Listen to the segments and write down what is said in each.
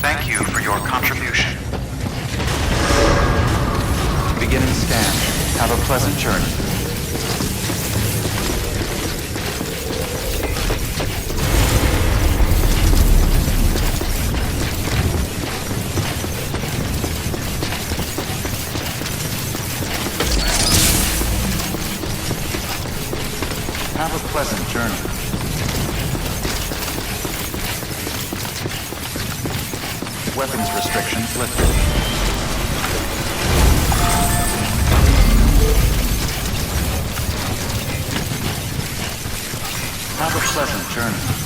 Thank you for your contribution. Beginning scan. Have a pleasant journey. Have a pleasant journey. Weapons restrictions lifted. Have a pleasant journey.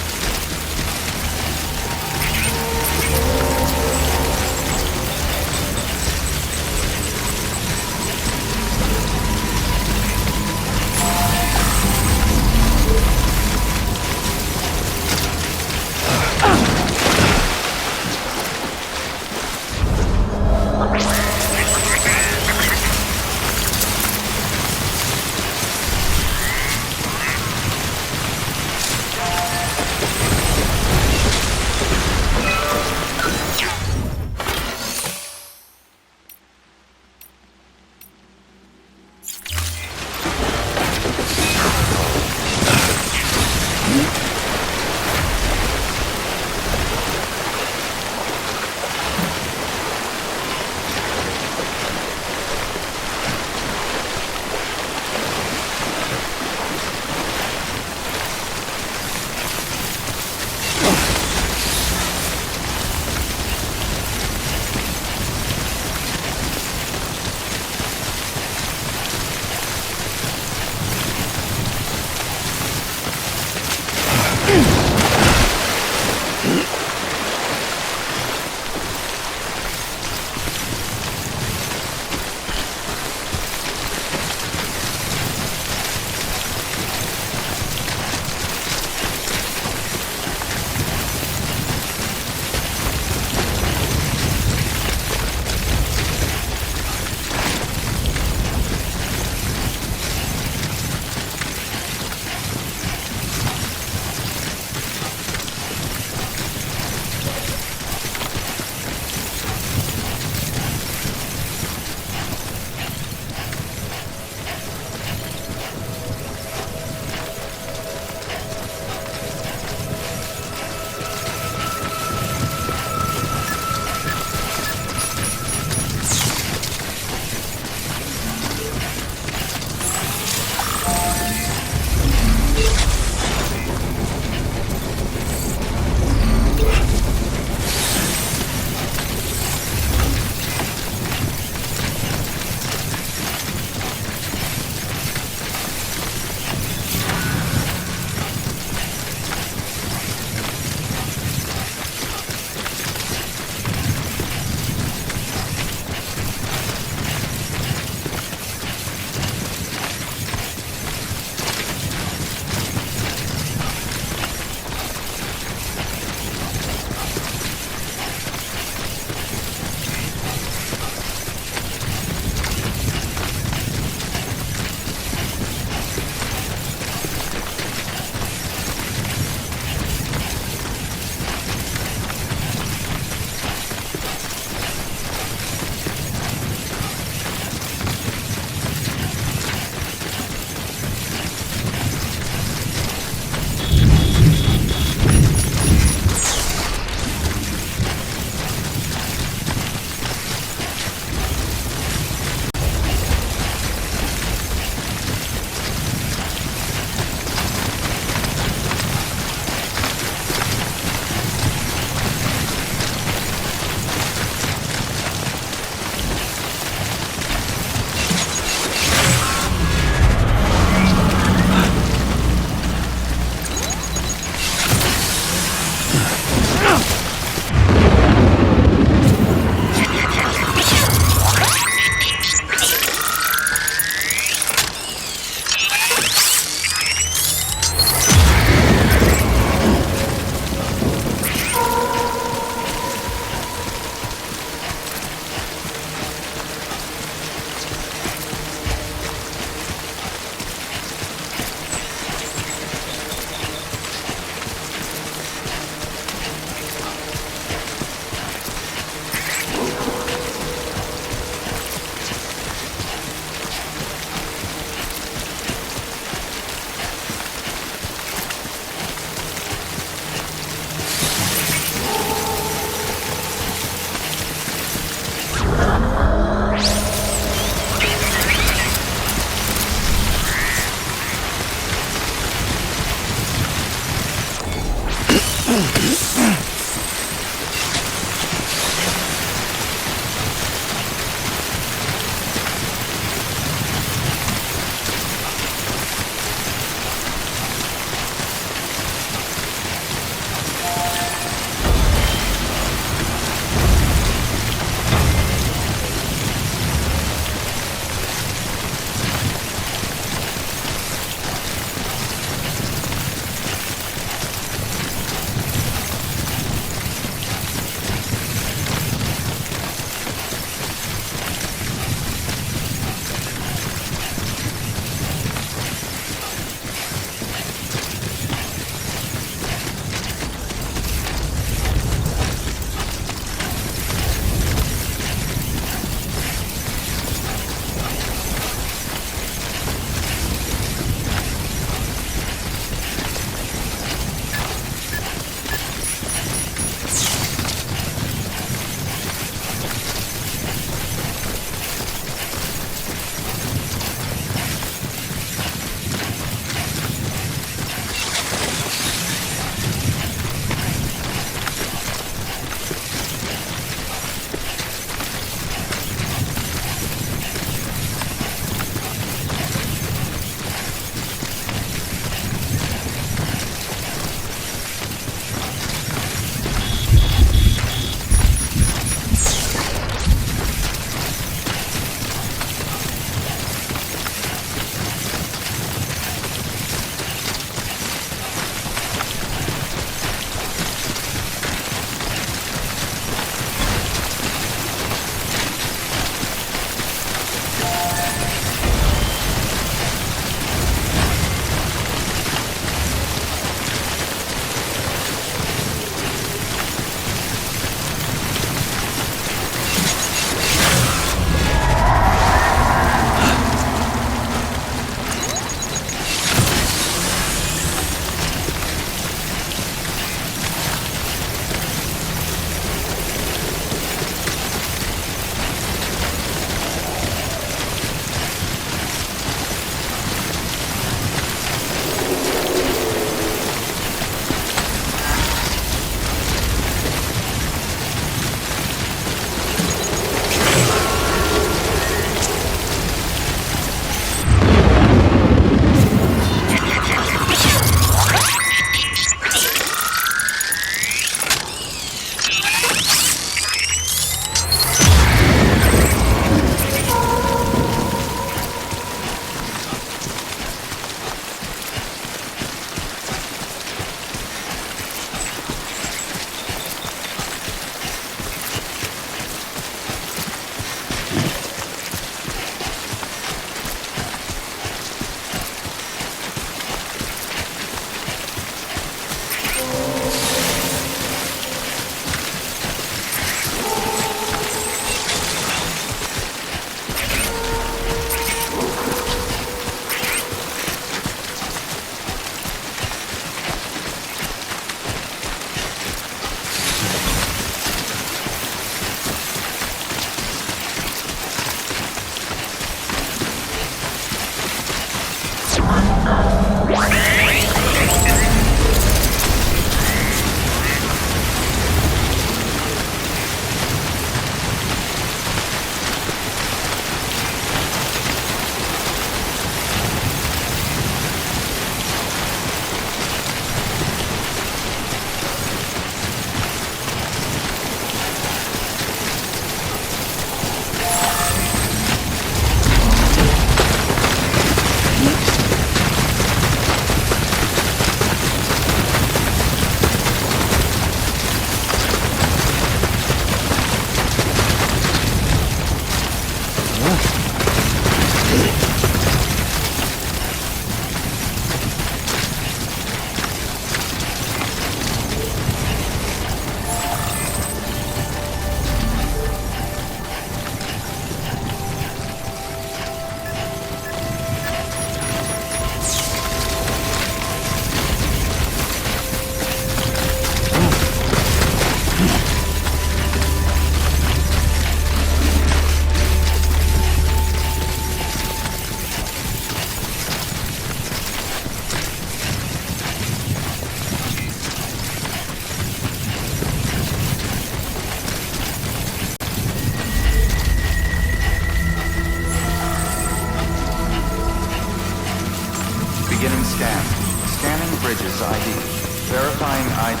Verifying ID.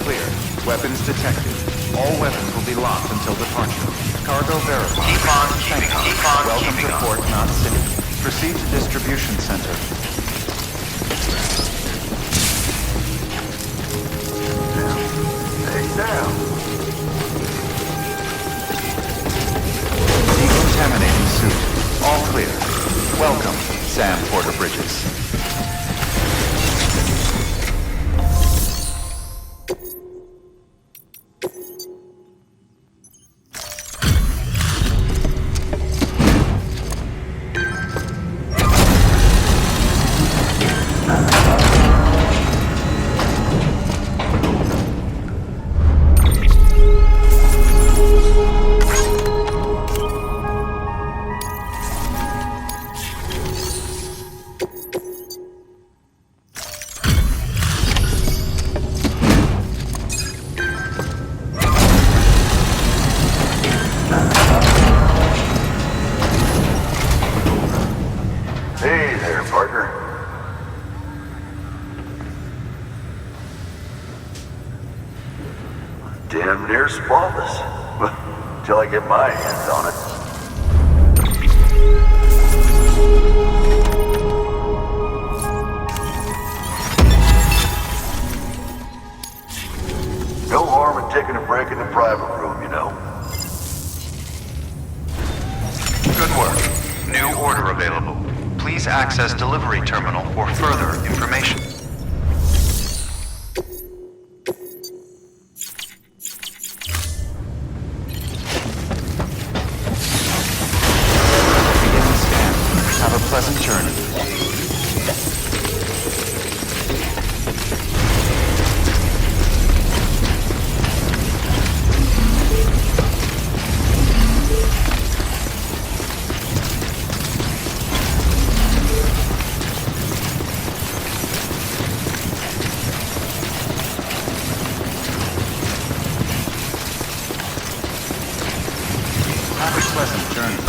Clear. Weapons detected. All weapons will be locked until departure. Cargo verified. Keep on Thank keeping on. you. Keep on Welcome keeping to on. Port Knot City. Proceed to distribution center. Hey, Sam. Decontaminating suit. All clear. Welcome, Sam Porter Bridges. Hey there, partner. Damn near spotless. Till I get my hands on it. No harm in taking a break in the private room, you know. Good work. New order available. Please access delivery terminal for further information. Beginning scan. Have a pleasant journey. Have a pleasant journey.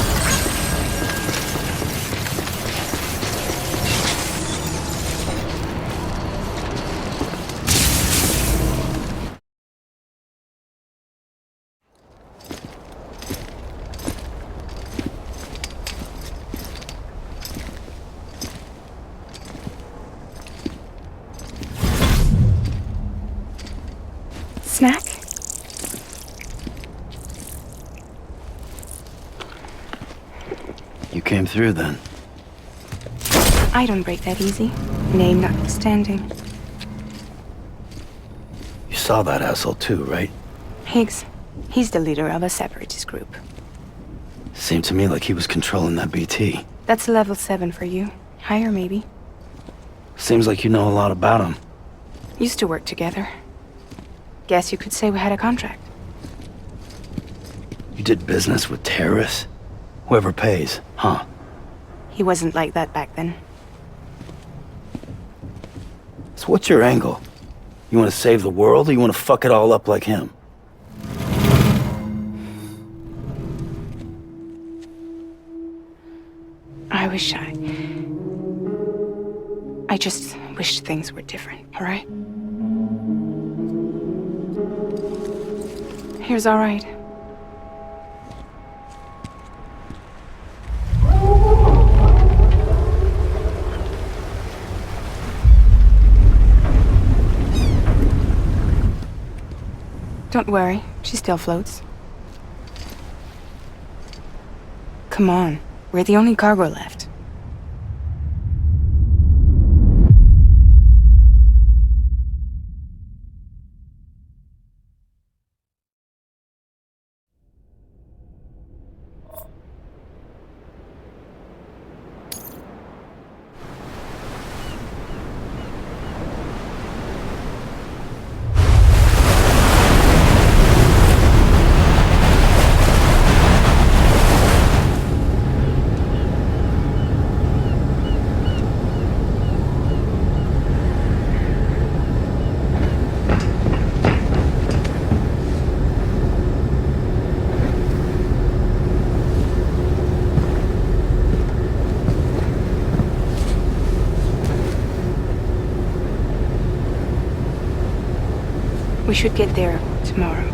Snack? You came through then. I don't break that easy. Name notwithstanding. You saw that asshole too, right? Higgs. He's the leader of a separatist group. Seemed to me like he was controlling that BT. That's level 7 for you. Higher, maybe. Seems like you know a lot about him. Used to work together. Guess you could say we had a contract. You did business with terrorists? Whoever pays, huh? He wasn't like that back then. So what's your angle? You want to save the world, or you want to fuck it all up like him? I just wish things were different, all right? Here's all right. Don't worry, she still floats. Come on, we're the only cargo left. We should get there tomorrow.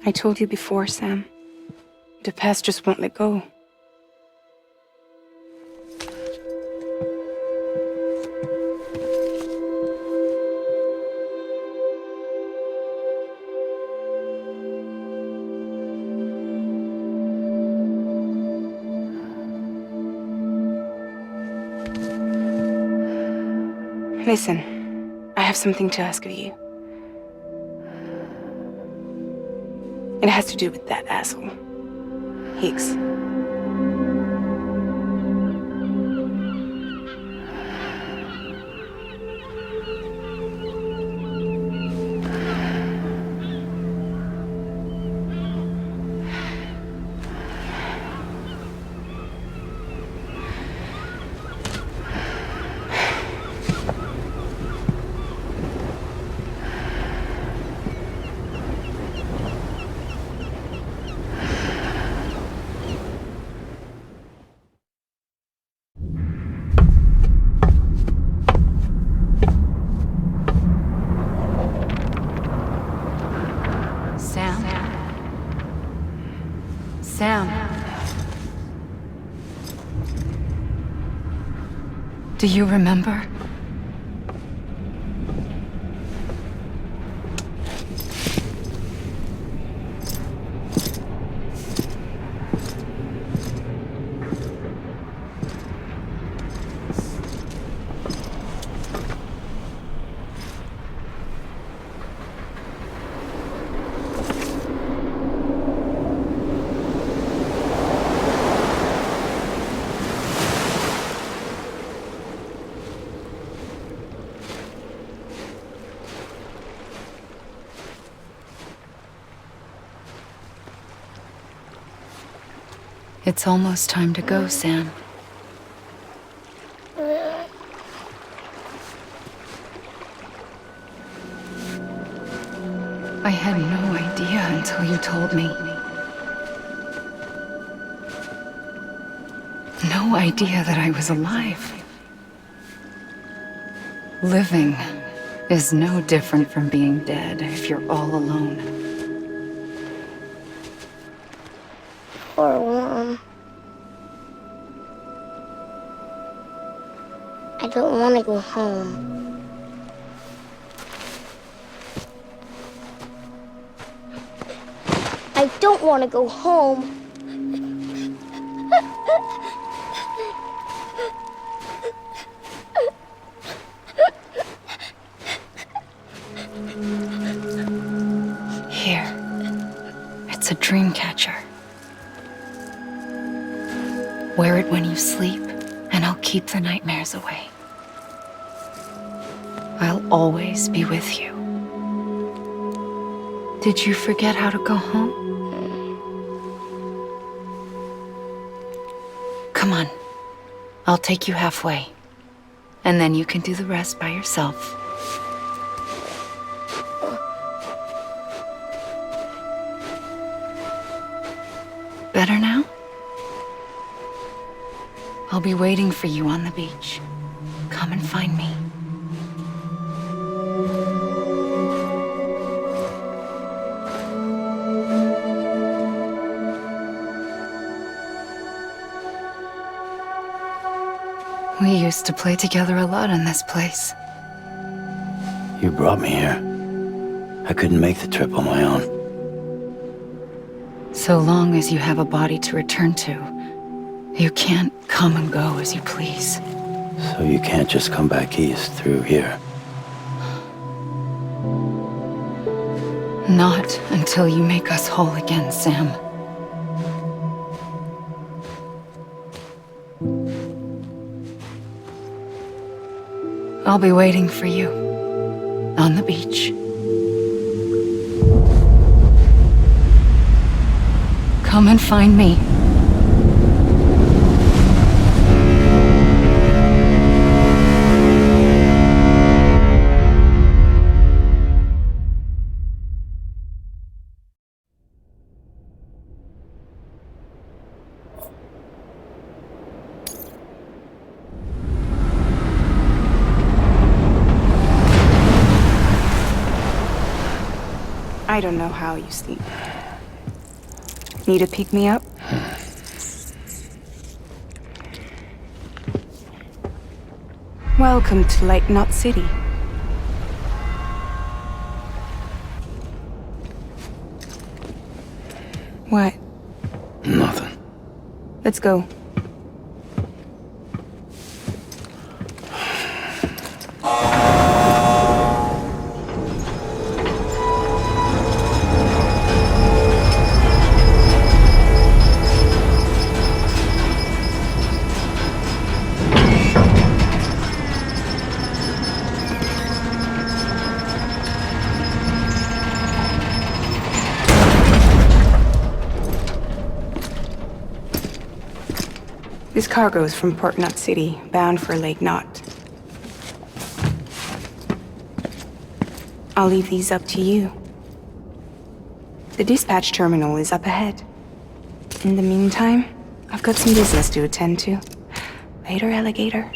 I told you before, Sam. The past just won't let go. Listen, I have something to ask of you. It has to do with that asshole, Higgs. Sam. Do you remember? It's almost time to go, Sam. I had no idea until you told me. No idea that I was alive. Living is no different from being dead if you're all alone. Poor Mom. I don't want to go home. I don't want to go home. Here. It's a dream catcher. Wear it when you sleep, and I'll keep the nightmares away. I'll always be with you. Did you forget how to go home? Come on. I'll take you halfway. And then you can do the rest by yourself. Better now? I'll be waiting for you on the beach. Come and find me. We used to play together a lot in this place. You brought me here. I couldn't make the trip on my own. So long as you have a body to return to, you can't come and go as you please. So you can't just come back east through here? Not until you make us whole again, Sam. I'll be waiting for you on the beach. Come and find me. I don't know how you sleep. Need to pick me up? Welcome to Lake Knot City. What? Nothing. Let's go. This cargo is from Port Knot City, bound for Lake Knot. I'll leave these up to you. The dispatch terminal is up ahead. In the meantime, I've got some business to attend to. Later, alligator.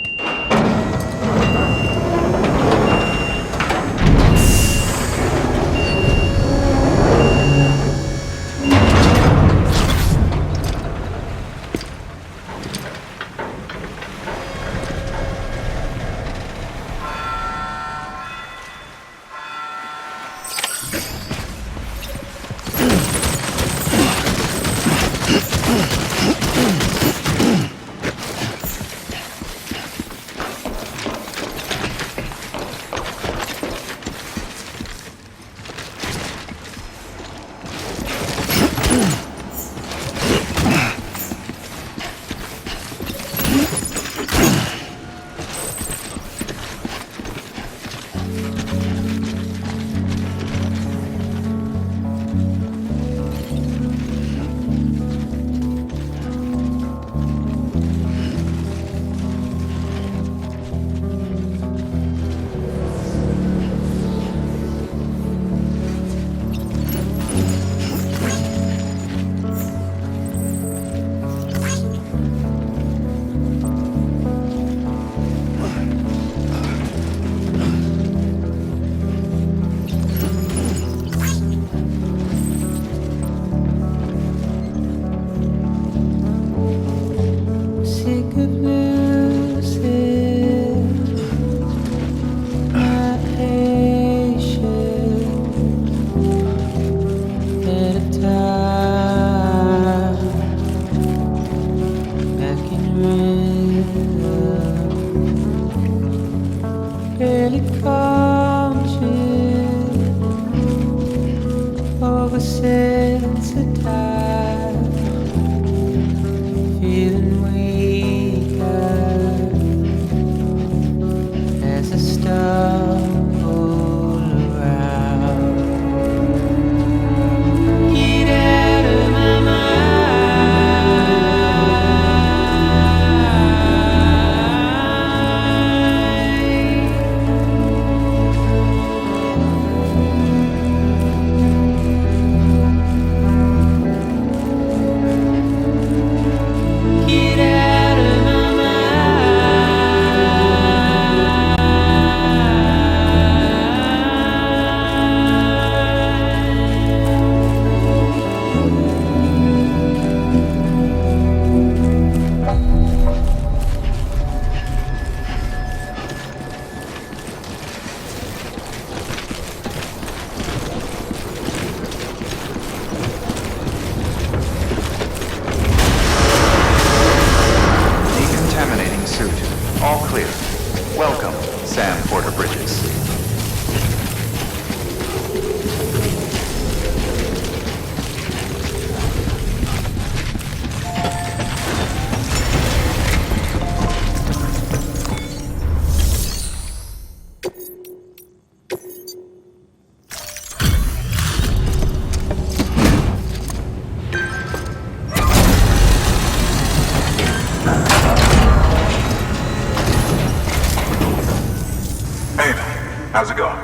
How's it going?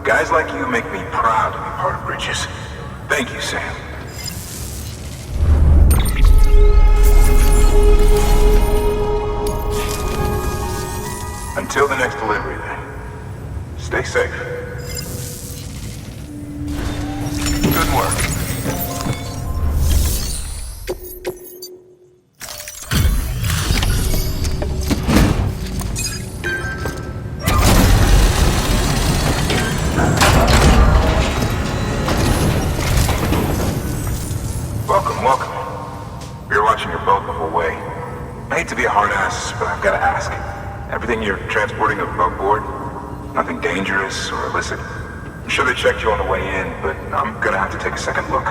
Guys like you make me proud to be part of Bridges. Thank you, Sam. Until the next delivery, then. Stay safe. Good work. Welcome. We were watching your boat the whole way. I hate to be a hard ass, but I've got to ask. Everything you're transporting above board? Nothing dangerous or illicit? I'm sure they checked you on the way in, but I'm gonna have to take a second look.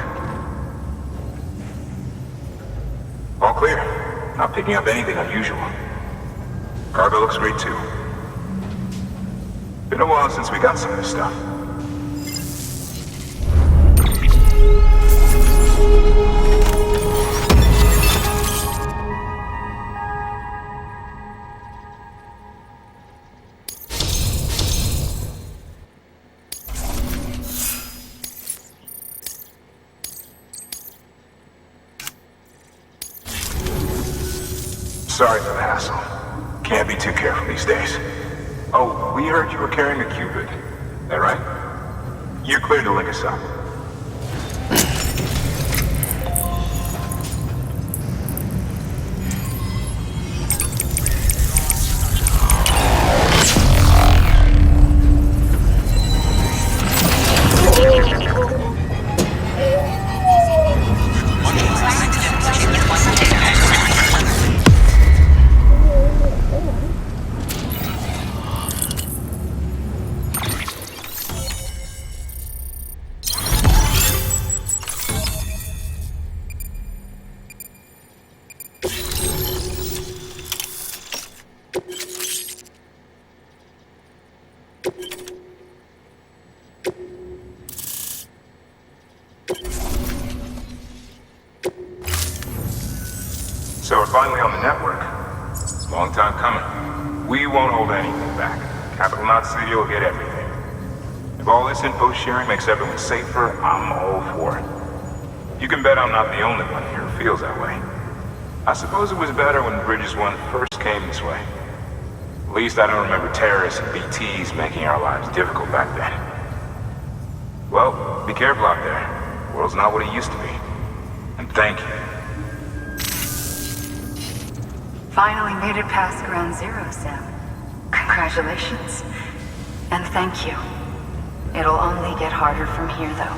All clear. Not picking up anything unusual. Cargo looks great too. Been a while since we got some of this stuff. Sorry for the hassle. Can't be too careful these days. Oh, we heard you were carrying a Cupid. That right? You're clear to link us up. So we're finally on the network. Long time coming. We won't hold anything back. Capital Knot Studio will get everything. If all this info sharing makes everyone safer, I'm all for it. You can bet I'm not the only one here who feels that way. I suppose it was better when Bridges 1 first came this way. At least I don't remember terrorists and BTs making our lives difficult back then. Well, be careful out there. The world's not what it used to be. And thank you. Finally made it past ground zero, Sam. Congratulations. And thank you. It'll only get harder from here, though.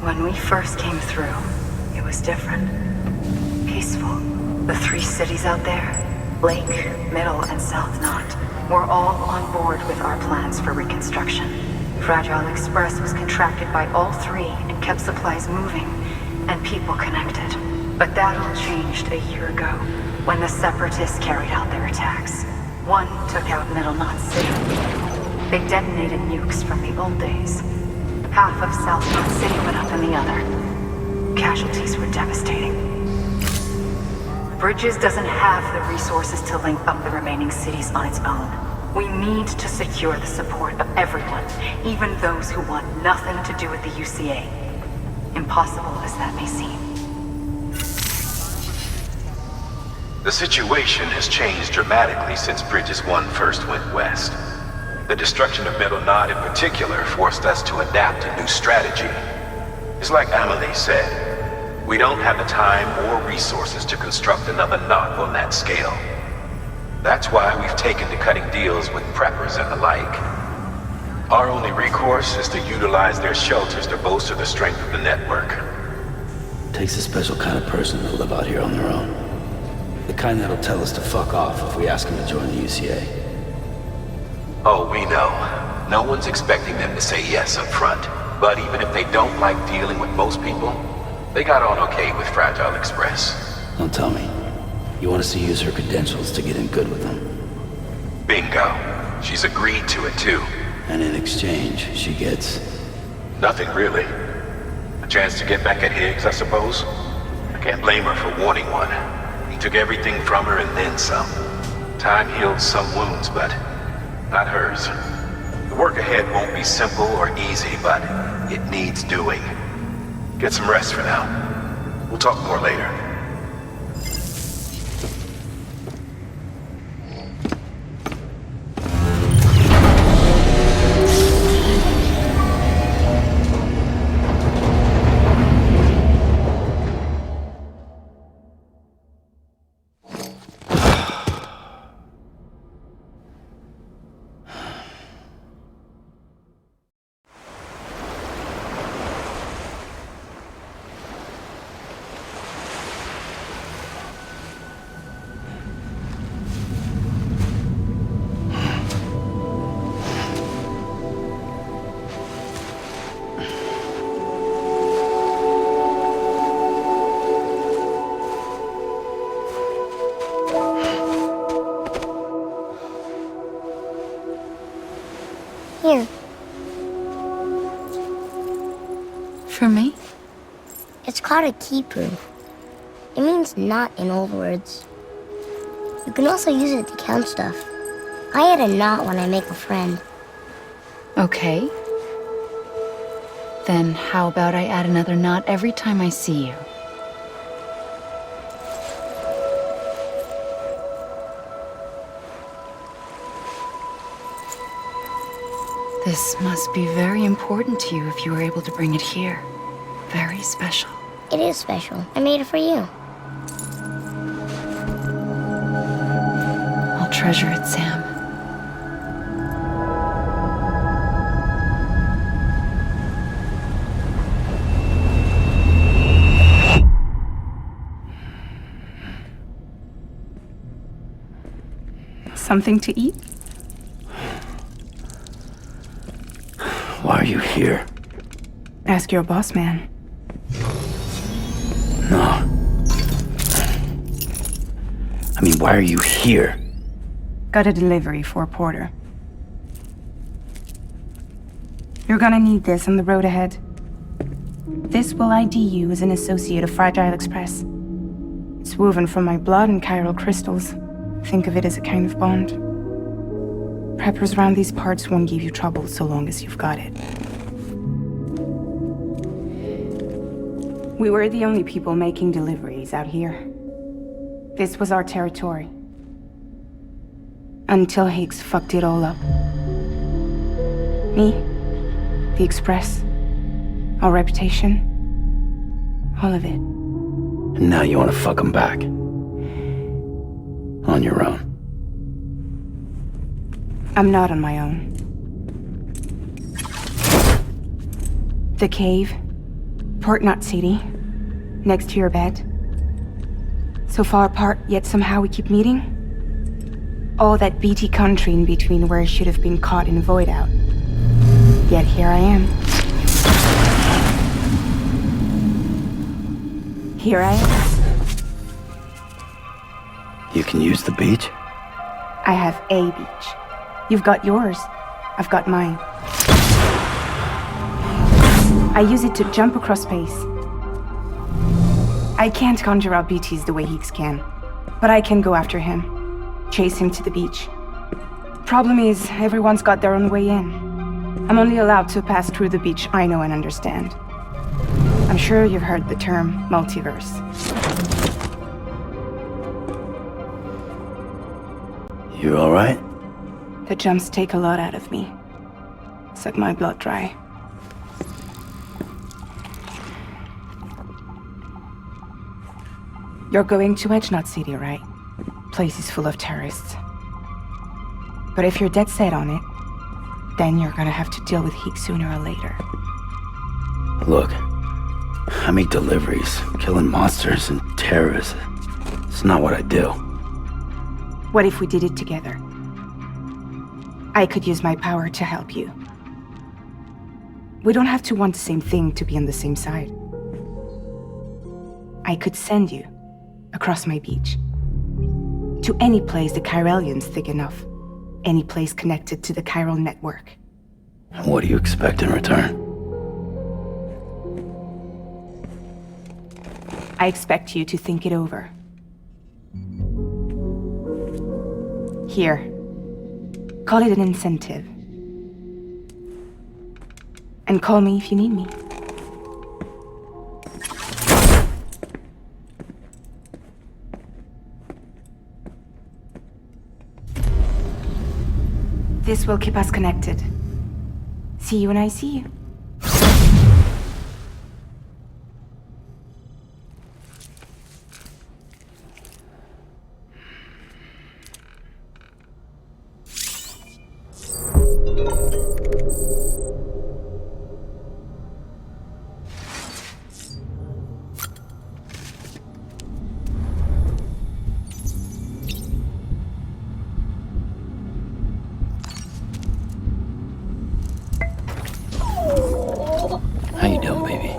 When we first came through, it was different. Peaceful. The 3 cities out there, Lake, Middle, and South Knot, were all on board with our plans for reconstruction. Fragile Express was contracted by all 3 and kept supplies moving and people connected. But that all changed a year ago, when the Separatists carried out their attacks. One took out Middle Knot City. They detonated nukes from the old days. Half of South Knot City went up in the other. Casualties were devastating. Bridges doesn't have the resources to link up the remaining cities on its own. We need to secure the support of everyone, even those who want nothing to do with the UCA. Impossible as that may seem. The situation has changed dramatically since Bridges 1 first went west. The destruction of Middle Knot in particular forced us to adapt a new strategy. It's like Amelie said, we don't have the time or resources to construct another knot on that scale. That's why we've taken to cutting deals with preppers and the like. Our only recourse is to utilize their shelters to bolster the strength of the network. Takes a special kind of person to live out here on their own. The kind that'll tell us to fuck off if we ask them to join the UCA. Oh, we know. No one's expecting them to say yes up front. But even if they don't like dealing with most people, they got on okay with Fragile Express. Don't tell me. You want us to use her credentials to get in good with them? Bingo. She's agreed to it too. And in exchange, she gets... Nothing really. A chance to get back at Higgs, I suppose? I can't blame her for wanting one. He took everything from her and then some. Time healed some wounds, but not hers. The work ahead won't be simple or easy, but it needs doing. Get some rest for now. We'll talk more later. Here. For me? It's called a keeper. It means knot in old words. You can also use it to count stuff. I add a knot when I make a friend. Okay. Then how about I add another knot every time I see you? This must be very important to you if you were able to bring it here. Very special. It is special. I made it for you. I'll treasure it, Sam. Something to eat? Why are you here? Ask your boss man. No. I mean, why are you here? Got a delivery for a porter. You're gonna need this on the road ahead. This will ID you as an associate of Fragile Express. It's woven from my blood and chiral crystals. Think of it as a kind of bond. Preppers around these parts won't give you trouble so long as you've got it. We were the only people making deliveries out here. This was our territory. Until Higgs fucked it all up. Me, the Express, our reputation, all of it. And now you want to fuck them back. On your own. I'm not on my own. The cave, Port Knot City, next to your bed. So far apart, yet somehow we keep meeting. All that BT country in between where I should have been caught in void out. Yet here I am. Here I am. You can use the beach? I have a beach. You've got yours. I've got mine. I use it to jump across space. I can't conjure out BTs the way Higgs can, but I can go after him. Chase him to the beach. Problem is, everyone's got their own way in. I'm only allowed to pass through the beach I know and understand. I'm sure you've heard the term multiverse. You alright? The jumps take a lot out of me. Suck my blood dry. You're going to Edge Knot City, right? Place is full of terrorists. But if you're dead set on it, then you're gonna have to deal with Higgs sooner or later. Look, I make deliveries, killing monsters and terrorists. It's not what I do. What if we did it together? I could use my power to help you. We don't have to want the same thing to be on the same side. I could send you across my beach. To any place the Chiralian's thick enough. Any place connected to the chiral network. What do you expect in return? I expect you to think it over. Here. Call it an incentive. And call me if you need me. This will keep us connected. See you when I see you. How you doing, baby?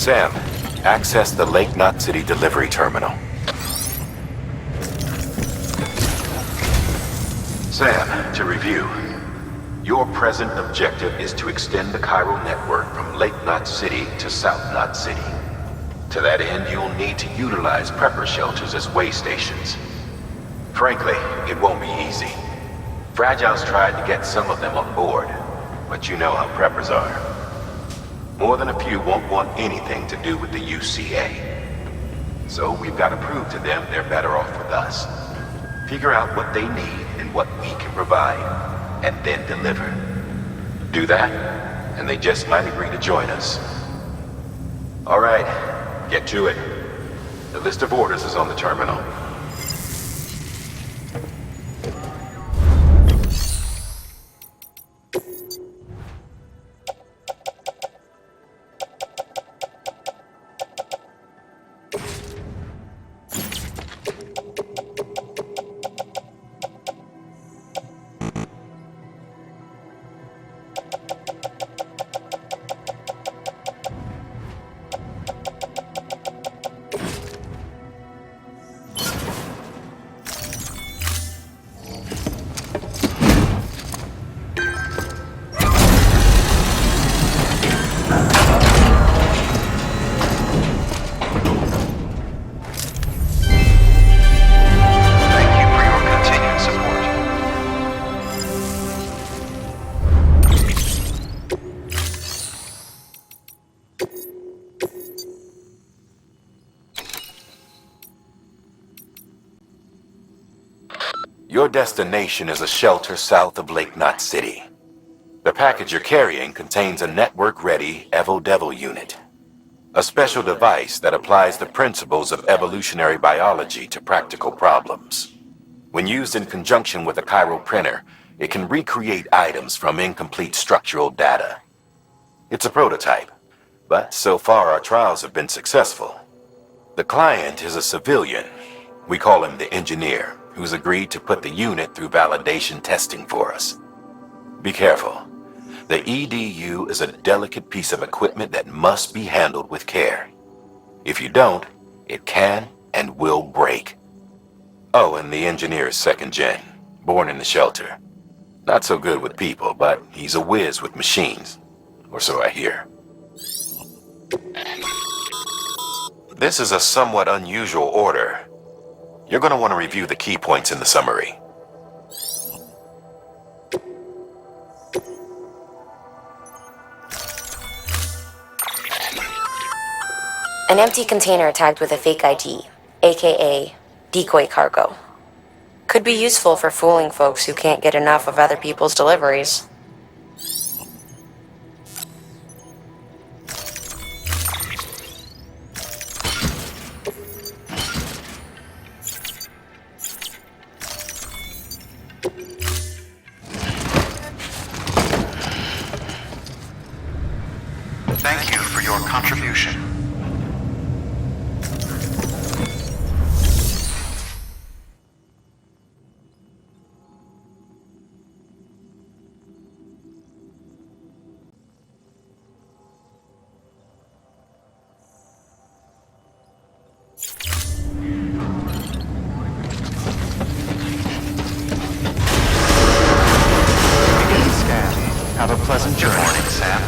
Sam, access the Lake Knot City delivery terminal. Sam, to review. Your present objective is to extend the chiral network from Lake Knot City to South Knot City. To that end, you'll need to utilize prepper shelters as way stations. Frankly, it won't be easy. Fragile's tried to get some of them on board, but you know how preppers are. More than a few won't want anything to do with the UCA. So we've got to prove to them they're better off with us. Figure out what they need and what we can provide, and then deliver. Do that, and they just might agree to join us. All right, get to it. The list of orders is on the terminal. Your destination is a shelter south of Lake Knot City. The package you're carrying contains a network-ready Evo-Devil unit. A special device that applies the principles of evolutionary biology to practical problems. When used in conjunction with a chiral printer, it can recreate items from incomplete structural data. It's a prototype, but so far our trials have been successful. The client is a civilian. We call him the engineer, who's agreed to put the unit through validation testing for us. Be careful. The EDU is a delicate piece of equipment that must be handled with care. If you don't, it can and will break. Oh, and the engineer is second gen, born in the shelter. Not so good with people, but he's a whiz with machines, or so I hear. This is a somewhat unusual order. You're going to want to review the key points in the summary. An empty container tagged with a fake ID, aka decoy cargo. Could be useful for fooling folks who can't get enough of other people's deliveries. Thank you for your contribution. Begin scan. Have a pleasant Good journey. morning, Sam.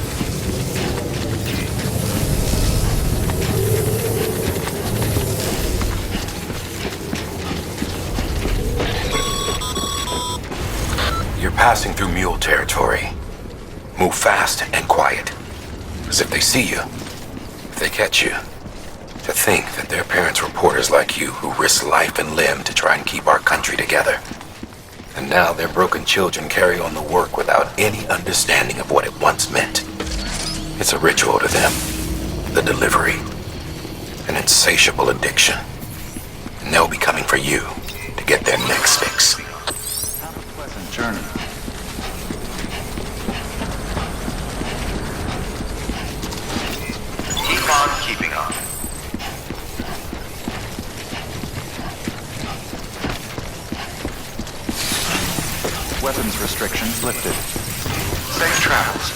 You're passing through mule territory. Move fast and quiet. As if they see you. If they catch you. To think that their parents reporters like you who risk life and limb to try and keep our country together. And now their broken children carry on the work without any understanding of what it once meant. It's a ritual to them. The delivery. An insatiable addiction. And they'll be coming for you to get their next fix. Have a pleasant journey. Keep on keeping on. Weapons restrictions lifted. Safe travels.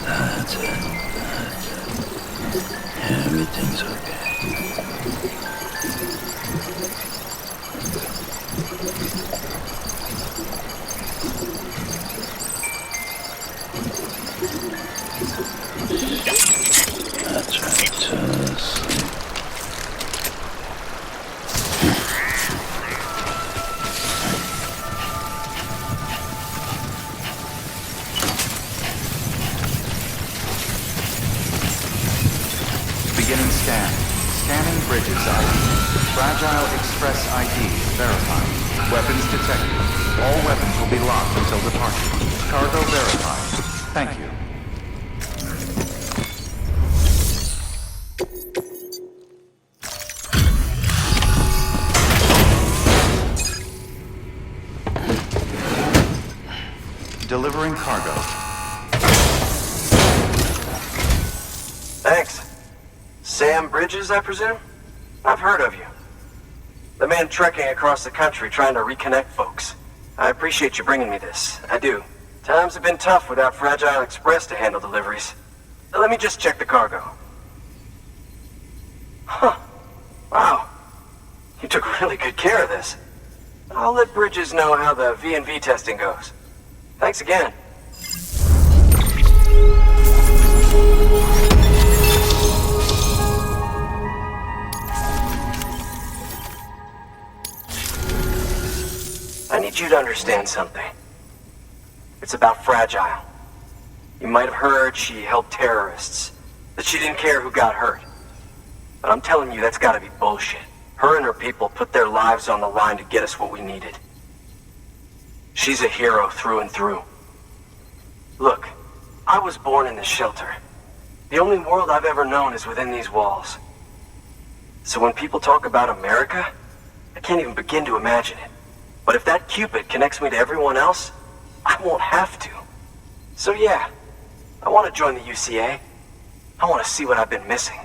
That's it. Everything's okay. That's right, just sleep. Beginning scan. Scanning bridges ID. Fragile Express ID verified. Weapons detected. All weapons will be locked until departure. Cargo verified. Thank you. Delivering cargo. Thanks. Sam Bridges, I presume? I've heard of you. The man trekking across the country trying to reconnect folks. I appreciate you bringing me this. I do. Times have been tough without Fragile Express to handle deliveries. Let me just check the cargo. Huh. Wow. You took really good care of this. I'll let Bridges know how the V&V testing goes. Thanks again. I need you to understand something. It's about Fragile. You might have heard she helped terrorists, that she didn't care who got hurt. But I'm telling you, that's gotta be bullshit. Her and her people put their lives on the line to get us what we needed. She's a hero through and through. Look, I was born in this shelter. The only world I've ever known is within these walls. So when people talk about America, I can't even begin to imagine it. But if that Cupid connects me to everyone else, I won't have to. So yeah, I want to join the UCA. I want to see what I've been missing.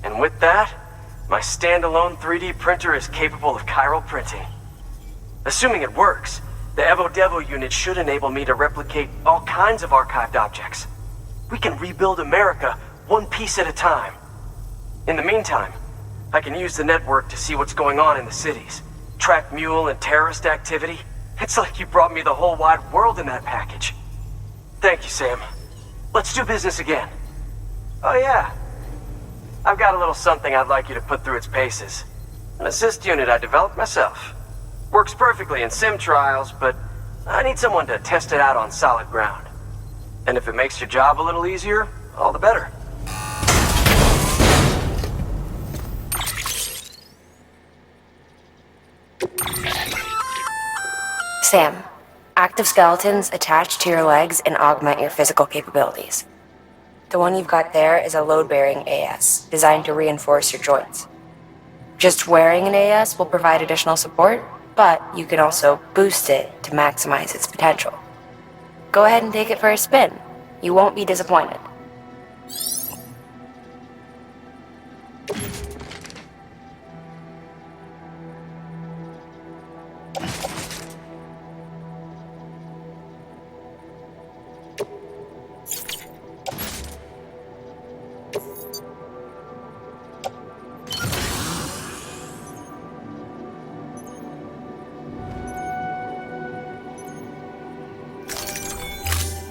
And with that, my standalone 3D printer is capable of chiral printing. Assuming it works, the Evo Devo unit should enable me to replicate all kinds of archived objects. We can rebuild America one piece at a time. In the meantime, I can use the network to see what's going on in the cities, track mule and terrorist activity. It's like you brought me the whole wide world in that package. Thank you, Sam. Let's do business again. Oh yeah. I've got a little something I'd like you to put through its paces. An assist unit I developed myself. Works perfectly in sim trials, but I need someone to test it out on solid ground. And if it makes your job a little easier, all the better. Sam, active skeletons attach to your legs and augment your physical capabilities. The one you've got there is a load-bearing AS, designed to reinforce your joints. Just wearing an AS will provide additional support, but you can also boost it to maximize its potential. Go ahead and take it for a spin. You won't be disappointed.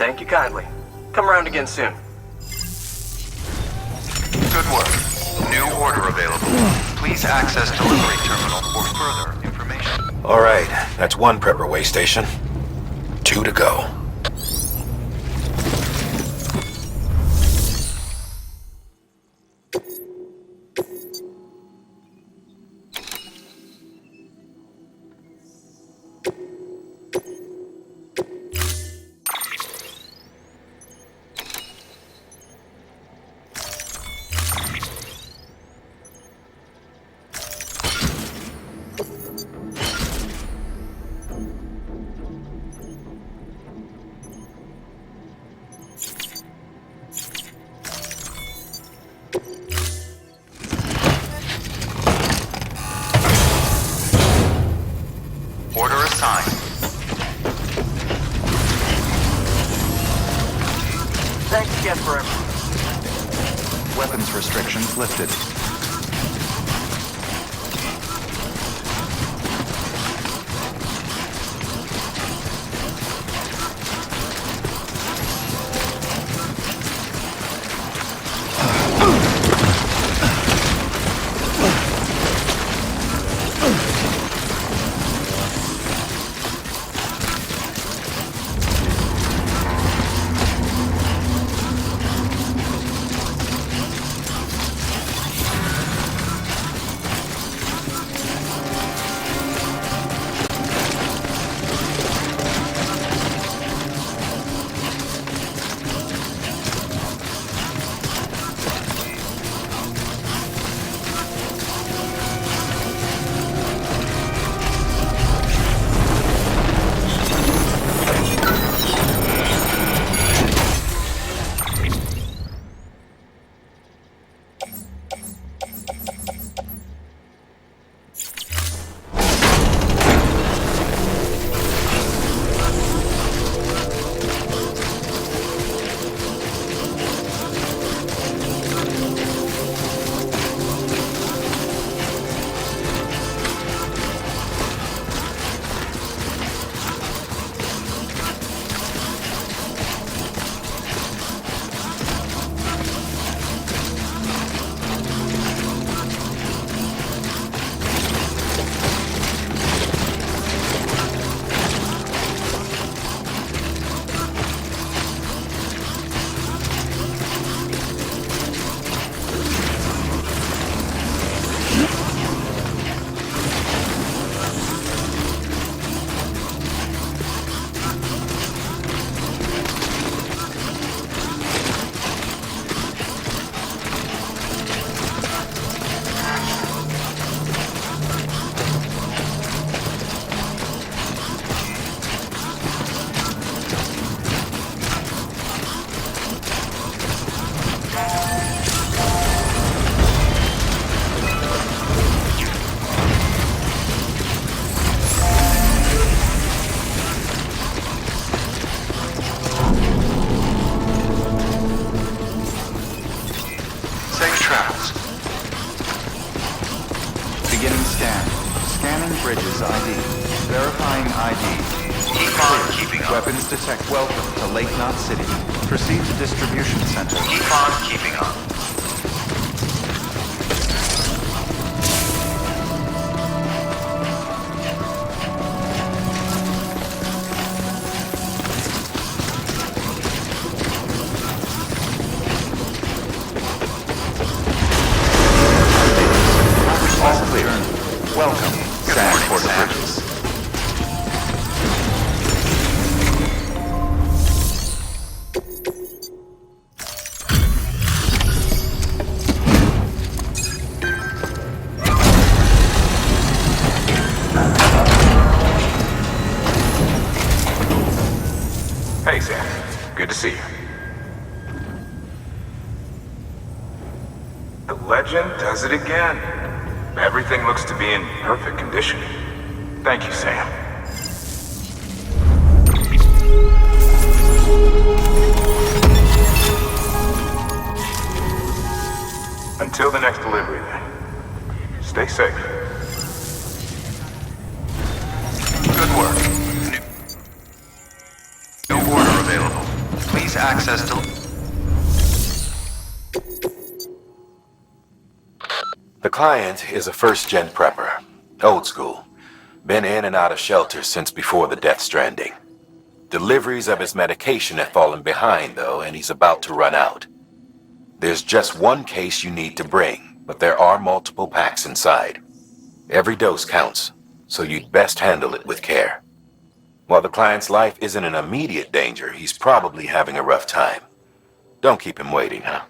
Thank you kindly. Come around again soon. Good work. New order available. Please access delivery terminal for further information. All right, that's one prepper way station. 2 to go. Order assigned. Thanks again for everything. Weapons restrictions lifted. Safe travels. Beginning scan. Scanning bridges ID. Verifying ID. Keep on keeping up. Weapons detect. Welcome to Lake Knot City. Proceed to distribution center. Keep on keeping up. All clear. Welcome. Good Scan morning, for the Sam. bridges. Hey, Sam. Good to see you. The legend does it again. Everything looks to be in perfect condition. Thank you, Sam. Until the next delivery, then. Stay safe. Good work. New order available. access The client is a first-gen prepper. Old school. Been in and out of shelters since before the death stranding. Deliveries of his medication have fallen behind, though, and he's about to run out. There's just one case you need to bring, but there are multiple packs inside. Every dose counts, so you'd best handle it with care. While the client's life isn't in immediate danger, he's probably having a rough time. Don't keep him waiting, huh?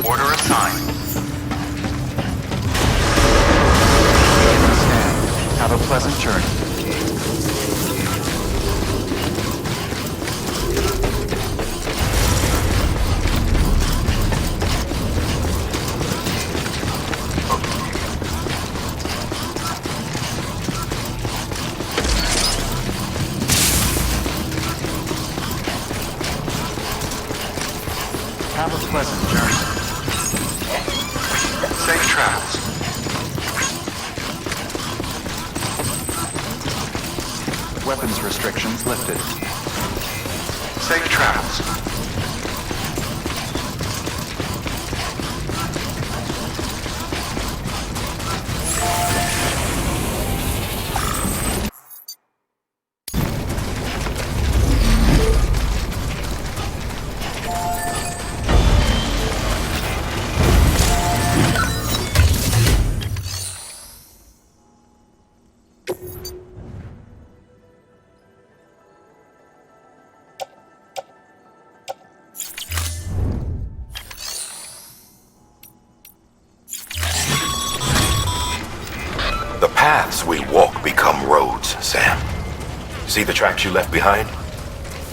order assigned. Scan. Have a pleasant journey. Have a pleasant journey. Safe travels. Weapons restrictions lifted. Safe travels. The paths we walk become roads, Sam. See the tracks you left behind?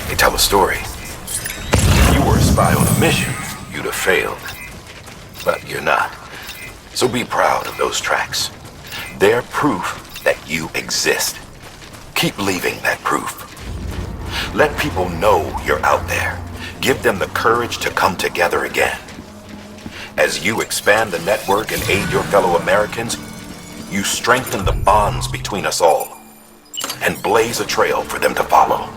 They tell a story. If you were a spy on a mission, you'd have failed. But you're not. So be proud of those tracks. They're proof that you exist. Keep leaving that proof. Let people know you're out there. Give them the courage to come together again. As you expand the network and aid your fellow Americans, you strengthen the bonds between us all, and blaze a trail for them to follow.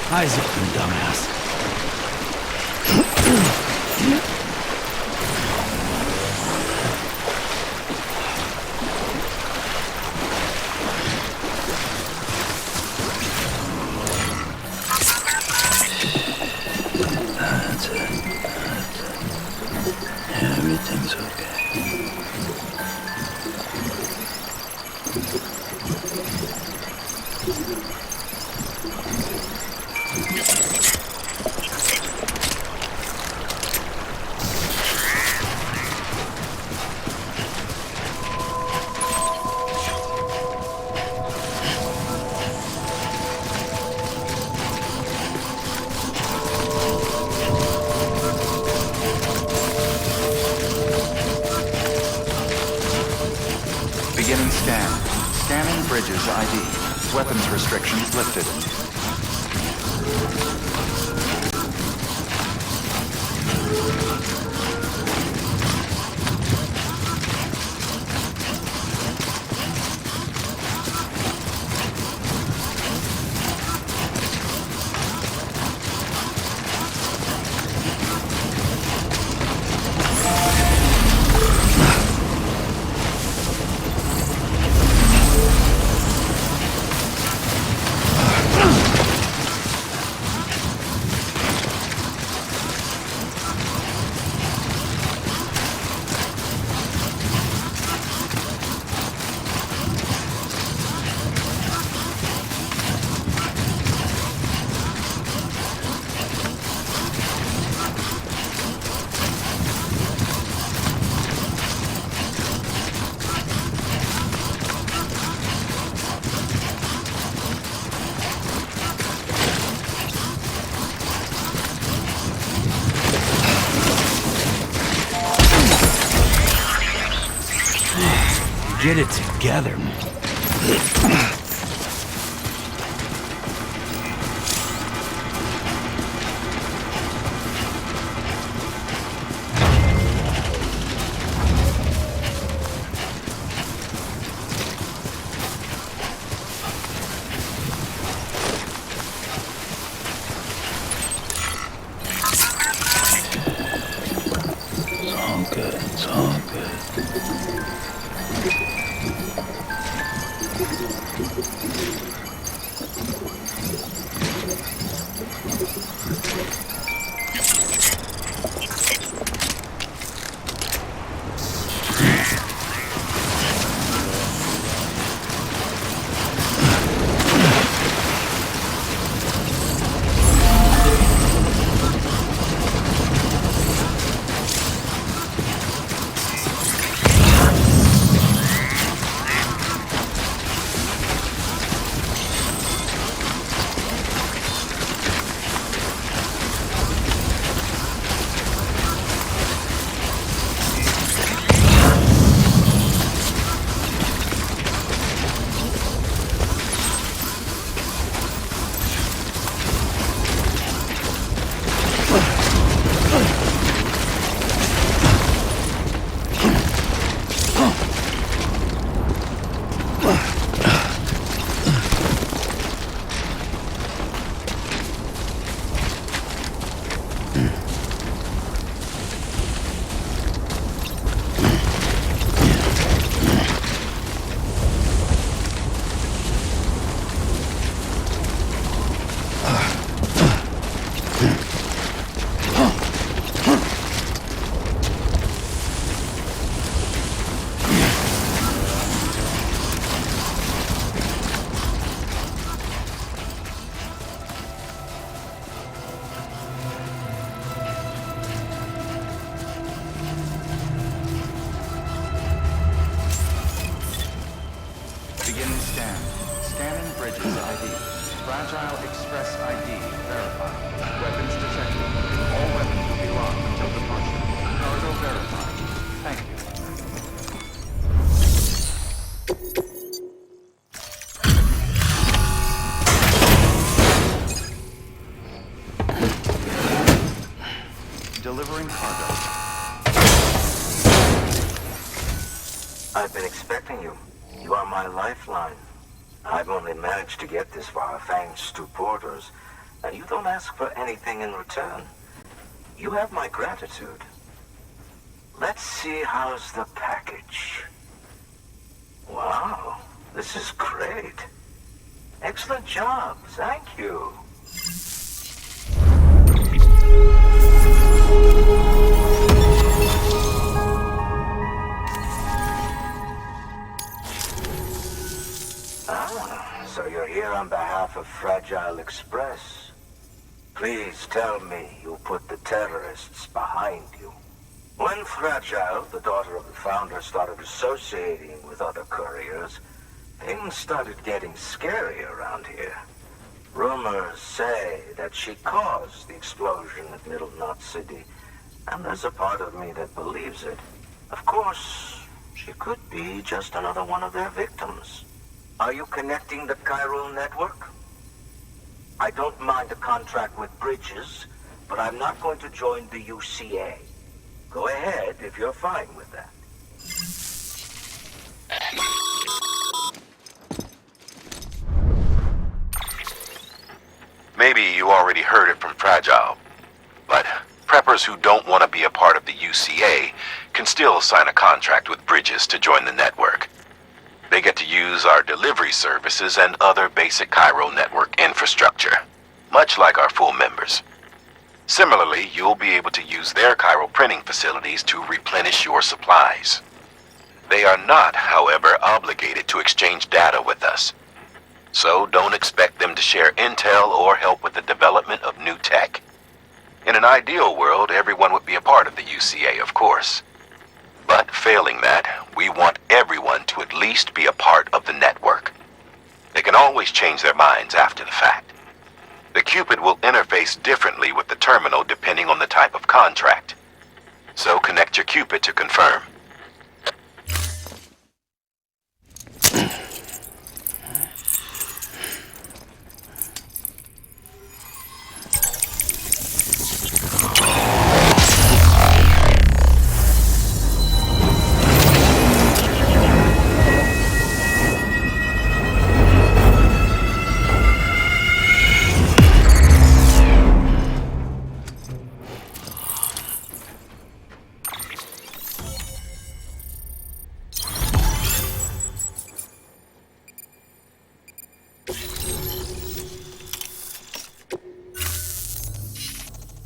Eyes open, dumbass. That's it. Everything's okay. Beginning scan. Scanning Bridges ID. Weapons restrictions lifted. Get it together. It's all good. It's all good. Beginning scan. Scanning Bridges ID. Fragile Express ID verified. Weapons detected. All weapons will be locked until departure. Cargo verified. Thank you. Delivering cargo. I've been expecting you. You are my lifeline. I've only managed to get this far thanks to porters, and you don't ask for anything in return. You have my gratitude. Let's see how's the package. Wow, this is great. Excellent job, thank you. So you're here on behalf of Fragile Express. Please tell me you put the terrorists behind you. When Fragile, the daughter of the founder, started associating with other couriers, things started getting scary around here. Rumors say that she caused the explosion at Middle Knot City, and there's a part of me that believes it. Of course, She could be just another one of their victims. Are you connecting the chiral network? I don't mind a contract with Bridges, but I'm not going to join the UCA. Go ahead if you're fine with that. Maybe you already heard it from Fragile, but preppers who don't want to be a part of the UCA can still sign a contract with Bridges to join the network. They get to use our delivery services and other basic chiral network infrastructure, much like our full members. Similarly, you'll be able to use their chiral printing facilities to replenish your supplies. They are not, however, obligated to exchange data with us. So don't expect them to share intel or help with the development of new tech. In an ideal world, everyone would be a part of the UCA, of course. But failing that, we want everyone to at least be a part of the network. They can always change their minds after the fact. The Cupid will interface differently with the terminal depending on the type of contract. So connect your Cupid to confirm.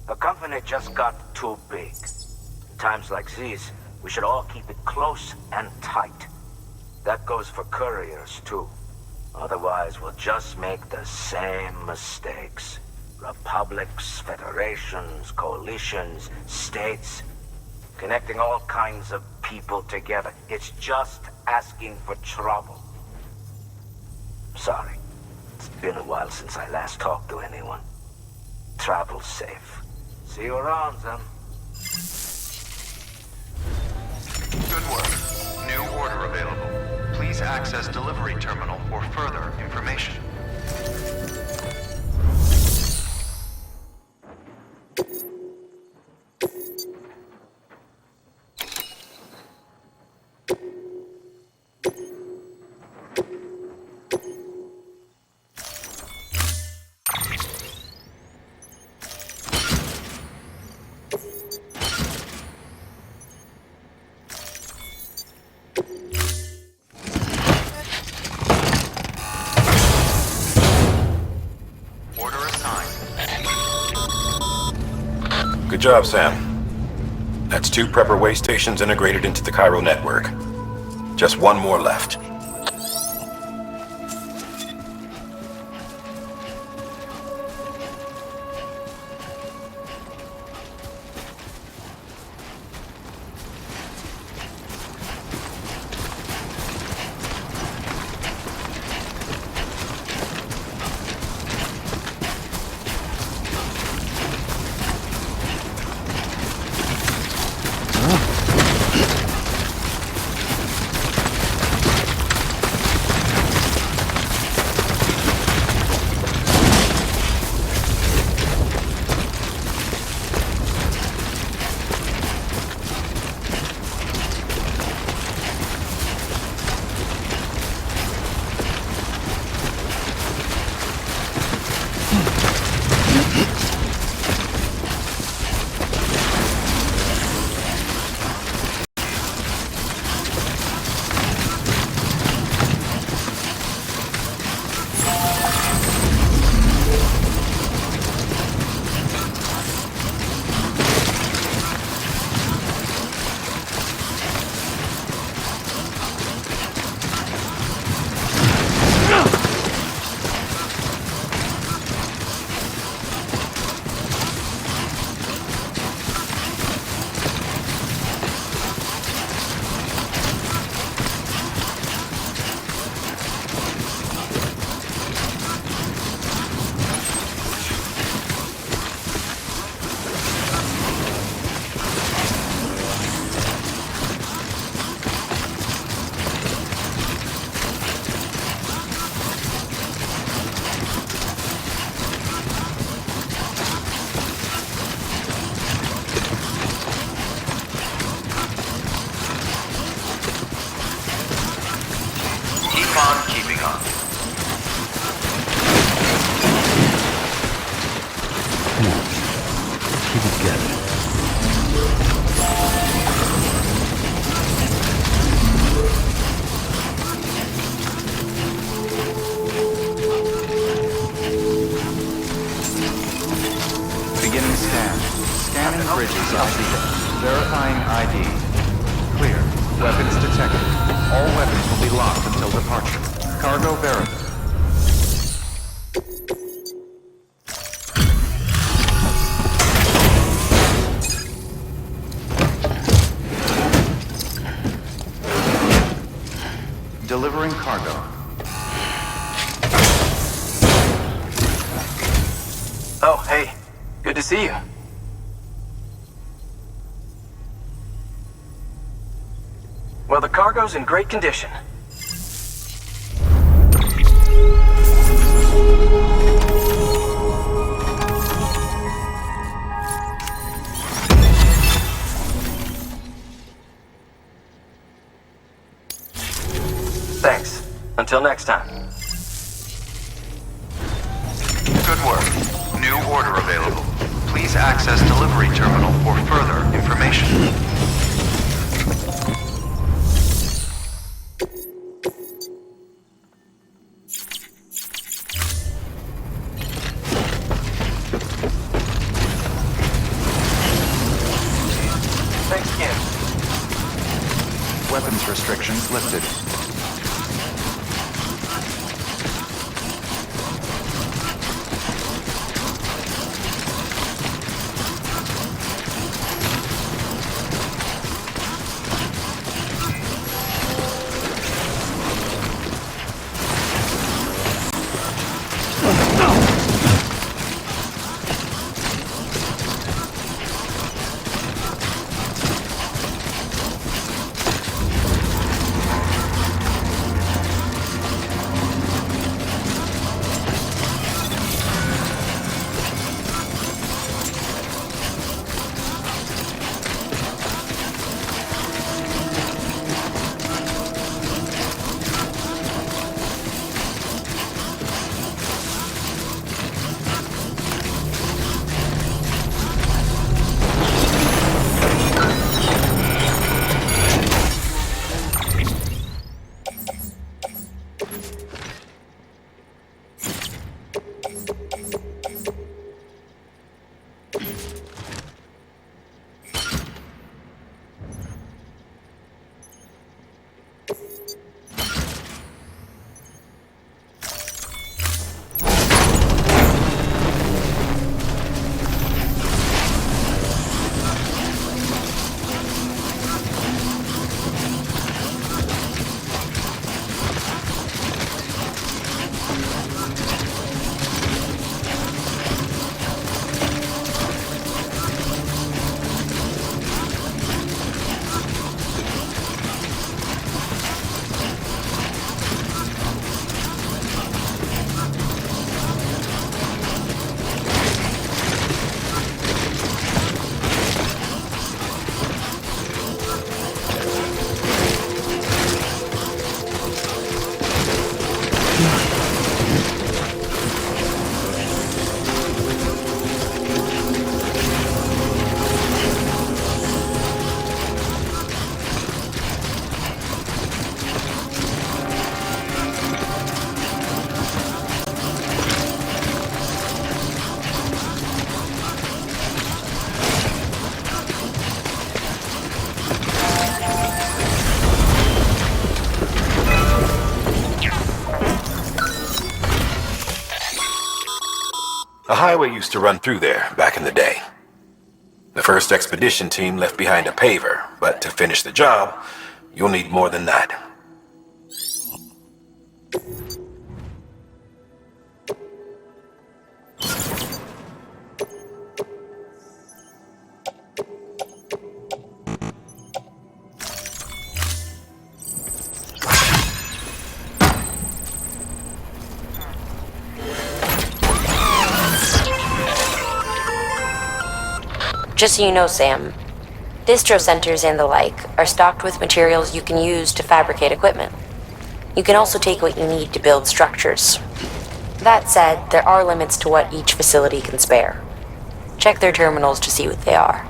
The company just got too big. In times like these, we should all keep it close and tight. That goes for couriers, too. Otherwise, we'll just make the same mistakes. Republics, federations, coalitions, states, connecting all kinds of people together. It's just asking for trouble. Sorry. It's been a while since I last talked to anyone. Travel safe. See you around, then. Good work. New order available. Please access delivery terminal for further information. Good job, Sam. That's 2 prepper way stations integrated into the chiral network. Just 1 more left. recon. Come on. Keep it together. Beginning scan. Scanning bridges ID. Verifying ID. Clear. Weapons detected. All weapons will be locked until departure. Cargo verified. Delivering cargo. Oh, hey. Good to see you. Well, the cargo's in great condition. Thanks. Until next time. Good work. New order available. Please access delivery terminal for further information. Thanks again. Weapons restrictions lifted. A highway used to run through there back in the day. The first expedition team left behind a paver, but to finish the job, you'll need more than that. Just so you know, Sam, distro centers and the like are stocked with materials you can use to fabricate equipment. You can also take what you need to build structures. That said, there are limits to what each facility can spare. Check their terminals to see what they are.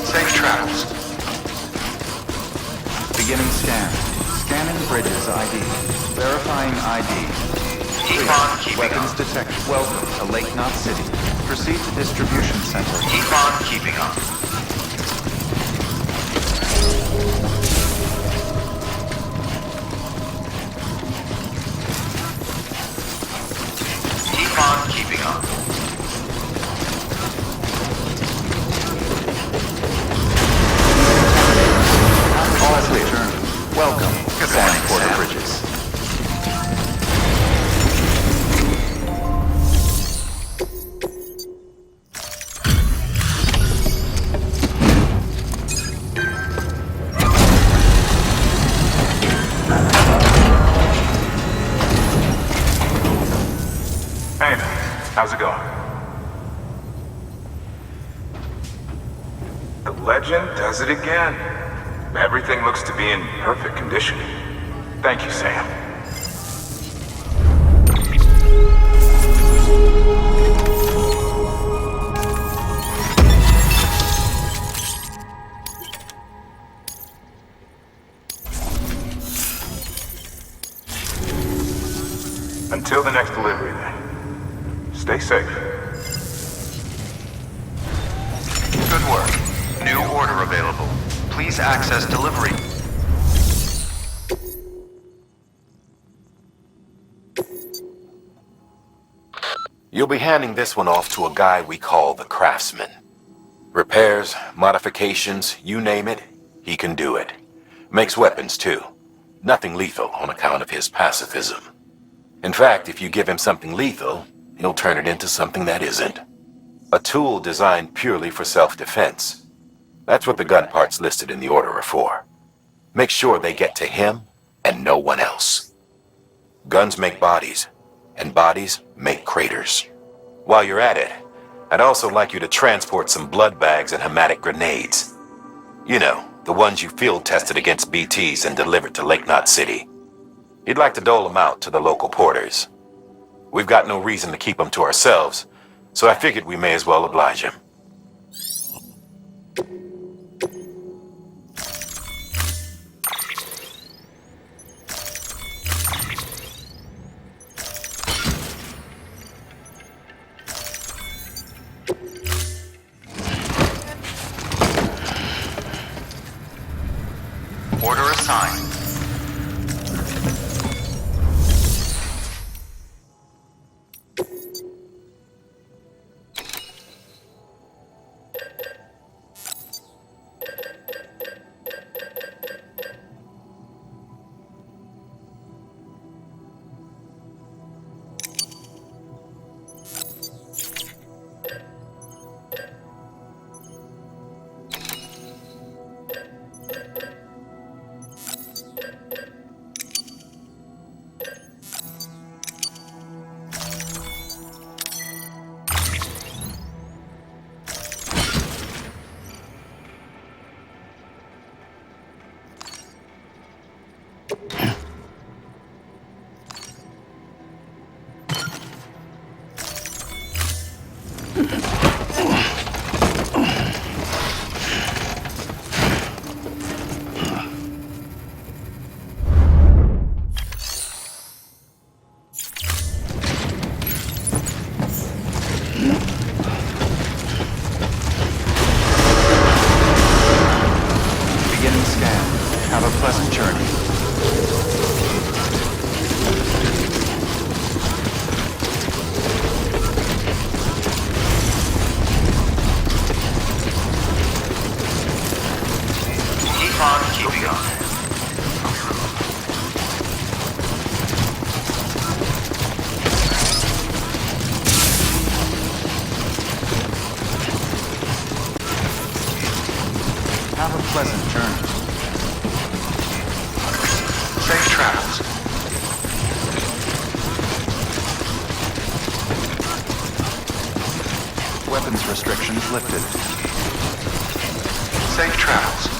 Safe travels. Beginning scan. Scanning bridges ID. Verifying ID. Keep on keeping Weapons on. detected. Welcome to Lake Knot City. Proceed to distribution center. Keep on keeping on. Keep on keeping on. All clear. Welcome. Good San morning, Porter Sam. Bridges. Hey, how's it going? The legend does it again. Everything looks to be in perfect condition. Thank you, Sam. Until the next delivery, then. Stay safe. Good work. New order available. Please access delivery. You'll be handing this one off to a guy we call the Craftsman. Repairs, modifications, you name it, he can do it. Makes weapons, too. Nothing lethal on account of his pacifism. In fact, if you give him something lethal, he'll turn it into something that isn't. A tool designed purely for self-defense. That's what the gun parts listed in the order are for. Make sure they get to him and no one else. Guns make bodies, and bodies make craters. While you're at it, I'd also like you to transport some blood bags and hematic grenades. You know, the ones you field tested against BTs and delivered to Lake Knot City. He'd like to dole them out to the local porters. We've got no reason to keep them to ourselves, so I figured we may as well oblige him. Order assigned. Have a pleasant journey. Safe travels. Weapons restrictions lifted. Safe travels.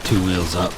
2 wheels up.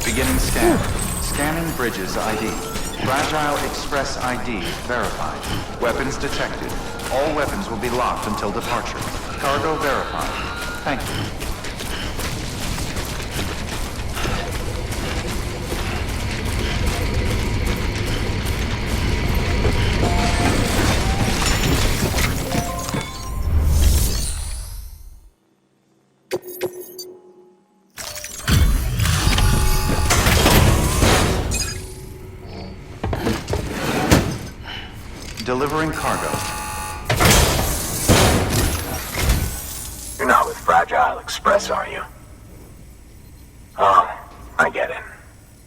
Beginning scan. Scanning bridges ID. Fragile Express ID verified. Weapons detected. All weapons will be locked until departure. Cargo verified. Thank you. Delivering cargo. You're not with Fragile Express, are you? Oh, I get it.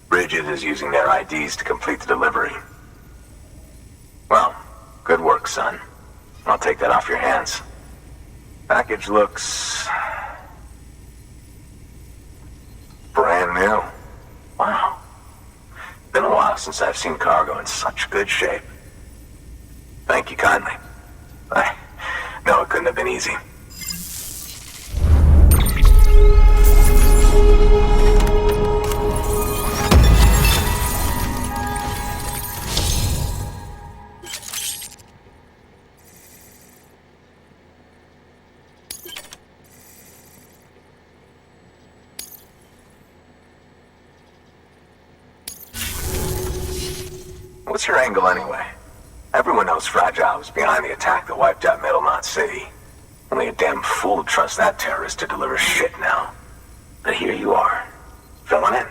Bridget is using their IDs to complete the delivery. Well, good work, son. I'll take that off your hands. Package looks... brand new. Wow. Been a while since I've seen cargo in such good shape. Thank you kindly. I know it couldn't have been easy. What's your angle anyway? Everyone knows Fragile was behind the attack that wiped out Metal Knot City. Only a damn fool would trust that terrorist to deliver shit now. But here you are, filling in.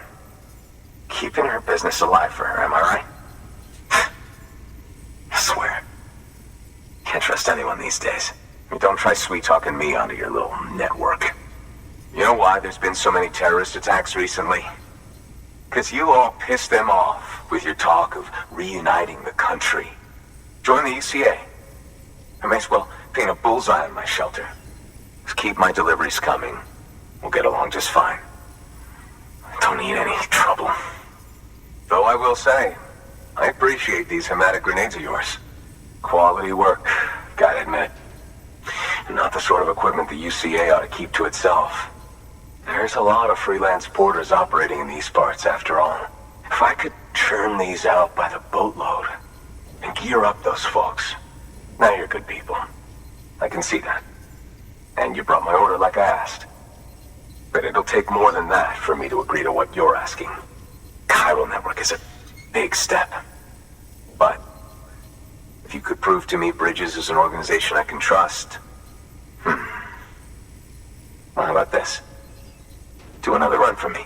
Keeping her business alive for her, am I right? I swear. Can't trust anyone these days. Don't try sweet-talking me onto your little network. You know why there's been so many terrorist attacks recently? Because you all pissed them off with your talk of reuniting the country. Join the UCA. I may as well paint a bullseye on my shelter. Just keep my deliveries coming. We'll get along just fine. Don't need any trouble. Though I will say, I appreciate these hematic grenades of yours. Quality work, gotta admit. Not the sort of equipment the UCA ought to keep to itself. There's a lot of freelance porters operating in these parts, after all. If I could churn these out by the boatload and gear up those folks. Now you're good people. I can see that. And you brought my order like I asked. But it'll take more than that for me to agree to what you're asking. Chiral Network is a big step. But if you could prove to me Bridges is an organization I can trust... Well, how about this? Do another run for me.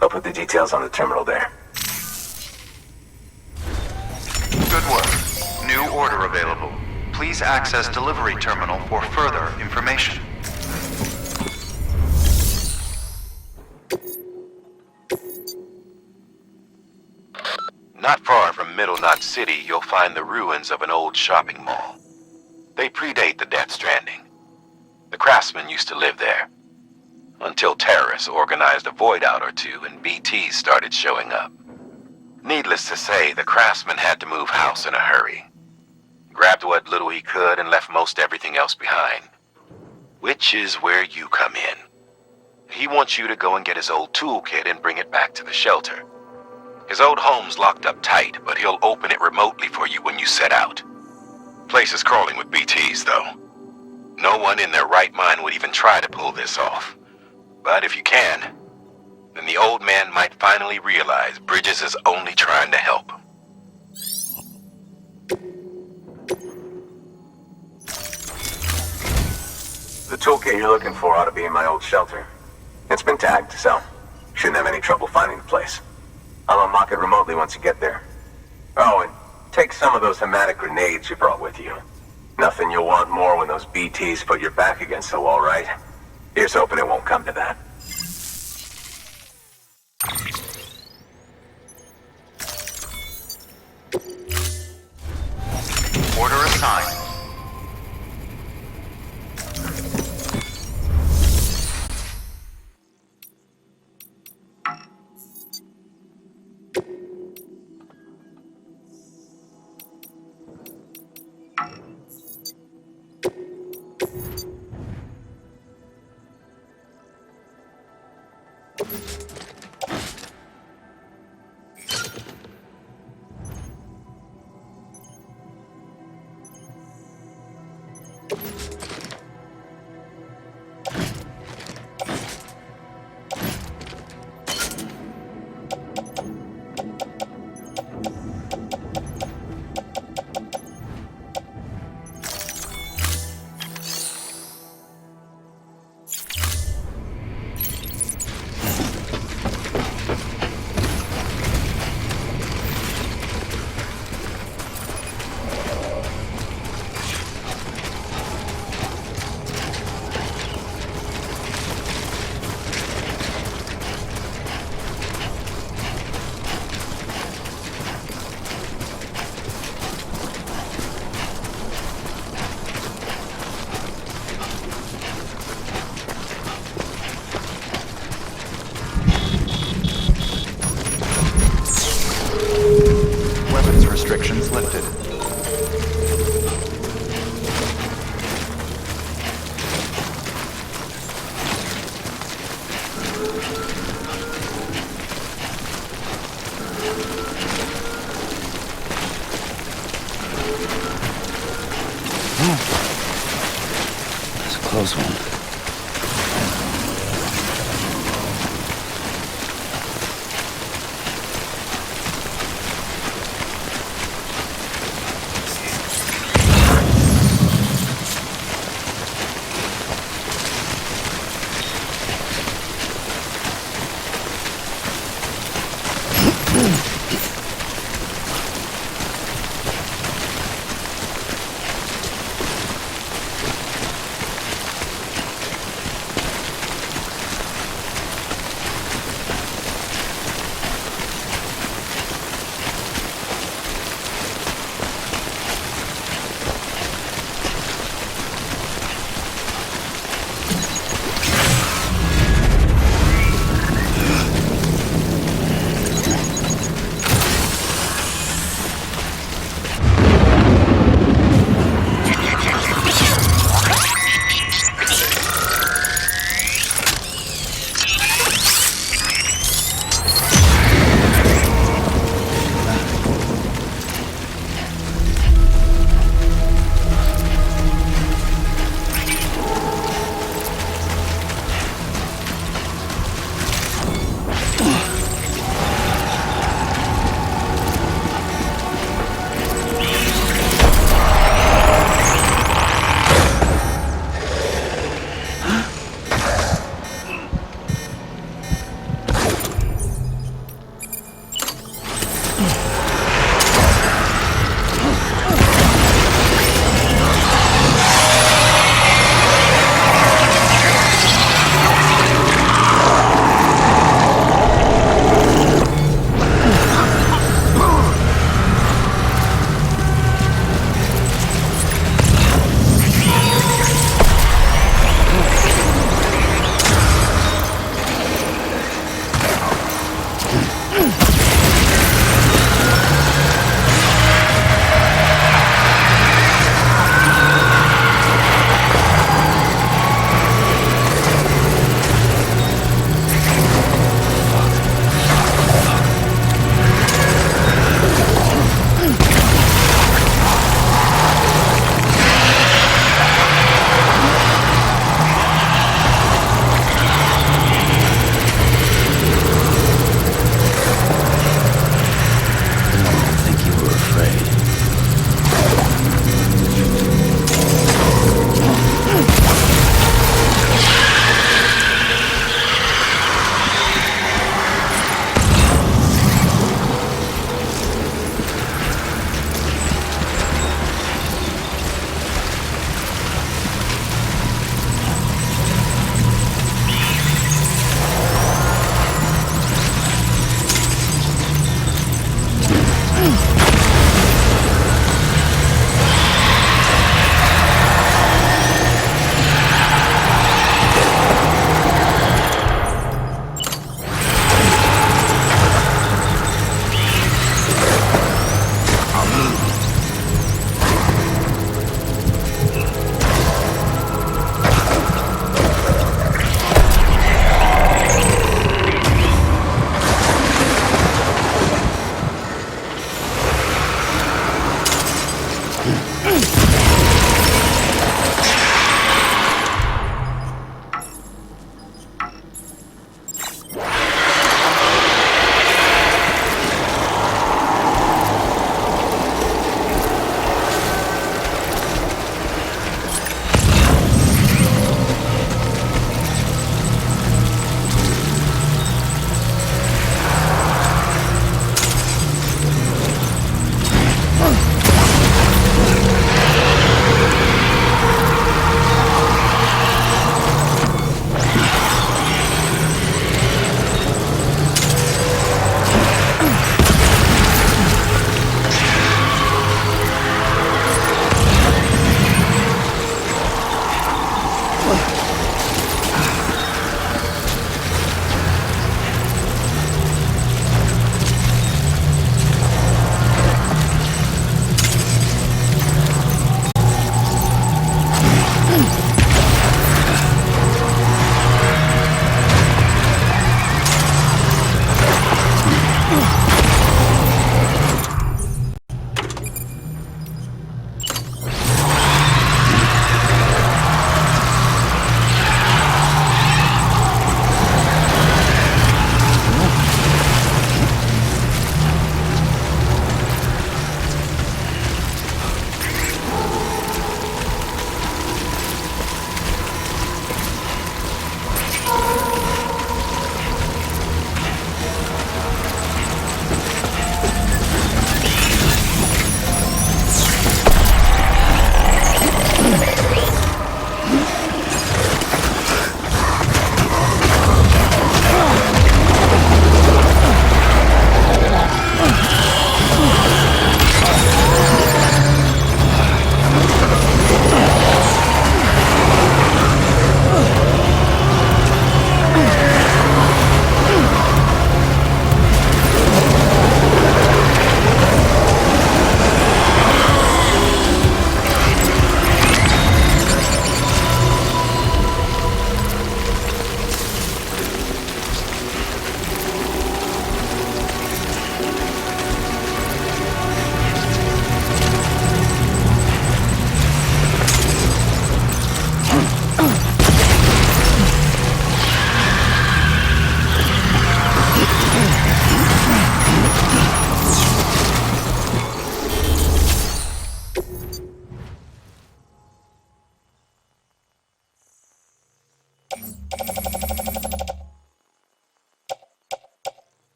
I'll put the details on the terminal there. Good work. New order available. Please access delivery terminal for further information. Not far from Middle Knot City, you'll find the ruins of an old shopping mall. They predate the Death Stranding. The craftsmen used to live there. Until terrorists organized a void out or two and BTs started showing up. Needless to say, the craftsman had to move house in a hurry. Grabbed what little he could and left most everything else behind. Which is where you come in. He wants you to go and get his old toolkit and bring it back to the shelter. His old home's locked up tight, but he'll open it remotely for you when you set out. Place is crawling with BTs, though. No one in their right mind would even try to pull this off. But if you can, then the old man might finally realize Bridges is only trying to help. The toolkit you're looking for ought to be in my old shelter. It's been tagged, so shouldn't have any trouble finding the place. I'll unlock it remotely once you get there. Oh, and take some of those hematic grenades you brought with you. Nothing you'll want more when those BTs put your back against the wall, right? Here's hoping it won't come to that. Order assigned. Restrictions lifted. That's a close one.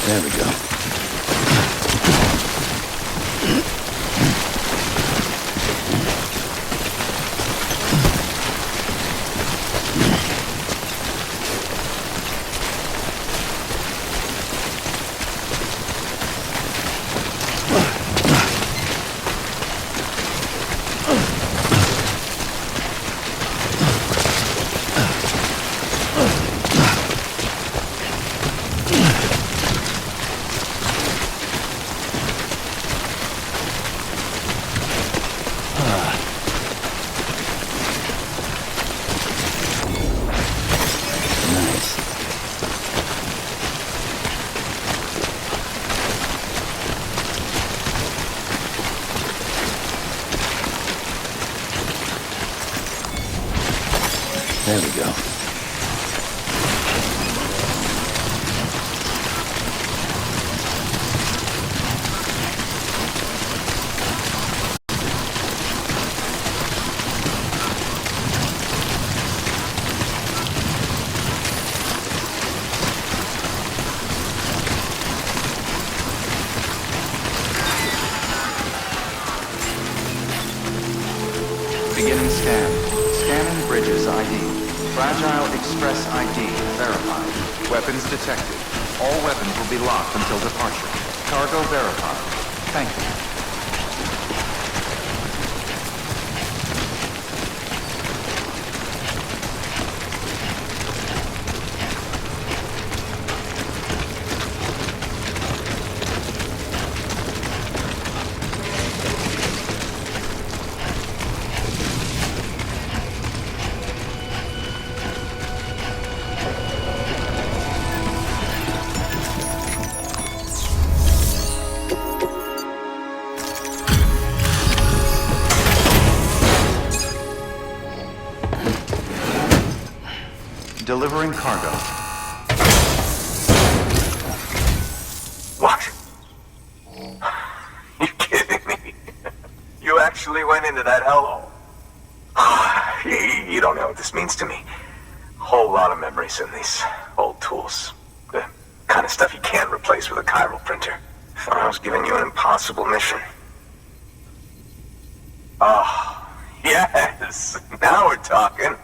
There we go. There we go. Beginning scan. Scanning bridges ID. Fragile Express ID verified. Weapons detected. All weapons will be locked until departure. Cargo verified. Thank you. Delivering cargo. What? You kidding me? You actually went into that hellhole? You don't know what this means to me. Whole lot of memories in these old tools. The kind of stuff you can't replace with a chiral printer. Thought I was giving you an impossible mission. Oh, yes. Now we're talking.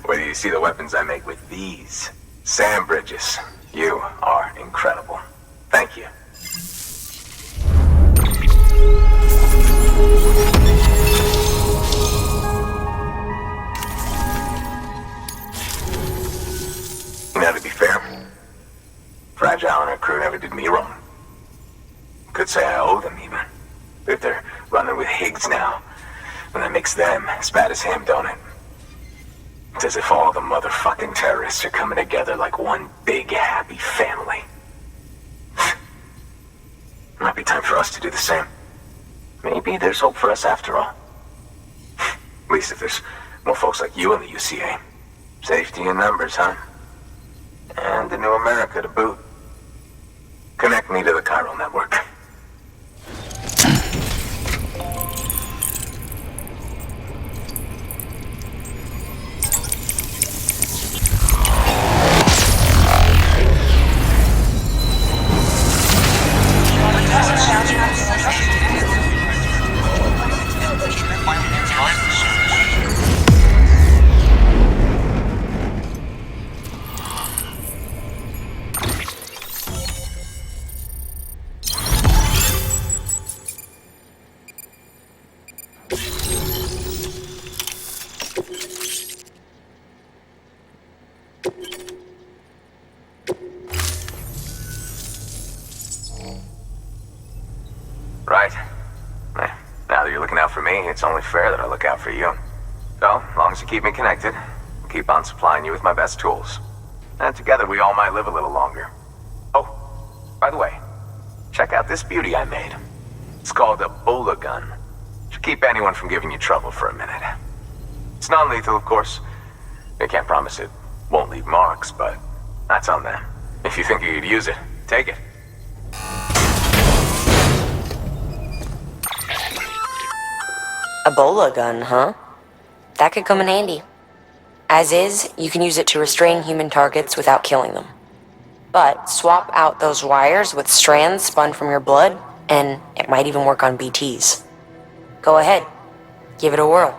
Where do you see the weapons I make with these? Sand bridges. You are incredible. Thank you. Now, to be fair, Fragile and her crew never did me wrong. Could say I owe them, even. If they're running with Higgs now, and that makes them as bad as him, don't it? It's as if all the motherfucking terrorists are coming together like one big happy family. Might be time for us to do the same. Maybe there's hope for us after all. At least if there's more folks like you in the UCA. Safety in numbers, huh? And the new America to boot. Connect me to the chiral network. Right. Now that you're looking out for me, it's only fair that I look out for you. So, as long as you keep me connected, I'll keep on supplying you with my best tools. And together we all might live a little longer. Oh, by the way, check out this beauty I made. It's called a Bola gun. Should keep anyone from giving you trouble for a minute. It's non-lethal, of course. They can't promise it won't leave marks, but that's on them. If you think you could use it, take it. A Bola gun, huh? That could come in handy. As is, you can use it to restrain human targets without killing them. But swap out those wires with strands spun from your blood, and it might even work on BTs. Go ahead. Give it a whirl.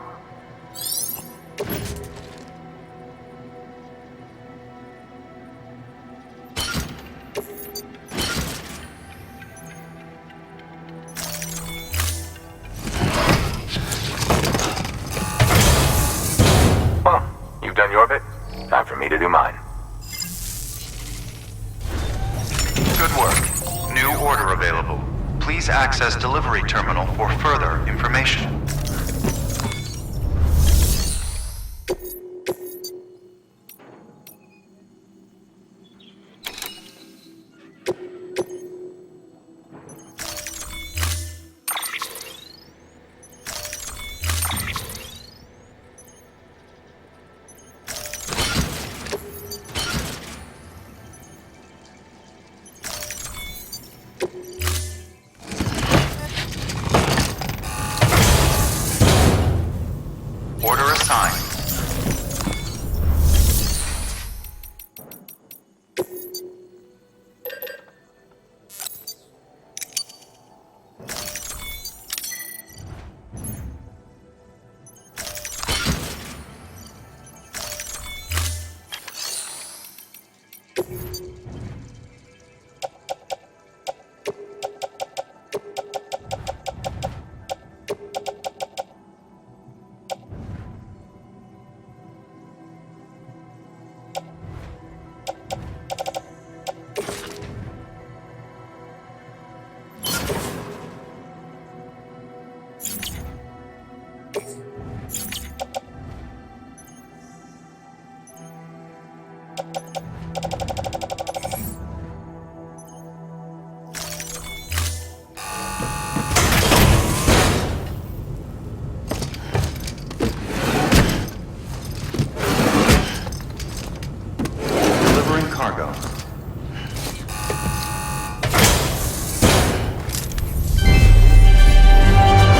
Well, you've done your bit. Time for me to do mine. Good work. New order available. Please access delivery terminal for further information. Order assigned. Cargo.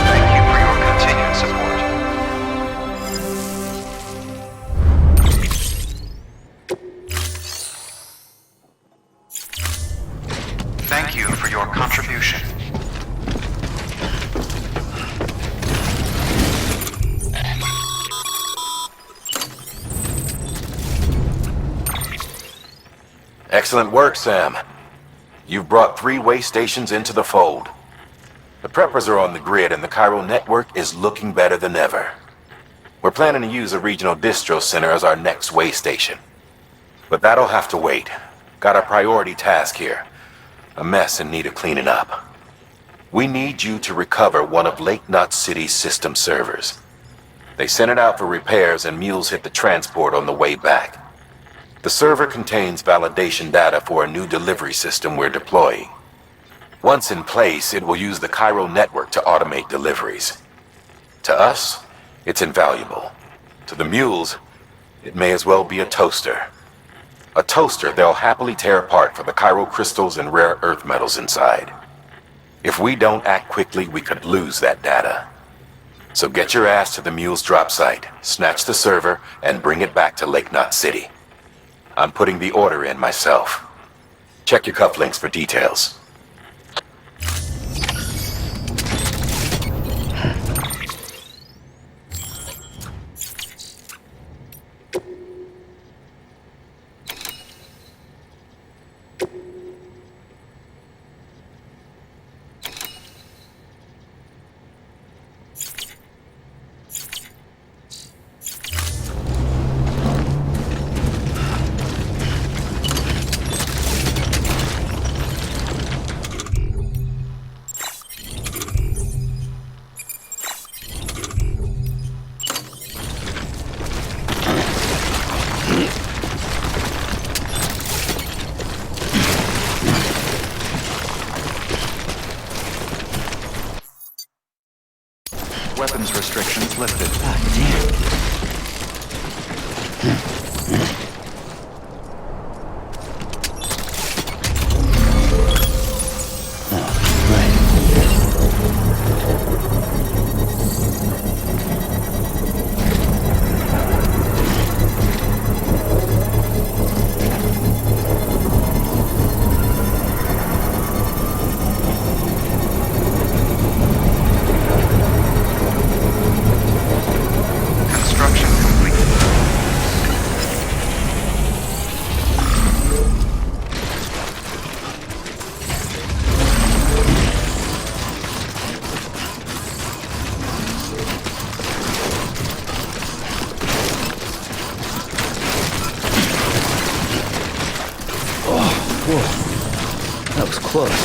Thank you for your continued support. Thank you for your contribution. Excellent work, Sam. You've brought 3 way stations into the fold. The preppers are on the grid and the Chiral network is looking better than ever. We're planning to use a regional distro center as our next way station. But that'll have to wait. Got a priority task here. A mess in need of cleaning up. We need you to recover one of Lake Knot City's system servers. They sent it out for repairs and mules hit the transport on the way back. The server contains validation data for a new delivery system we're deploying. Once in place, it will use the Chiral network to automate deliveries. To us, it's invaluable. To the mules, it may as well be a toaster. A toaster they'll happily tear apart for the Chiral crystals and rare earth metals inside. If we don't act quickly, we could lose that data. So get your ass to the mule's drop site, snatch the server, and bring it back to Lake Knot City. I'm putting the order in myself. Check your cufflinks for details. Weapons restrictions lifted. Construction complete. Whoa. That was close.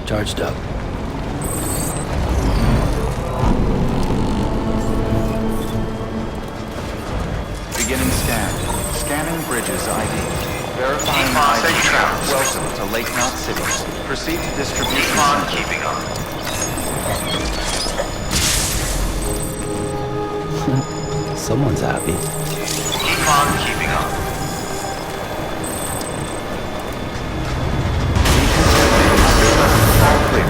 Charged up. Bridges ID. Verifying Keep on ID. safe travels. Welcome to Lake Knot City. Proceed to distribution. Keep on center. keeping on. Someone's happy. Keep on keeping on. All clear.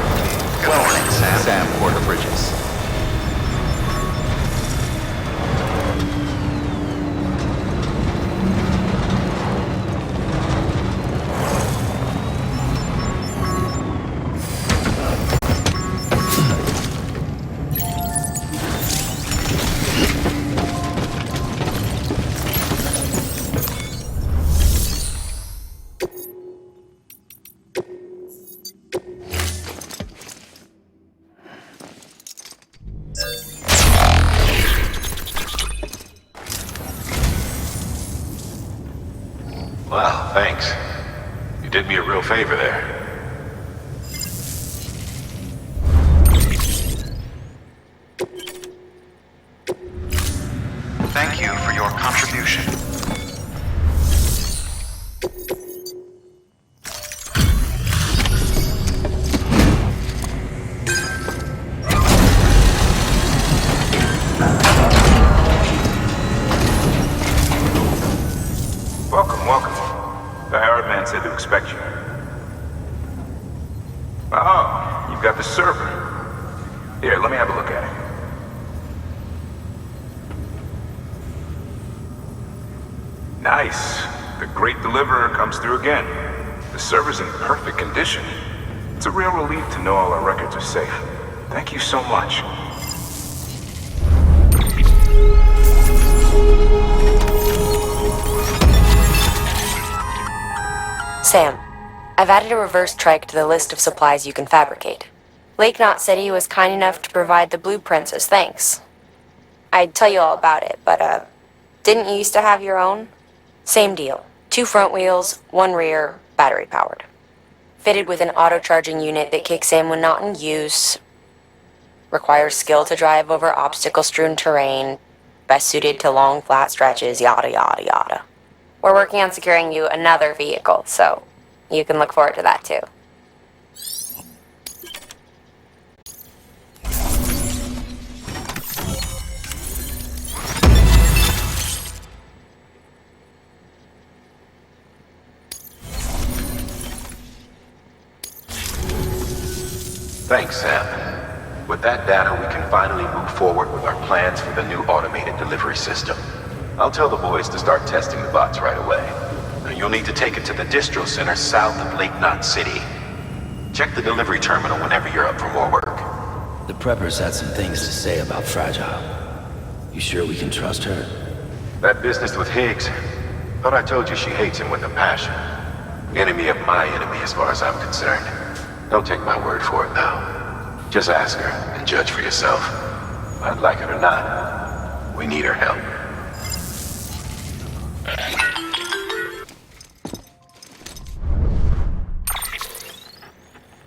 Good morning, Sam. Sam Porter Bridges. Wow, thanks. You did me a real favor there. Thank you for your contribution. Welcome, welcome. The hired man said to expect you. Oh, you've got the server. Here, let me have a look at it. Nice. The great deliverer comes through again. The server's in perfect condition. It's a real relief to know all our records are safe. Thank you so much. Sam, I've added a reverse trike to the list of supplies you can fabricate. Lake Knot City was kind enough to provide the blueprints as thanks. I'd tell you all about it, but, didn't you used to have your own? Same deal. 2 front wheels, 1 rear, battery powered. Fitted with an auto-charging unit that kicks in when not in use. Requires skill to drive over obstacle-strewn terrain. Best suited to long, flat stretches, yada yada yada. We're working on securing you another vehicle, so you can look forward to that too. Thanks, Sam. With that data, we can finally move forward with our plans for the new automated delivery system. I'll tell the boys to start testing the bots right away. Now, you'll need to take it to the distro center south of Lake Knot City. Check the delivery terminal whenever you're up for more work. The preppers had some things to say about Fragile. You sure we can trust her? That business with Higgs, thought I told you she hates him with a passion. Enemy of my enemy as far as I'm concerned. Don't take my word for it, though. Just ask her and judge for yourself. I'd like it or not. We need her help.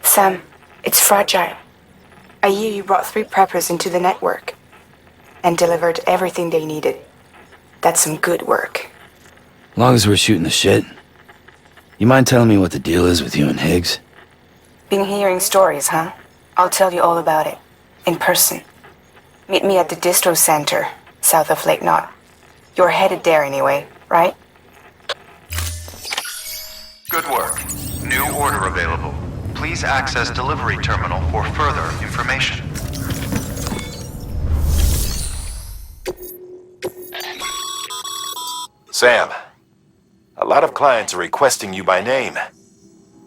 Sam, it's Fragile. I hear you brought 3 preppers into the network and delivered everything they needed. That's some good work. Long as we're shooting the shit. You mind telling me what the deal is with you and Higgs? Been hearing stories, huh? I'll tell you all about it. In person. Meet me at the distro center, south of Lake Knot. You're headed there anyway, right? Good work. New order available. Please access delivery terminal for further information. Sam, a lot of clients are requesting you by name.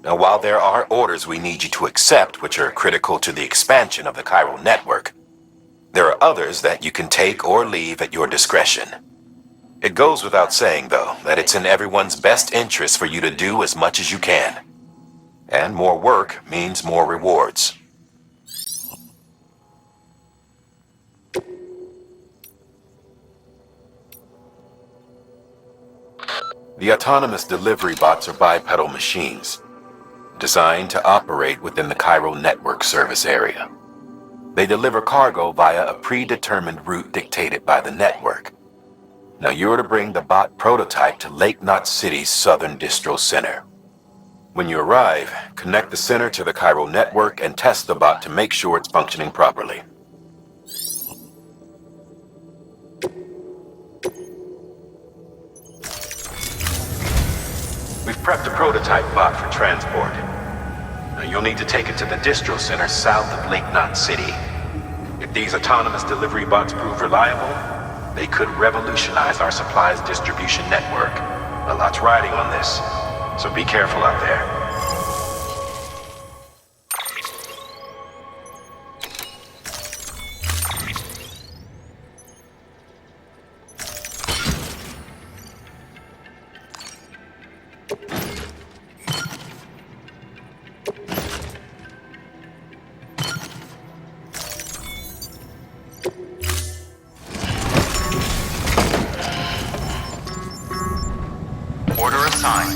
Now, while there are orders we need you to accept, which are critical to the expansion of the chiral network, there are others that you can take or leave at your discretion. It goes without saying, though, that it's in everyone's best interest for you to do as much as you can. And more work means more rewards. The autonomous delivery bots are bipedal machines, designed to operate within the chiral network service area. They deliver cargo via a predetermined route dictated by the network. Now you're to bring the bot prototype to Lake Knot City's Southern Distro Center. When you arrive, connect the center to the chiral network and test the bot to make sure it's functioning properly. We've prepped a prototype bot for transport. Now you'll need to take it to the distro center south of Lake Knot City. If these autonomous delivery bots prove reliable, they could revolutionize our supplies distribution network. A lot's riding on this, so be careful out there. Order assigned.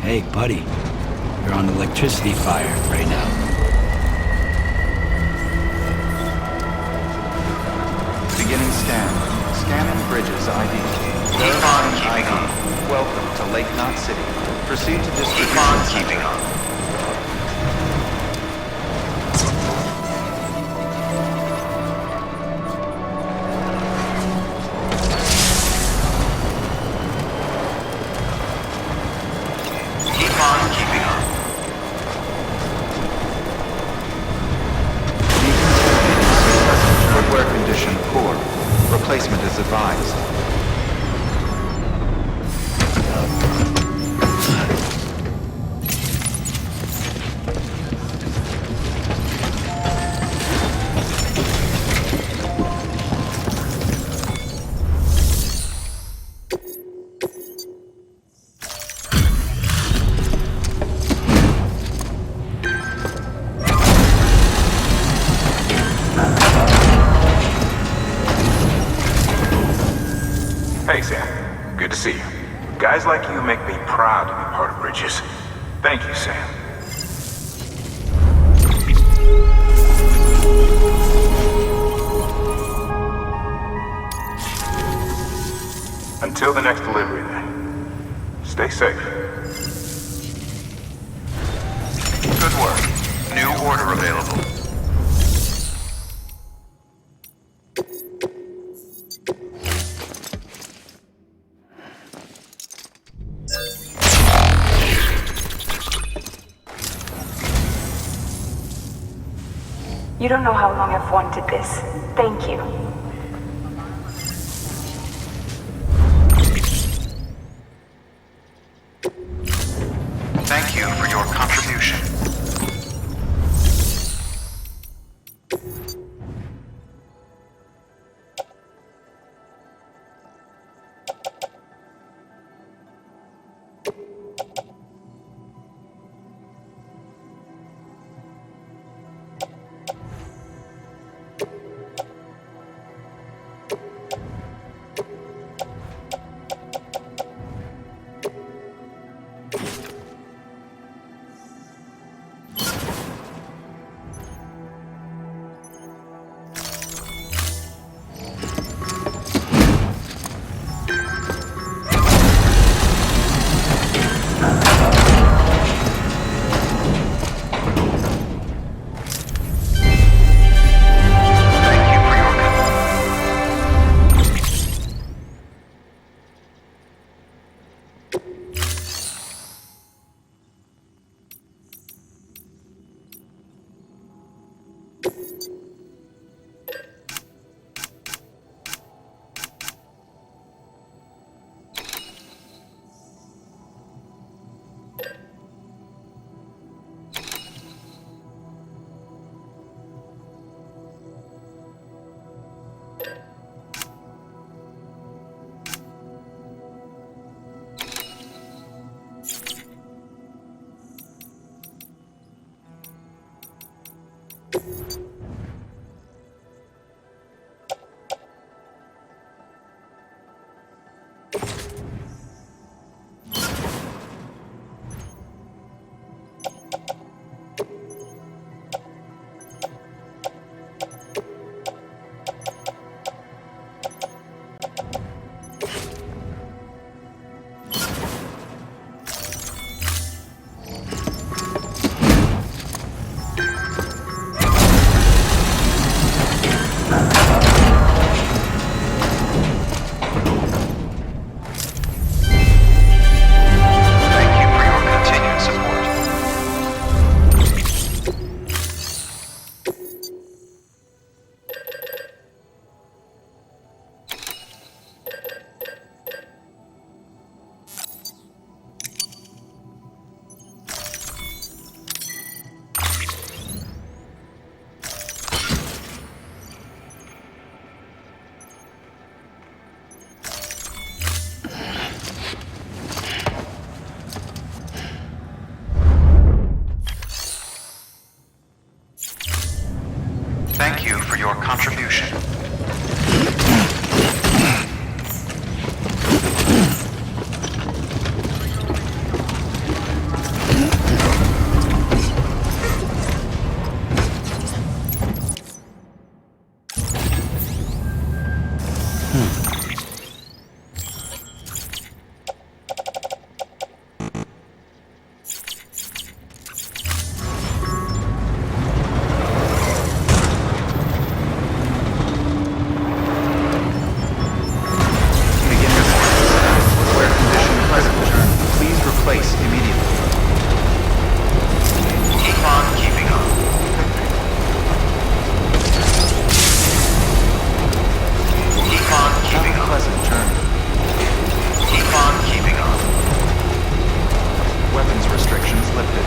Hey, buddy. You're on electricity fire right now. Beginning scan. Scanning bridges ID. Verifying ID. Welcome to Lake Knot City. Proceed to distribution Keep on center. keeping on. Keep on keeping on. Decontaminating. Footwear condition poor. Replacement is advised. Hey, Sam. Good to see you. Guys like you make me proud to be part of Bridges. Thank you, Sam. Until the next delivery, then. Stay safe. Good work. New order available. You don't know how long I've wanted this. Thank you. Thank you for your contribution. restrictions lifted.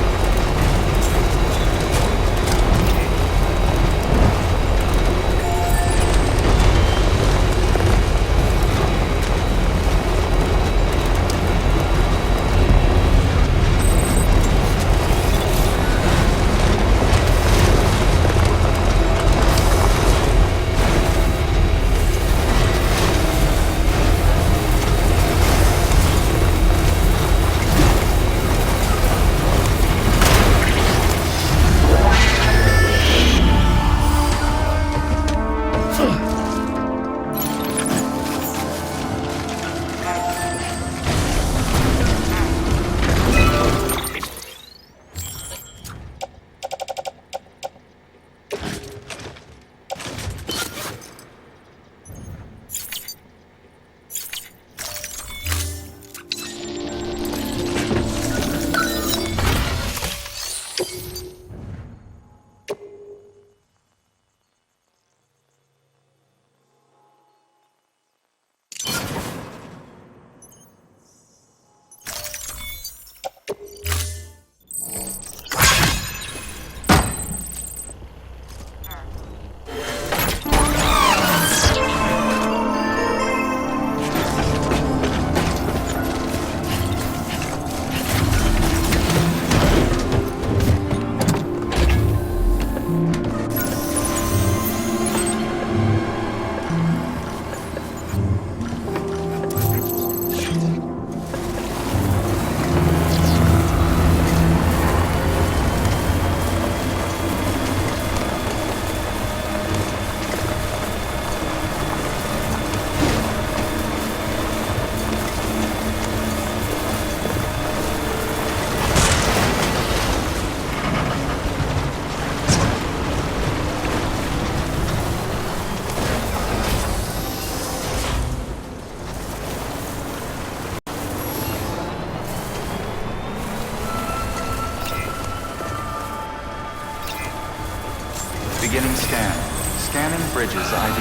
Beginning scan. Scanning bridges ID.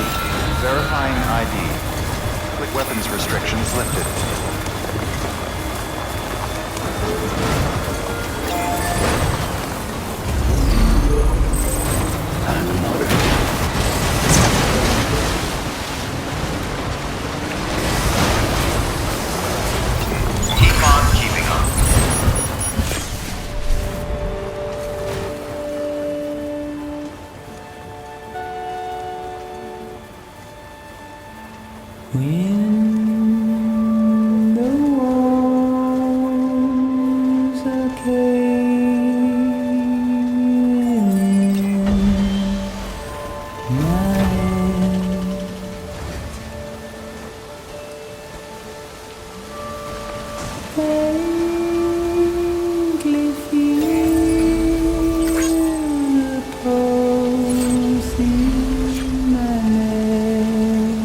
Verifying ID. Quick weapons restrictions lifted. Keep on keeping on. When the walls are caving in, my head faintly feel the pulse in my head.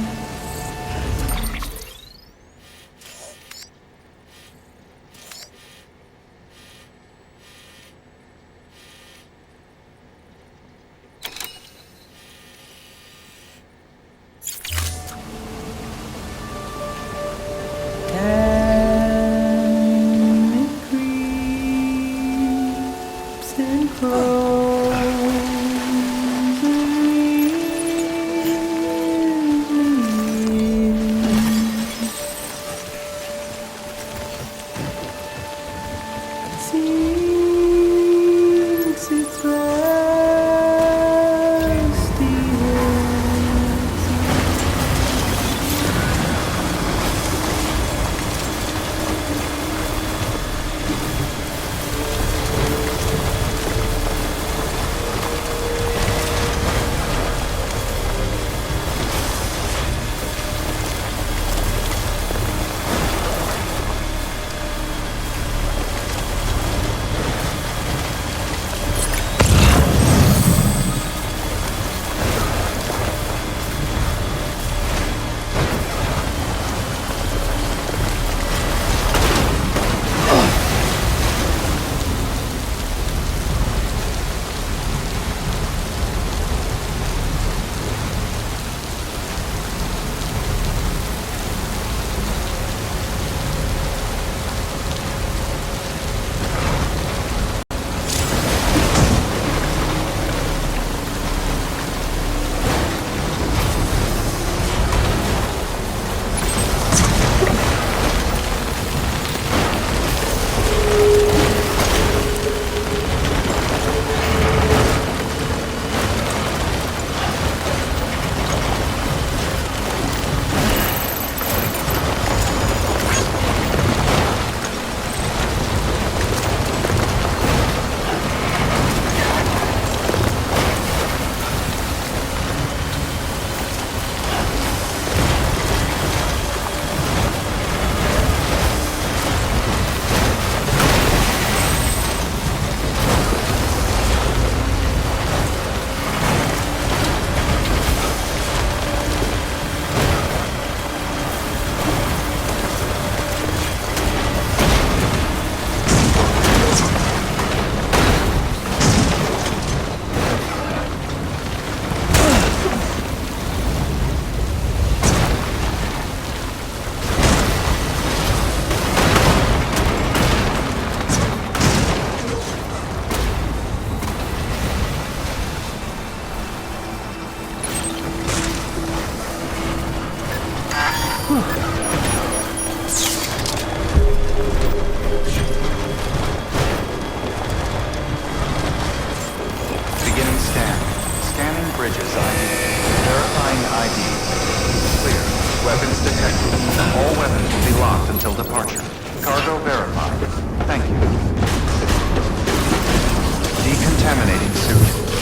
And it creeps and crawls sinks its rusty head.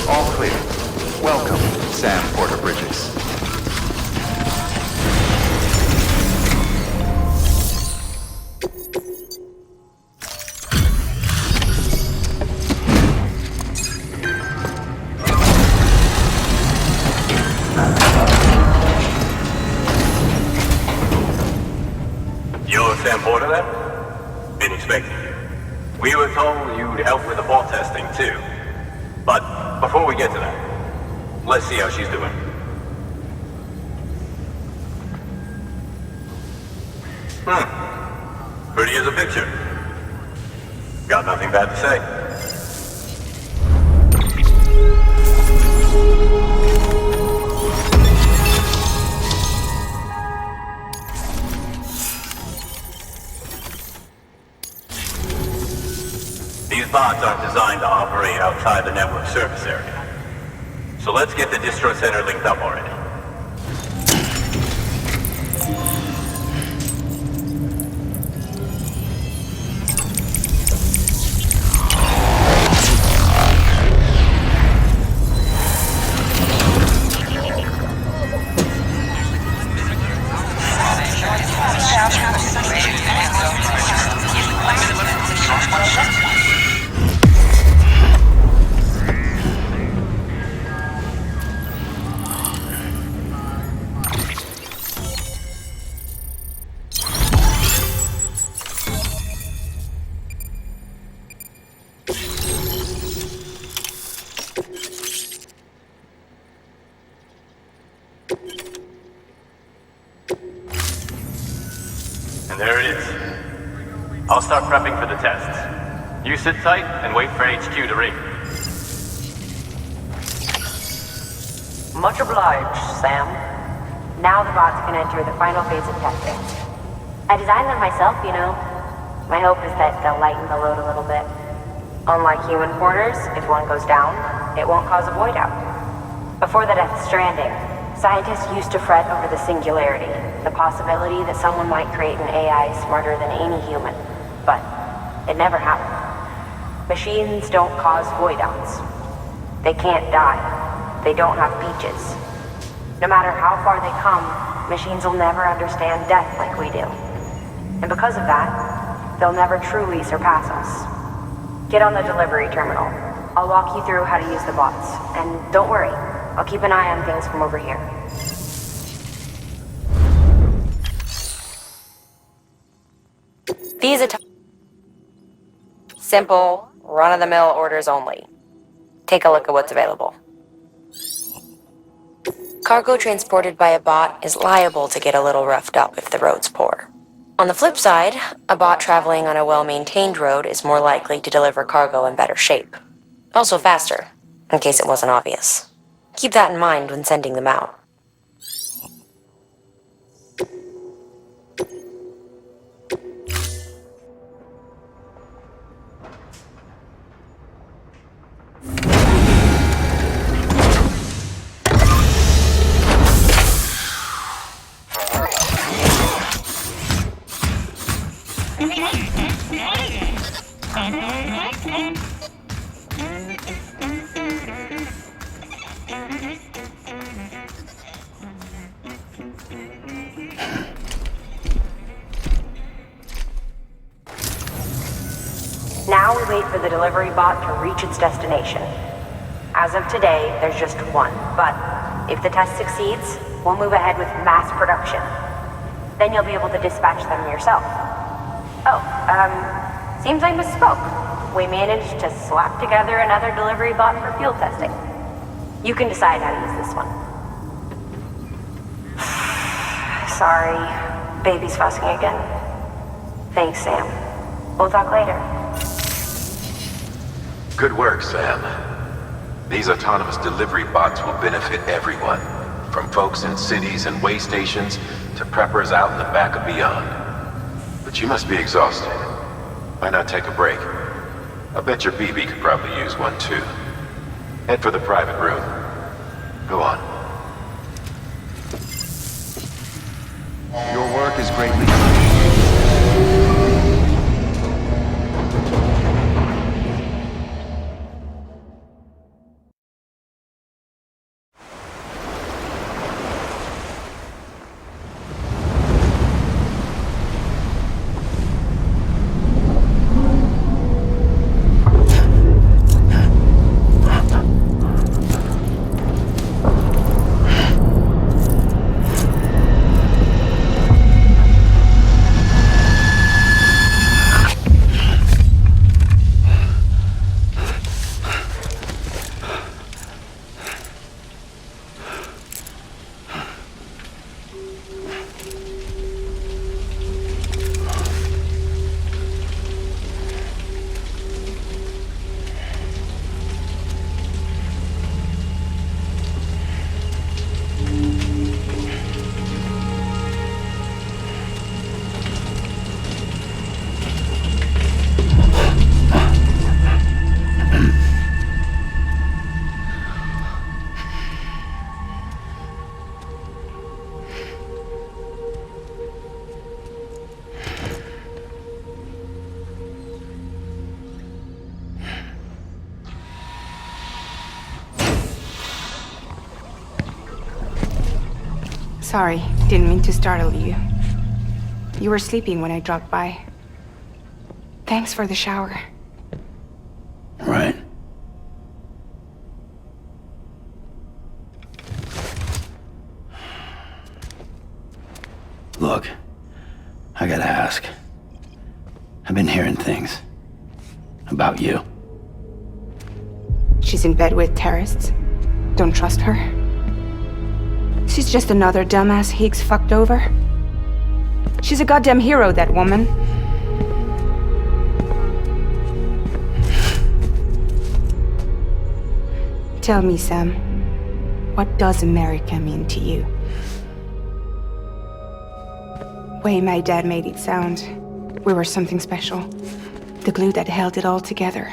All clear. Welcome, Sam Porter Bridges. You're Sam Porter then? Been expecting you. We were told you'd help with the bot testing too. But before we get to that, let's see how she's doing. Pretty as a picture. Got nothing bad to say. These bots aren't designed to operate outside the network service area. So let's get the distro center linked up already. And there it is. I'll start prepping for the tests. You sit tight and wait for HQ to ring. Much obliged, Sam. Now the bots can enter the final phase of testing. I designed them myself, you know. My hope is that they'll lighten the load a little bit. Unlike human porters, if one goes down, it won't cause a void out. Before the death of Stranding, scientists used to fret over the singularity, the possibility that someone might create an AI smarter than any human. But it never happened. Machines don't cause void outs. They can't die. They don't have beaches. No matter how far they come, machines will never understand death like we do. And because of that, they'll never truly surpass us. Get on the delivery terminal. I'll walk you through how to use the bots. And don't worry, I'll keep an eye on things from over here. These are simple, run-of-the-mill orders only. Take a look at what's available. Cargo transported by a bot is liable to get a little roughed up if the road's poor. On the flip side, a bot traveling on a well-maintained road is more likely to deliver cargo in better shape. Also faster, in case it wasn't obvious. Keep that in mind when sending them out. Now we wait for the delivery bot to reach its destination. As of today, there's just one, but if the test succeeds, we'll move ahead with mass production. Then you'll be able to dispatch them yourself. Oh, seems I misspoke. We managed to slap together another delivery bot for field testing. You can decide how to use this one. Sorry, baby's fussing again. Thanks, Sam. We'll talk later. Good work, Sam. These autonomous delivery bots will benefit everyone, from folks in cities and way stations to preppers out in the back and beyond. But you must be exhausted. Why not take a break? I bet your BB could probably use one too. Head for the private room. Go on. Your work is greatly appreciated. Sorry, didn't mean to startle you. You were sleeping when I dropped by. Thanks for the shower. Right. Look, I gotta ask. I've been hearing things about you. She's in bed with terrorists. Don't trust her. She's just another dumbass Higgs fucked over. She's a goddamn hero, that woman. Tell me, Sam, what does America mean to you? Way my dad made it sound, we were something special. The glue that held it all together.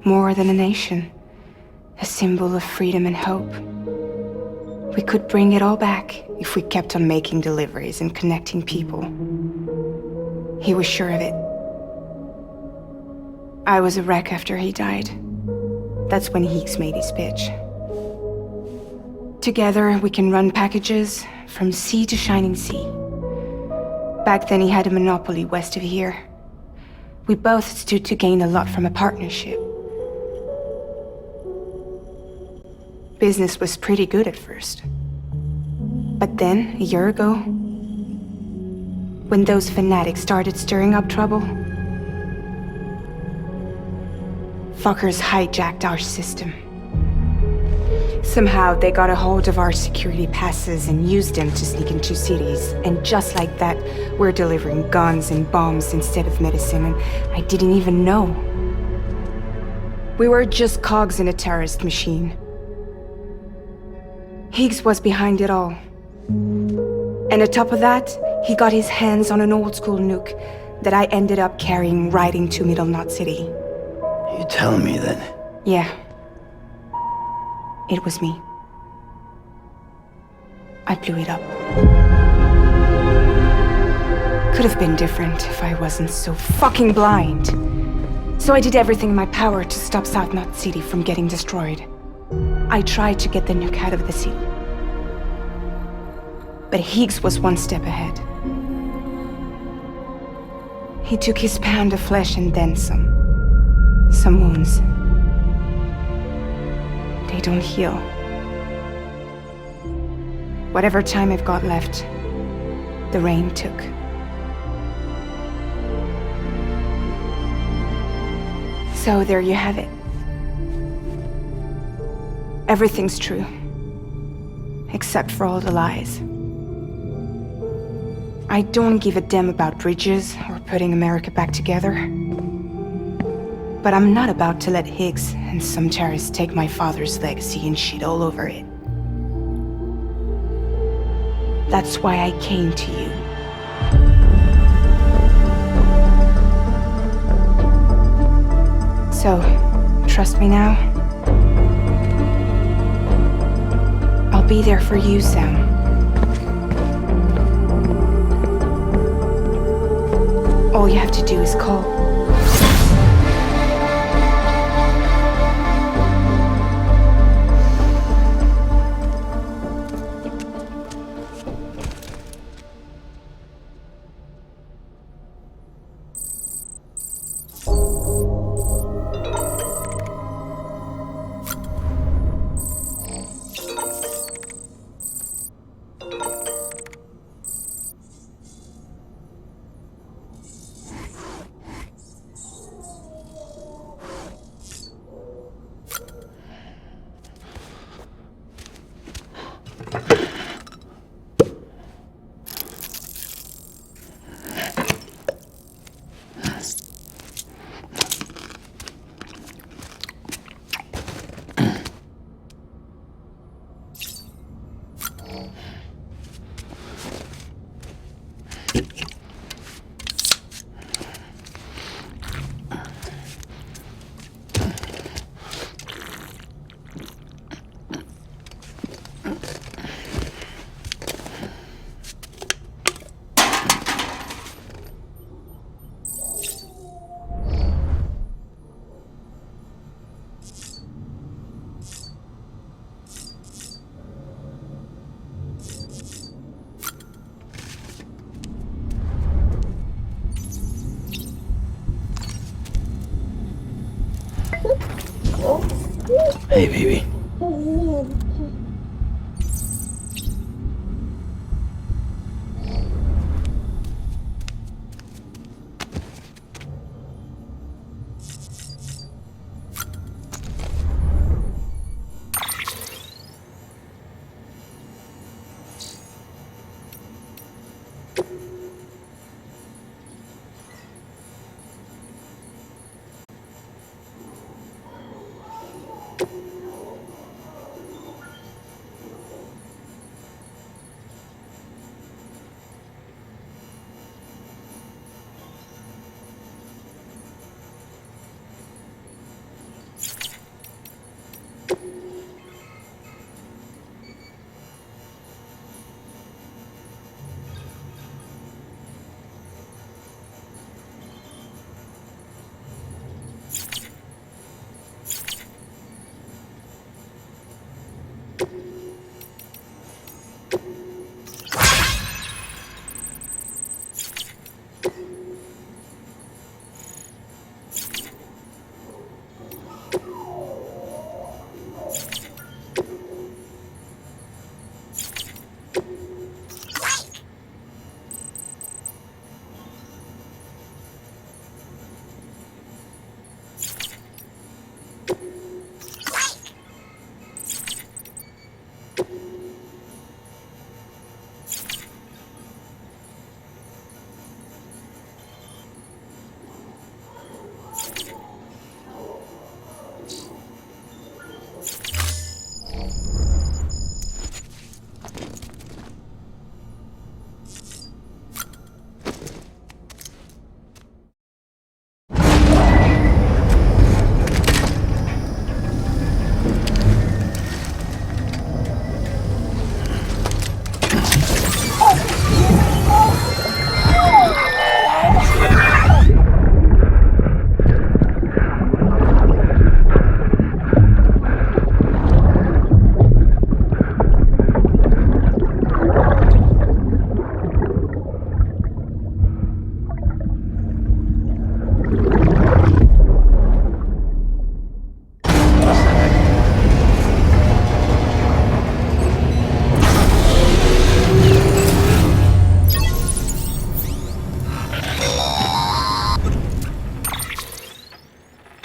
More than a nation. A symbol of freedom and hope. We could bring it all back if we kept on making deliveries and connecting people. He was sure of it. I was a wreck after he died. That's when Higgs made his pitch. Together, we can run packages from sea to shining sea. Back then, he had a monopoly west of here. We both stood to gain a lot from a partnership. Business was pretty good at first. But then, a year ago, when those fanatics started stirring up trouble, fuckers hijacked our system. Somehow they got a hold of our security passes and used them to sneak into cities. And just like that, we're delivering guns and bombs instead of medicine, and I didn't even know. We were just cogs in a terrorist machine. Higgs was behind it all. And on top of that, he got his hands on an old-school nuke that I ended up carrying right into Middle Knot City. You telling me that? Yeah. It was me. I blew it up. Could have been different if I wasn't so fucking blind. So I did everything in my power to stop South Knot City from getting destroyed. I tried to get the nuke out of the city. But Higgs was one step ahead. He took his pound of flesh and then some. Some wounds. They don't heal. Whatever time I've got left, the rain took. So there you have it. Everything's true. Except for all the lies. I don't give a damn about bridges or putting America back together. But I'm not about to let Higgs and some terrorists take my father's legacy and shit all over it. That's why I came to you. So, trust me now? I'll be there for you, Sam. All you have to do is call. Hey, baby.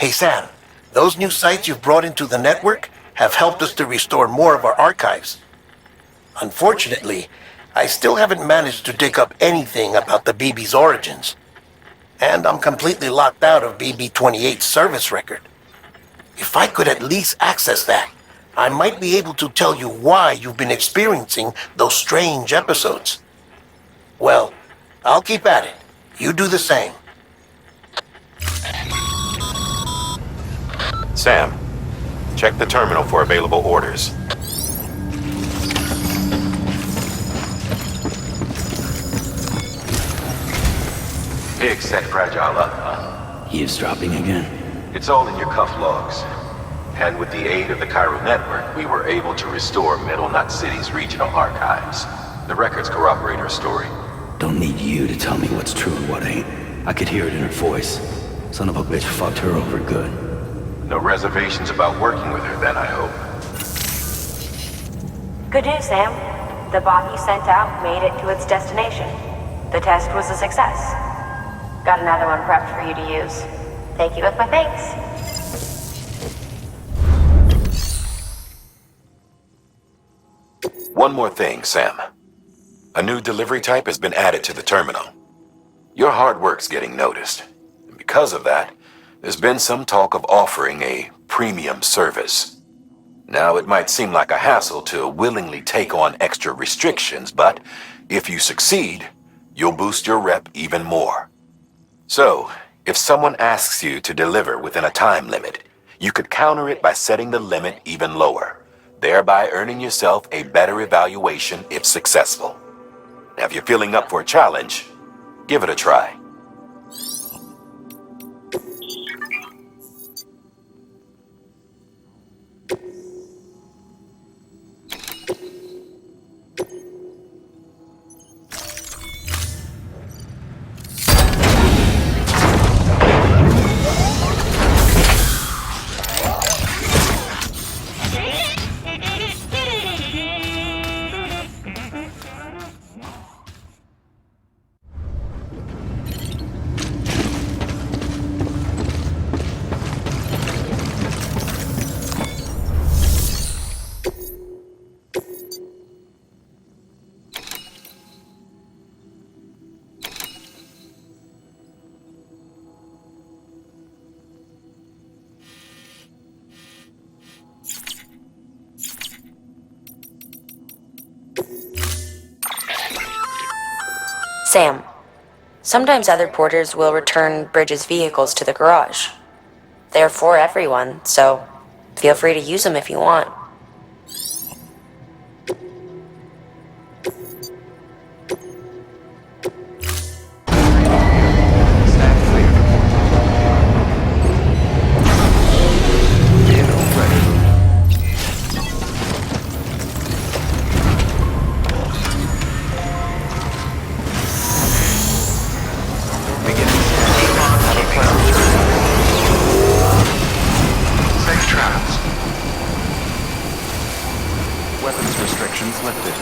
Hey Sam, those new sites you've brought into the network have helped us to restore more of our archives. Unfortunately, I still haven't managed to dig up anything about the BB's origins. And I'm completely locked out of BB-28's service record. If I could at least access that, I might be able to tell you why you've been experiencing those strange episodes. Well, I'll keep at it. You do the same. Sam, check the terminal for available orders. Big set fragile up, huh? Eavesdropping again? It's all in your cuff logs. And with the aid of the Chiral network, we were able to restore Middle Knot City's regional archives. The records corroborate her story. Don't need you to tell me what's true and what ain't. I could hear it in her voice. Son of a bitch fucked her over good. No reservations about working with her then, I hope. Good news, Sam. The bot you sent out made it to its destination. The test was a success. Got another one prepped for you to use. Thank you with my thanks. One more thing, Sam. A new delivery type has been added to the terminal. Your hard work's getting noticed. And because of that, there's been some talk of offering a premium service. Now, it might seem like a hassle to willingly take on extra restrictions, but if you succeed, you'll boost your rep even more. So, if someone asks you to deliver within a time limit, you could counter it by setting the limit even lower, thereby earning yourself a better evaluation if successful. Now, if you're feeling up for a challenge, give it a try. Sam, sometimes other porters will return Bridges' vehicles to the garage. They're for everyone, so feel free to use them if you want. Stand clear. Vehicle ready. Beginning scan. Have a pleasant journey. Safe travels. Weapons restrictions lifted.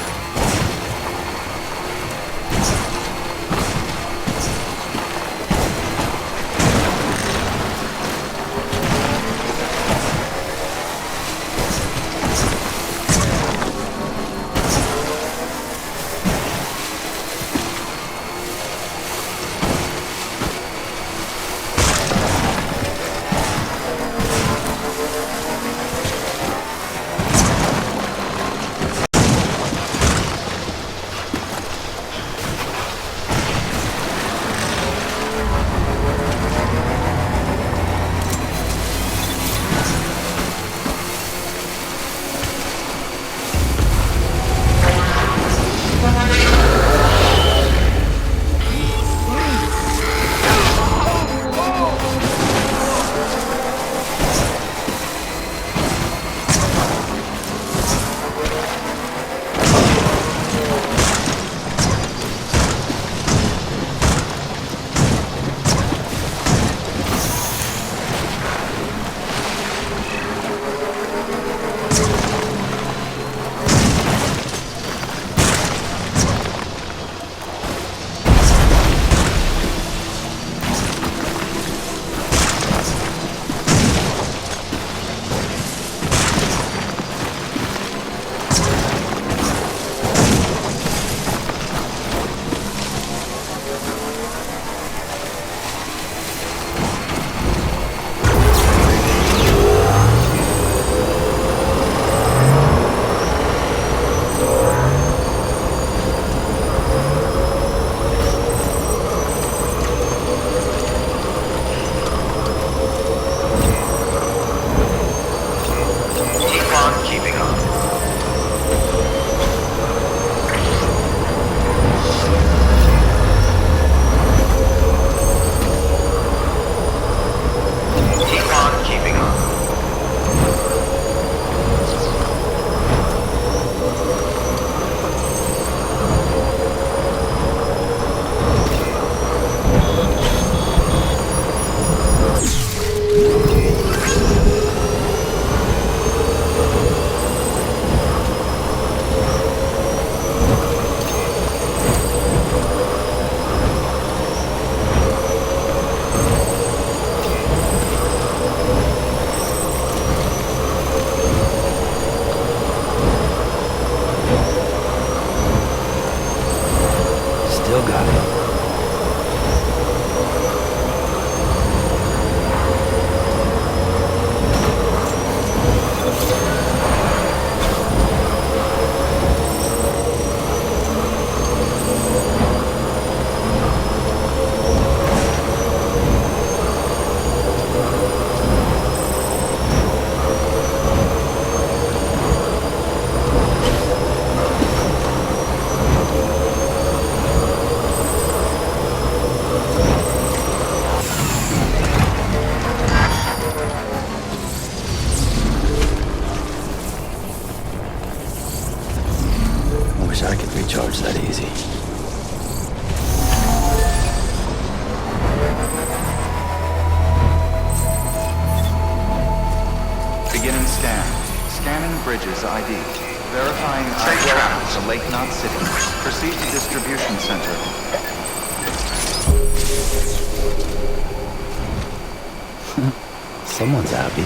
recharge that easy. Beginning scan. Scanning Bridges ID. Verifying Safe travels to Lake Knot City. Proceed to distribution center. Someone's happy.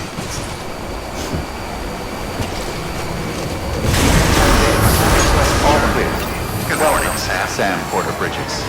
All clear. Good morning, Sam. Sam Porter Bridges.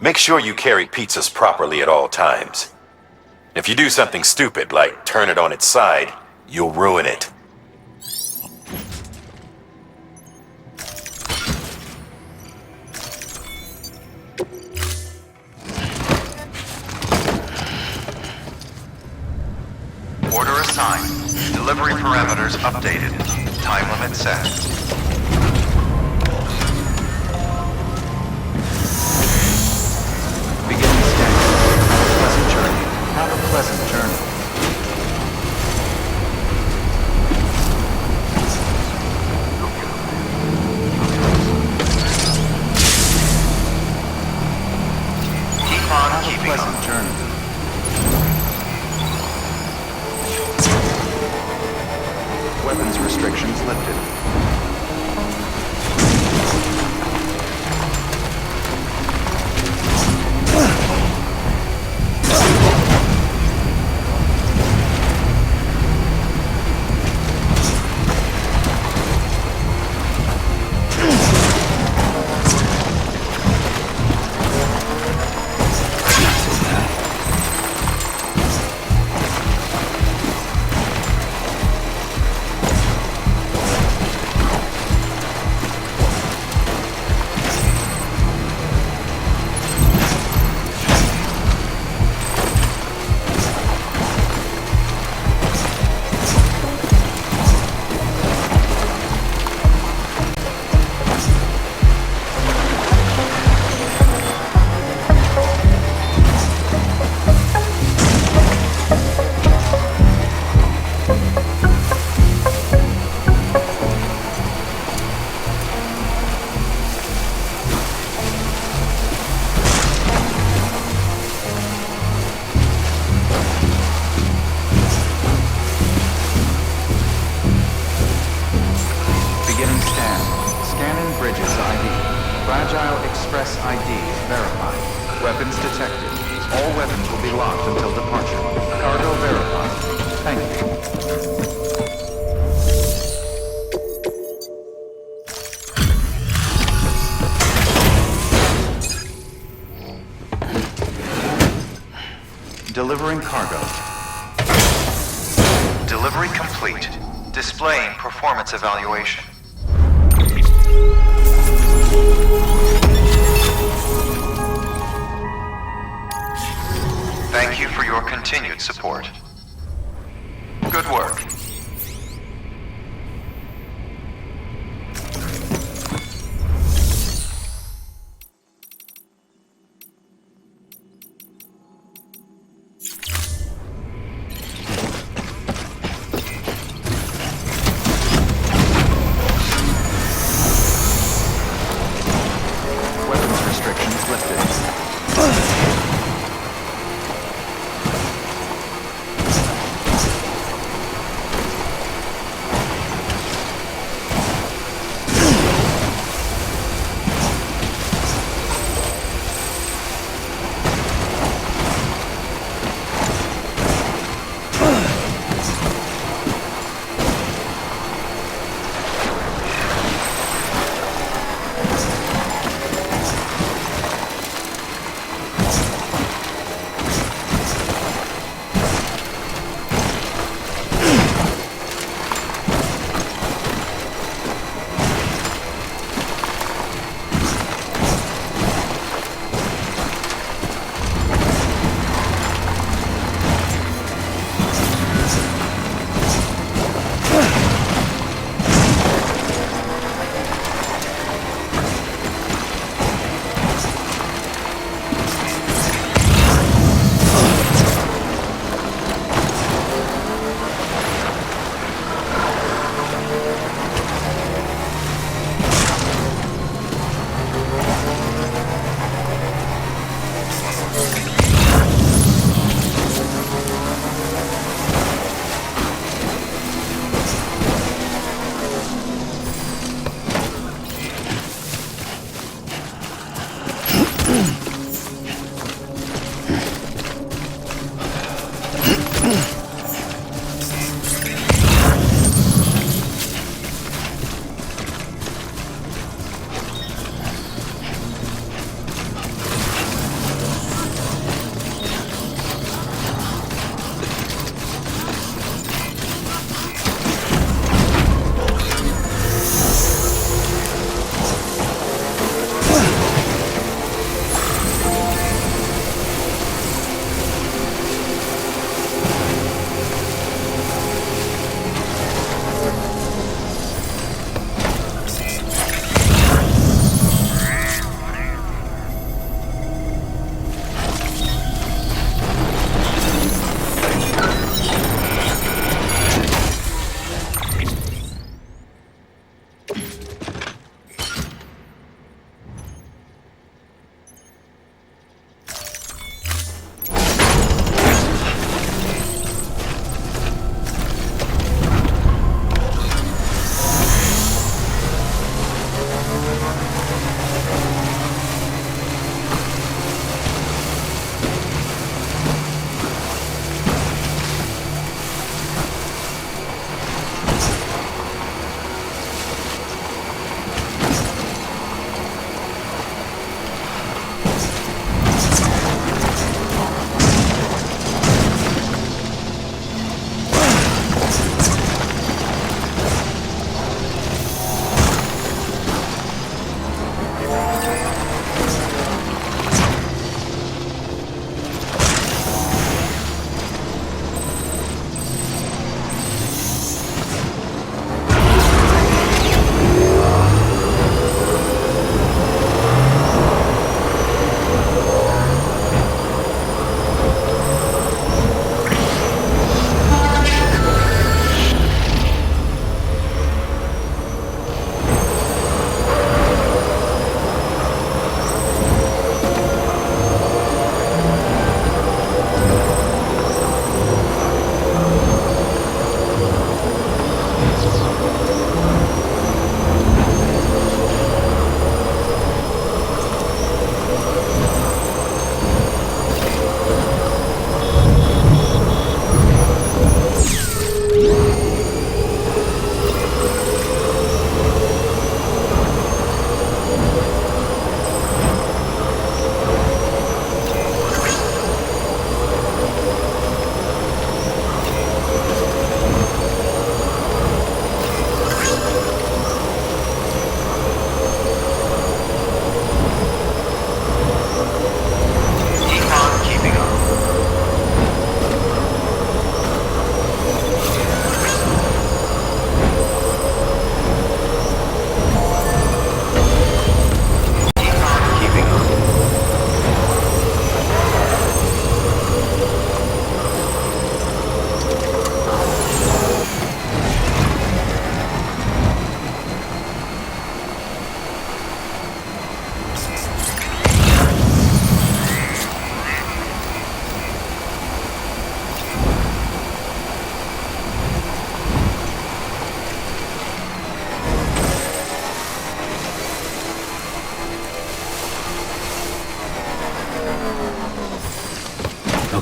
Make sure you carry pizzas properly at all times. If you do something stupid, like turn it on its side, you'll ruin it. Order assigned. Delivery parameters updated. Time limit set. Beginning scanning. Have a pleasant journey. Keep on keeping on. Pleasant journey. Weapons restrictions lifted. Fragile Express IDs verified. Weapons detected. All weapons will be locked until departure. Cargo verified. Thank you. Delivering cargo. Delivery complete. Displaying performance evaluation. Thank you for your continued support. Good work. Weapons restrictions lifted.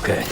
Okay.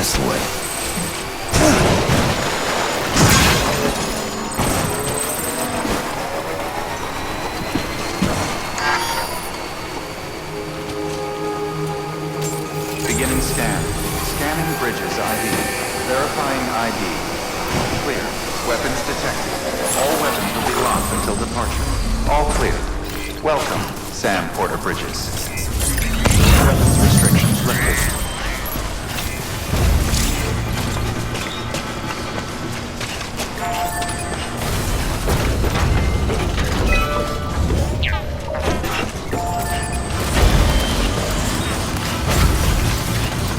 That's the way. Beginning scan. Scanning bridges ID. Verifying ID. Clear. Weapons detected. All weapons will be locked until departure. All clear. Welcome, Sam Porter Bridges. Weapons restrictions lifted.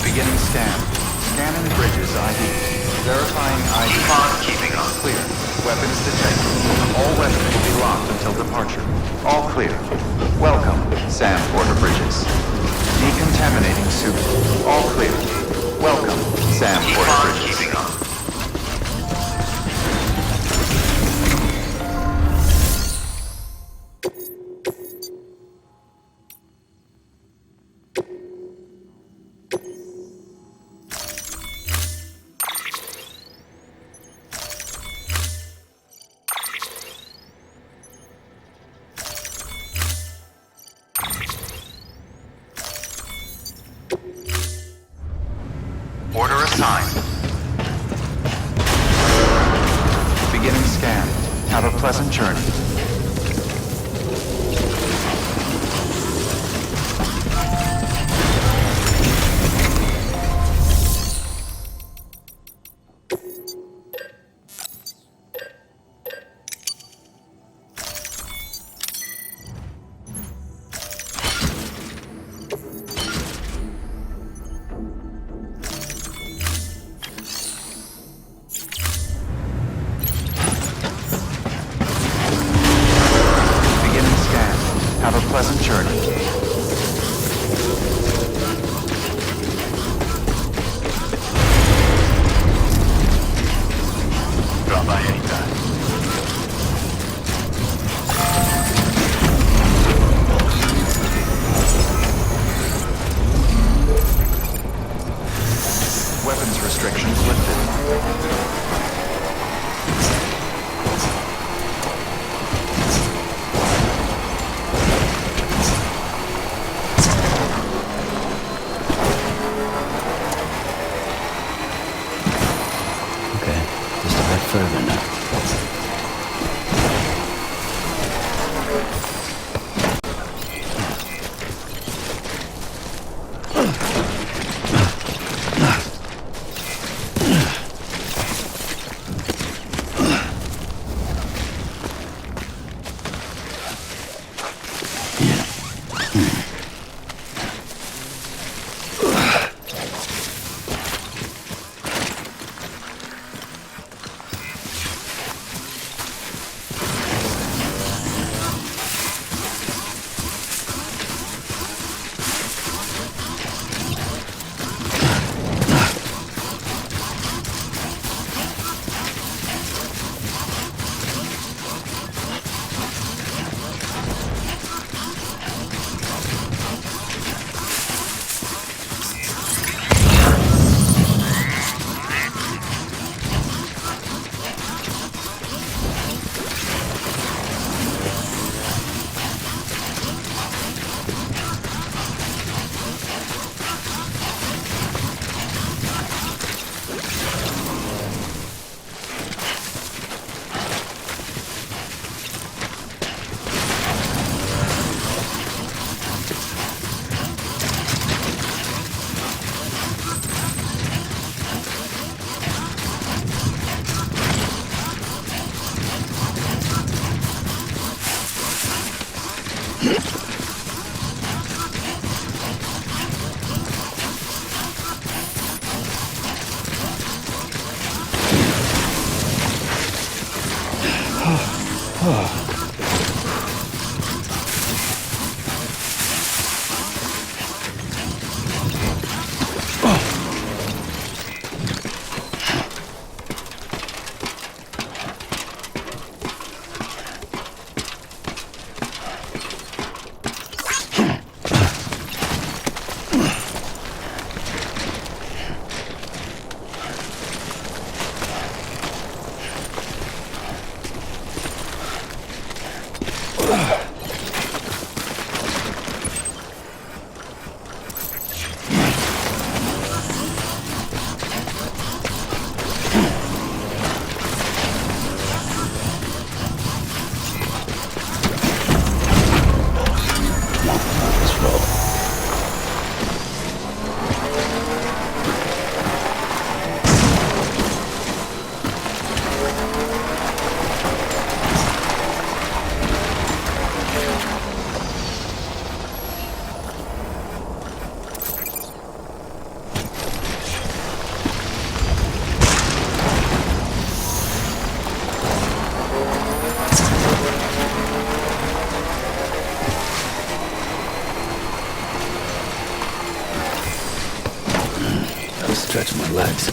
Beginning scan. Scanning bridges ID. Verifying ID. Keeping on. Clear. Weapons detected. All weapons will be locked until departure. All clear. Welcome, Sam Porter Bridges. Decontaminating suit. All clear. Welcome, Sam Porter Bridges. Keeping on. Order assigned. Beginning scan. Have a pleasant journey. Weapons restrictions lifted. Just a bit further now. Stretch my legs.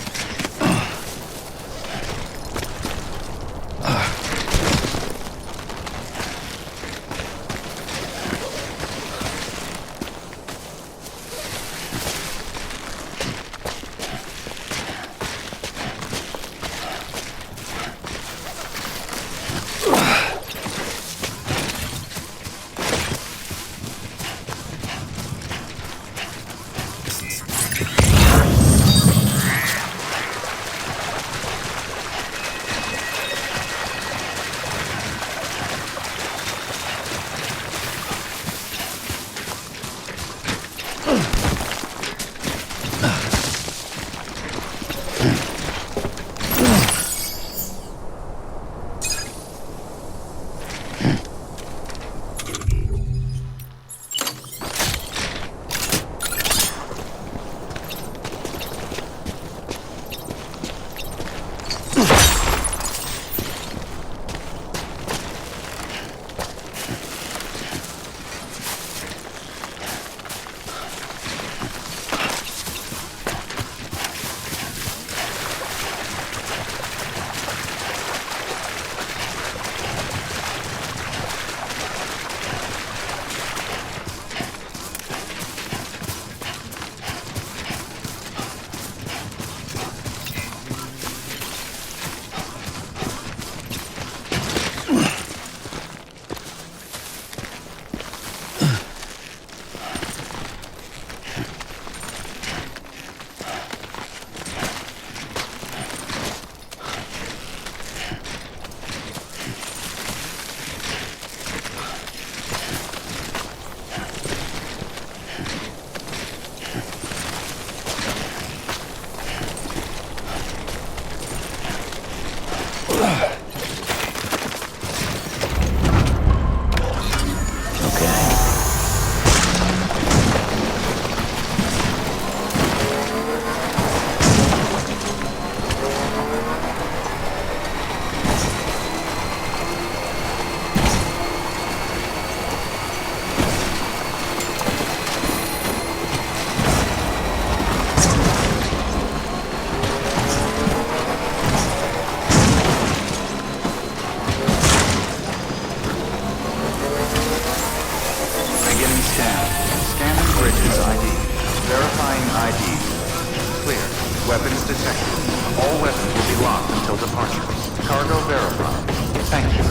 Weapons detected. All weapons will be locked until departure. Cargo verified. Thank you.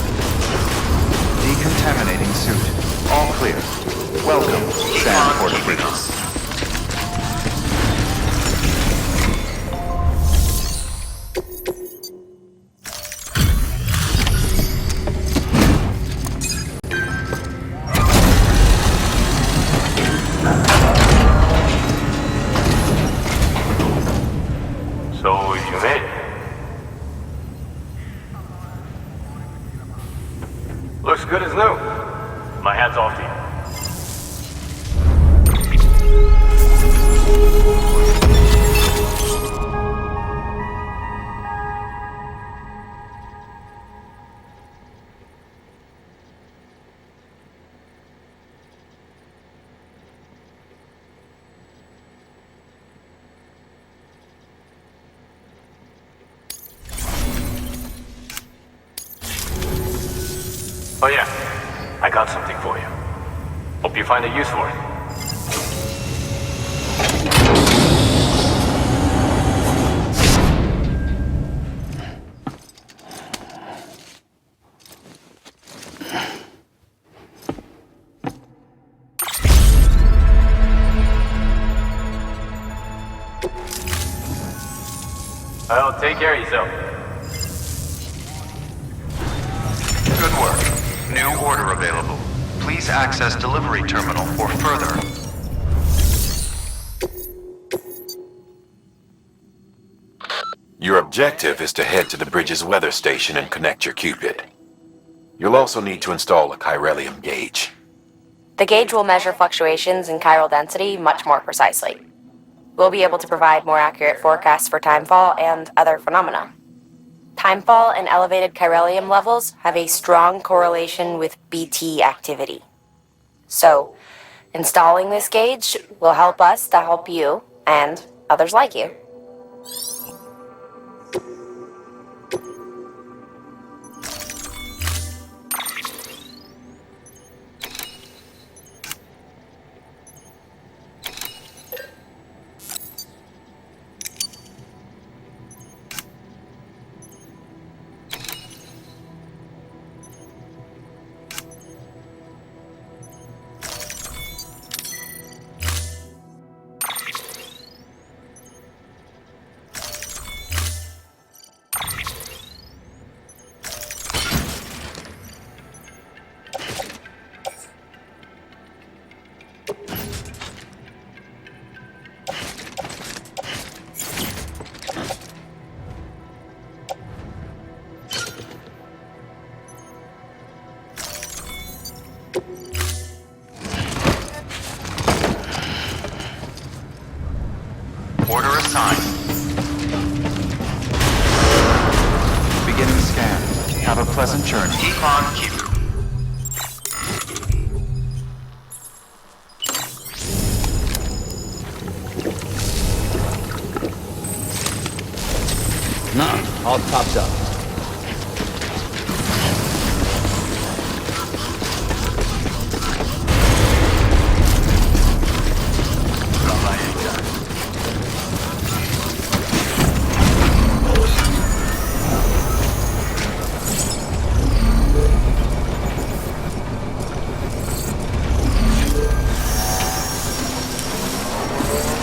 Decontaminating suit. All clear. Welcome, Sanford Bridges. So you made it. Looks good as new. My hat's off to you. Oh yeah, I got something for you. Hope you find a use for it. Well, take care of yourself. Good work. New order available. Please access delivery terminal for further. Your objective is to head to the bridge's weather station and connect your Cupid. You'll also need to install a chiralium gauge. The gauge will measure fluctuations in chiral density much more precisely. We'll be able to provide more accurate forecasts for timefall and other phenomena. Timefall and elevated chiralium levels have a strong correlation with BT activity. So, installing this gauge will help us to help you and others like you. Order assigned. Beginning scan. Have a pleasant journey. Keep on cue. Nah, all topped up.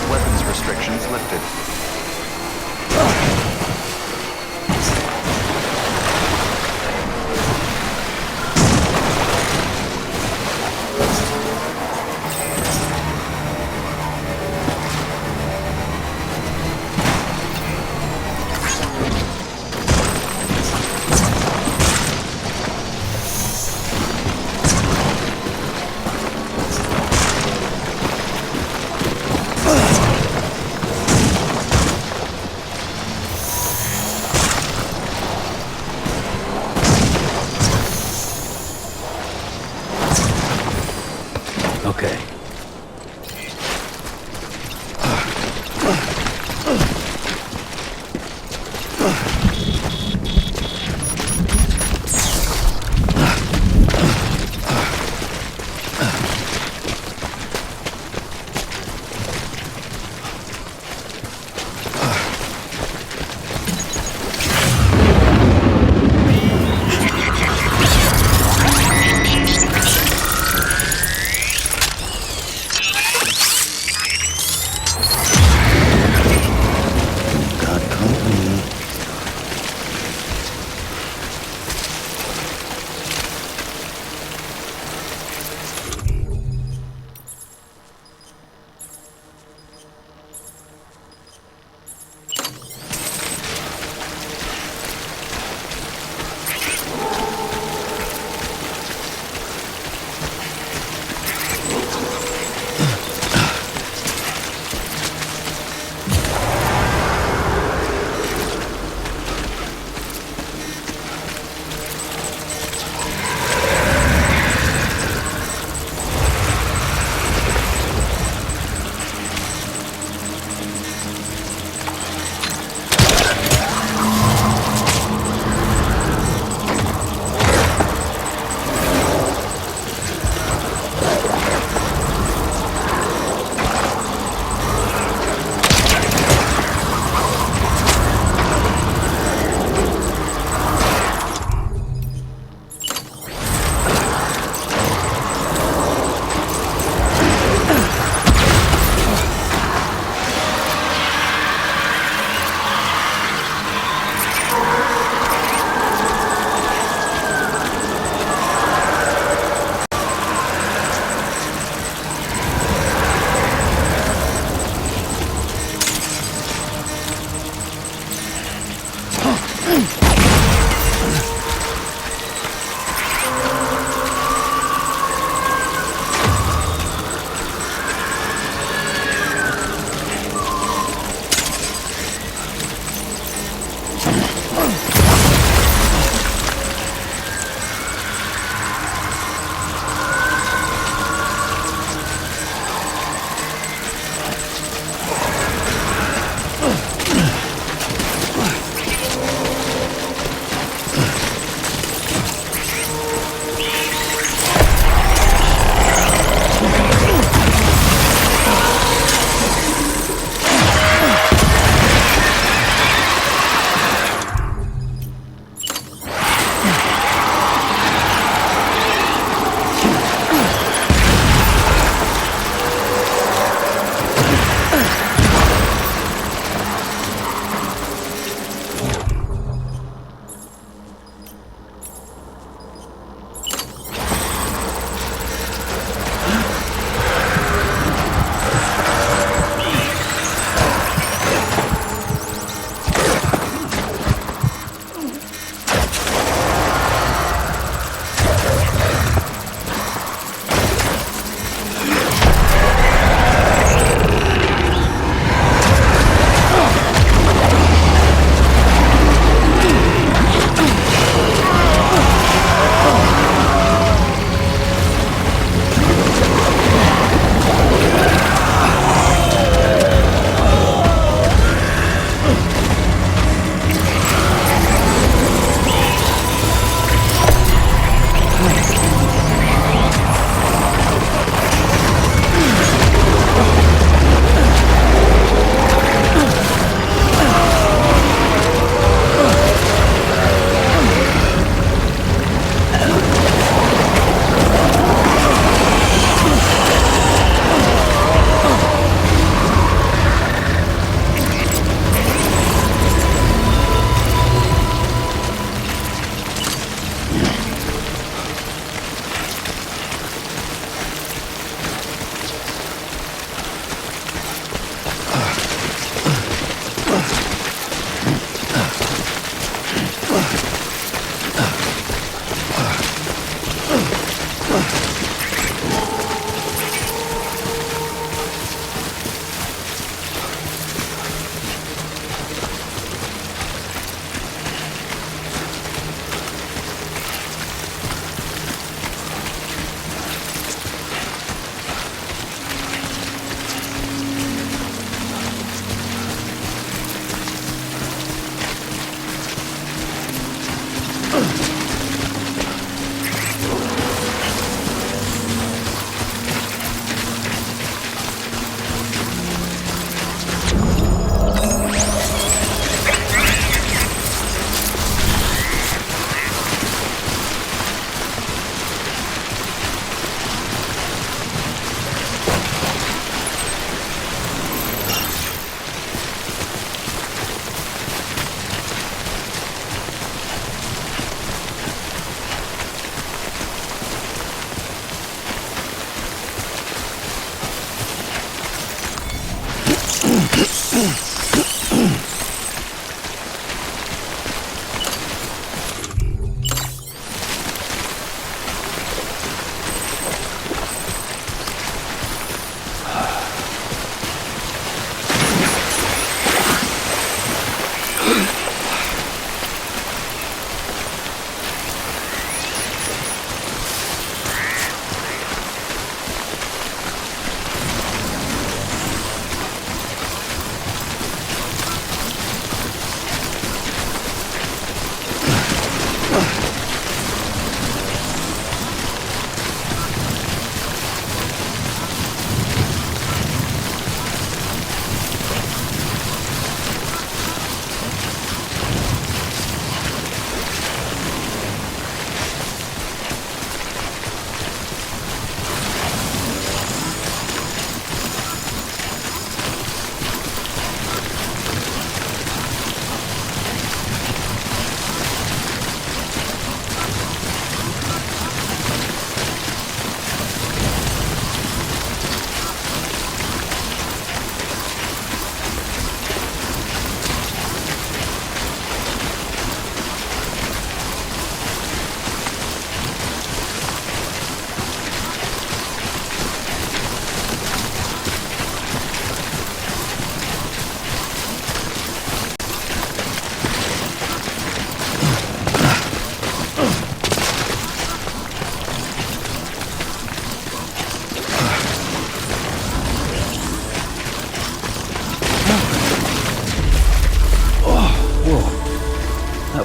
Weapons restrictions lifted. Okay.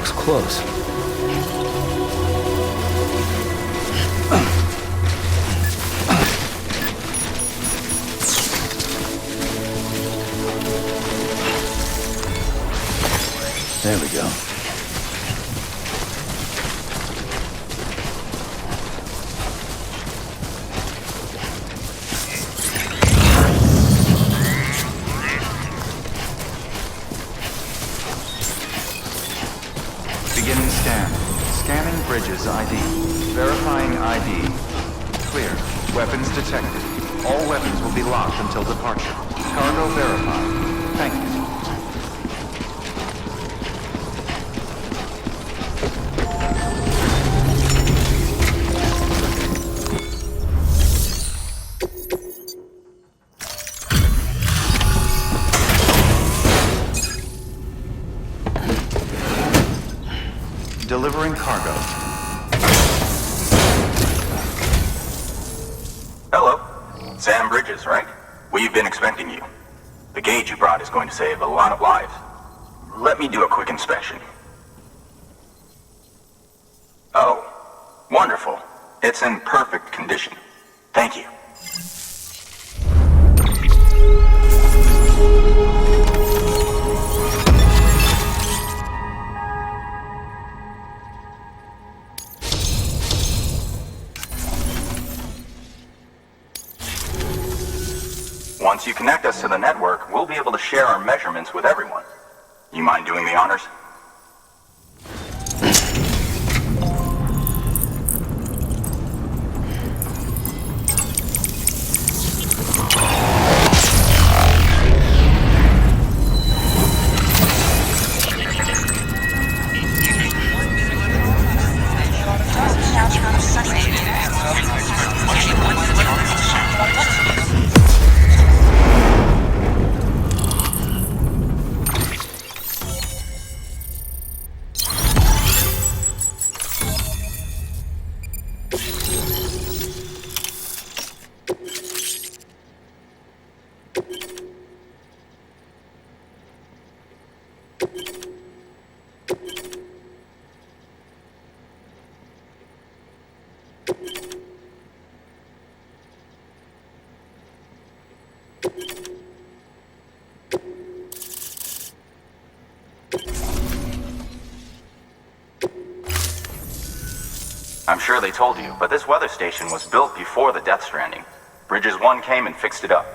looks close. There we go. Beginning scan. Scanning bridges ID. Verifying ID. Clear. Weapons detected. All weapons will be locked until departure. Cargo verified. Thank you. Delivering cargo. Hello. Sam Bridges, right? We've been expecting you. The gauge you brought is going to save a lot of lives. Let me do a quick inspection. Oh, wonderful. It's in perfect condition. Thank you. Once you connect us to the network, we'll be able to share our measurements with everyone. You mind doing the honors? I'm sure they told you, but this weather station was built before the Death Stranding. Bridges 1 came and fixed it up.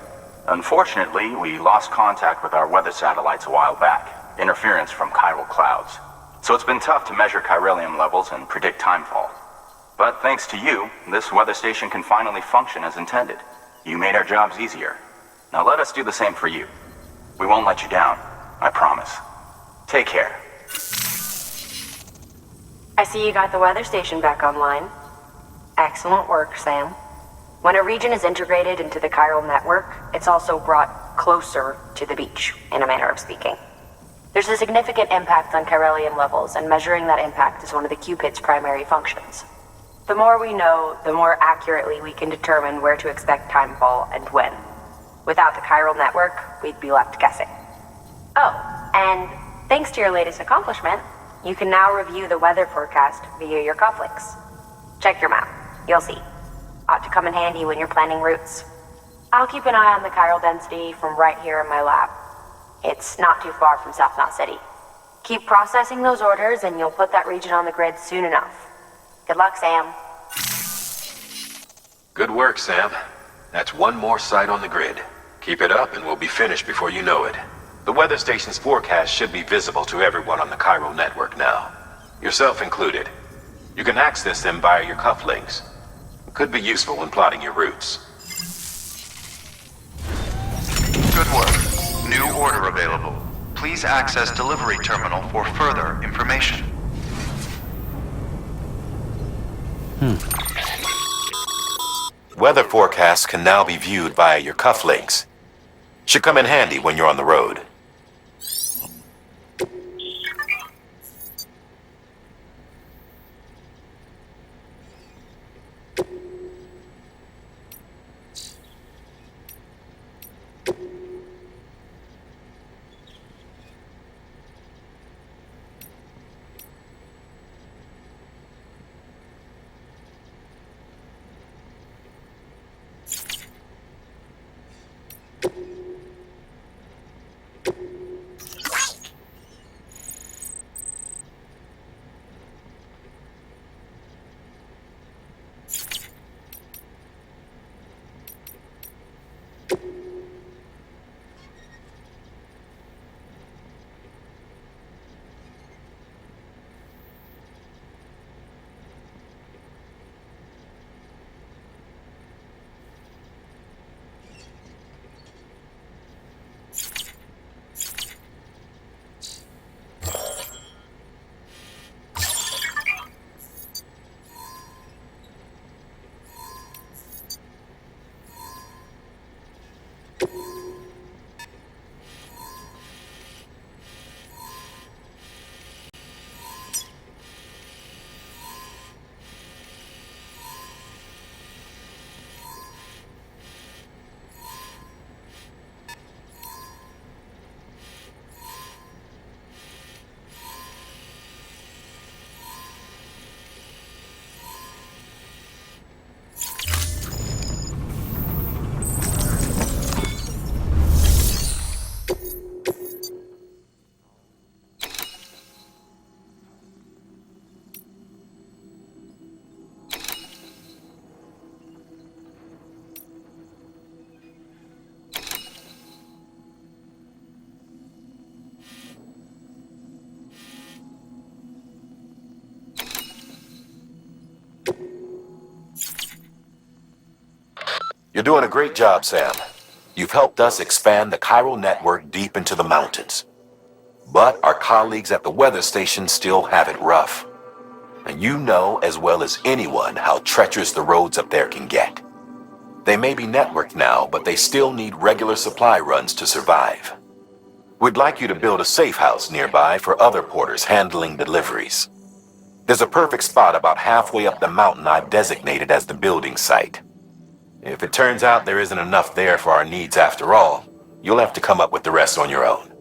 Unfortunately, we lost contact with our weather satellites a while back. Interference from chiral clouds. So it's been tough to measure chiralium levels and predict timefall. But thanks to you, this weather station can finally function as intended. You made our jobs easier. Now let us do the same for you. We won't let you down, I promise. Take care. I see you got the weather station back online. Excellent work, Sam. When a region is integrated into the chiral network, it's also brought closer to the beach, in a manner of speaking. There's a significant impact on chiralium levels, and measuring that impact is one of the Cupid's primary functions. The more we know, the more accurately we can determine where to expect timefall and when. Without the chiral network, we'd be left guessing. Oh, and thanks to your latest accomplishment, you can now review the weather forecast via your cufflinks. Check your map. You'll see. Ought to come in handy when you're planning routes. I'll keep an eye on the chiral density from right here in my lab. It's not too far from South Knot City. Keep processing those orders and you'll put that region on the grid soon enough. Good luck, Sam. Good work, Sam. That's one more site on the grid. Keep it up and we'll be finished before you know it. The weather station's forecast should be visible to everyone on the chiral network now. Yourself included. You can access them via your cufflinks. Could be useful when plotting your routes. Good work. New order available. Please access delivery terminal for further information. Weather forecasts can now be viewed via your cufflinks. Should come in handy when you're on the road. You're doing a great job, Sam. You've helped us expand the chiral network deep into the mountains. But our colleagues at the weather station still have it rough. And you know as well as anyone how treacherous the roads up there can get. They may be networked now, but they still need regular supply runs to survive. We'd like you to build a safe house nearby for other porters handling deliveries. There's a perfect spot about halfway up the mountain I've designated as the building site. If it turns out there isn't enough there for our needs after all, you'll have to come up with the rest on your own.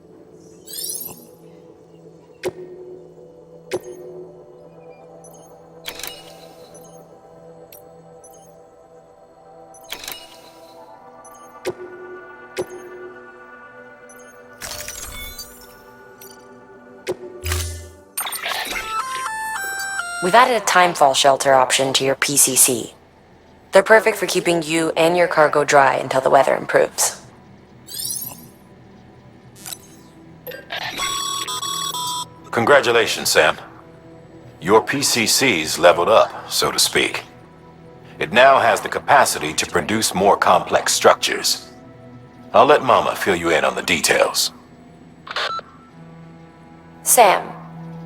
We've added a timefall shelter option to your PCC. They're perfect for keeping you and your cargo dry until the weather improves. Congratulations, Sam. Your PCC's leveled up, so to speak. It now has the capacity to produce more complex structures. I'll let Mama fill you in on the details. Sam,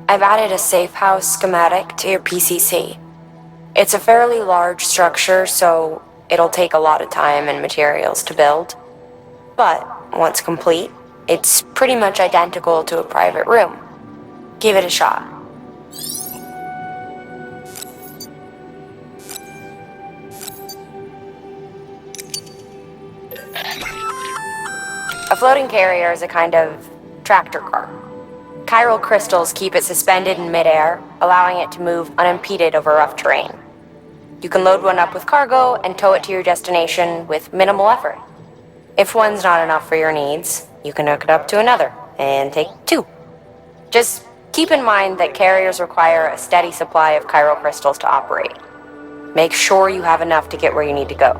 I've added a safe house schematic to your PCC. It's a fairly large structure, so it'll take a lot of time and materials to build. But once complete, it's pretty much identical to a private room. Give it a shot. A floating carrier is a kind of tractor car. Chiral crystals keep it suspended in midair, allowing it to move unimpeded over rough terrain. You can load one up with cargo and tow it to your destination with minimal effort. If one's not enough for your needs, you can hook it up to another and take two. Just keep in mind that carriers require a steady supply of chiral crystals to operate. Make sure you have enough to get where you need to go.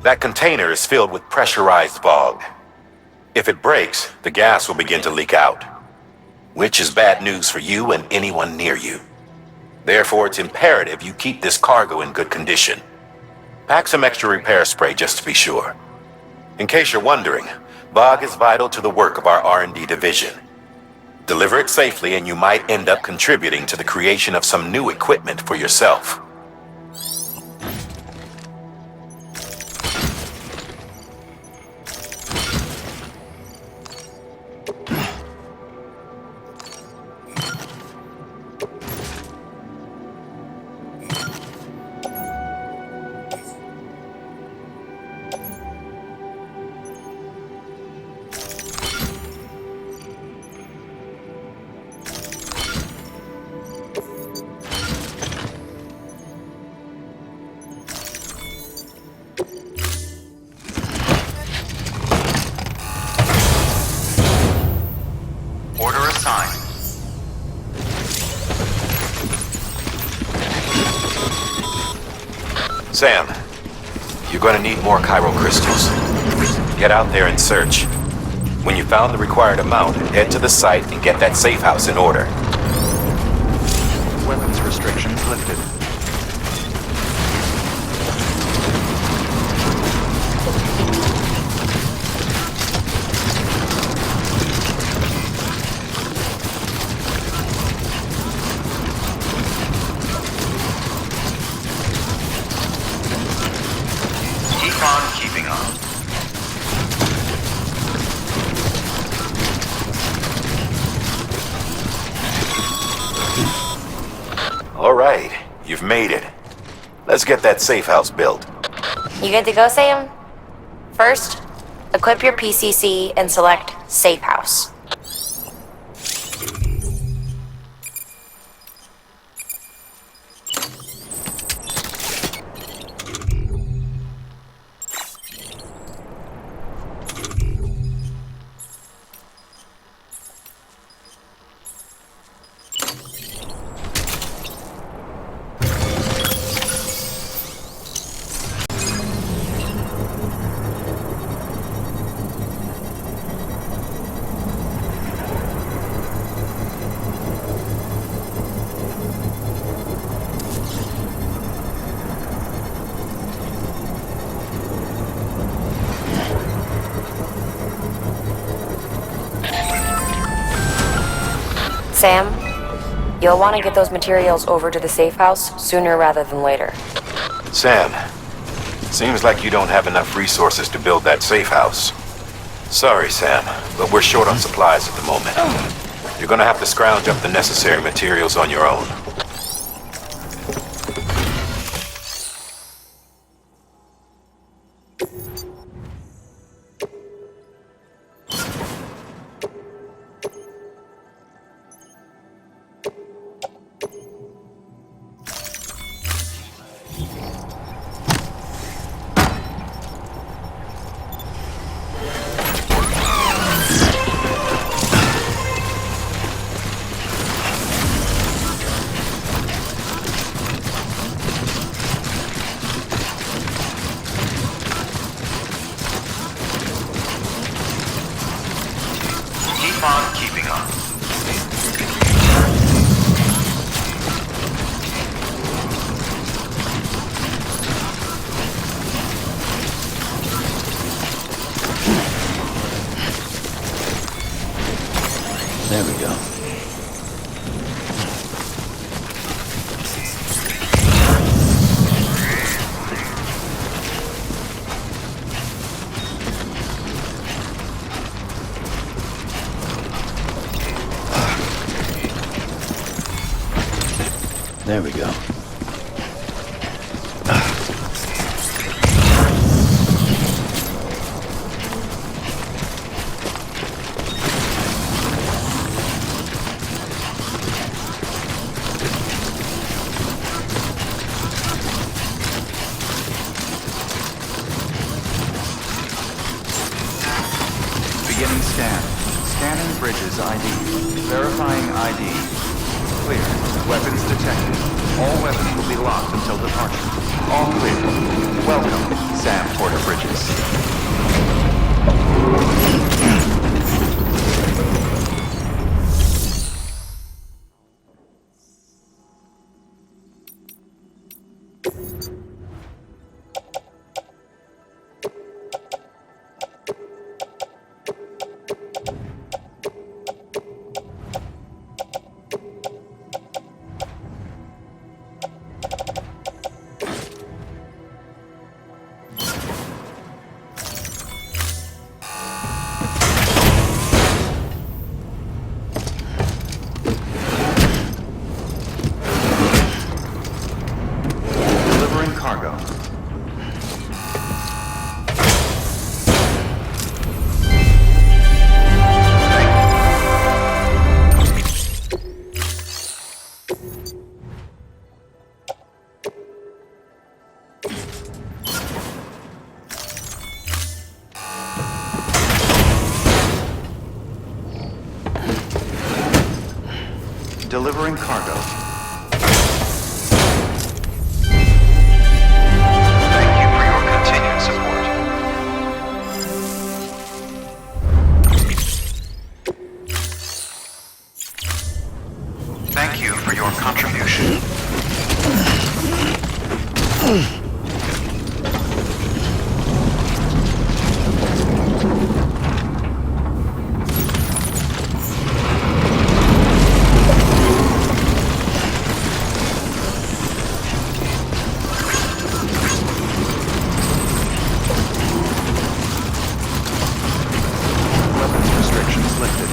That container is filled with pressurized fog. If it breaks, the gas will begin to leak out, which is bad news for you and anyone near you. Therefore, it's imperative you keep this cargo in good condition. Pack some extra repair spray just to be sure. In case you're wondering, fog is vital to the work of our R&D division. Deliver it safely and you might end up contributing to the creation of some new equipment for yourself. Order assigned. Sam, you're going to need more chiral crystals. Get out there and search. When you found the required amount, head to the site and get that safe house in order. Weapons restrictions lifted. Keep on keeping on. All right, you've made it. Let's get that safe house built. You good to go, Sam? First, equip your PCC and select Safe House. Sam, you'll want to get those materials over to the safe house sooner rather than later. Sam, seems like you don't have enough resources to build that safe house. Sorry, Sam, but we're short on supplies at the moment. You're gonna have to scrounge up the necessary materials on your own. Keep on keeping on. There we go. There we go. Beginning scan. Scanning bridges ID. Verifying ID. Clear. Weapons detected. All weapons will be locked until departure. All clear. Welcome, Sam Porter Bridges. Cargo. Delivering cargo. Thank you for your contribution. Weapons restrictions lifted.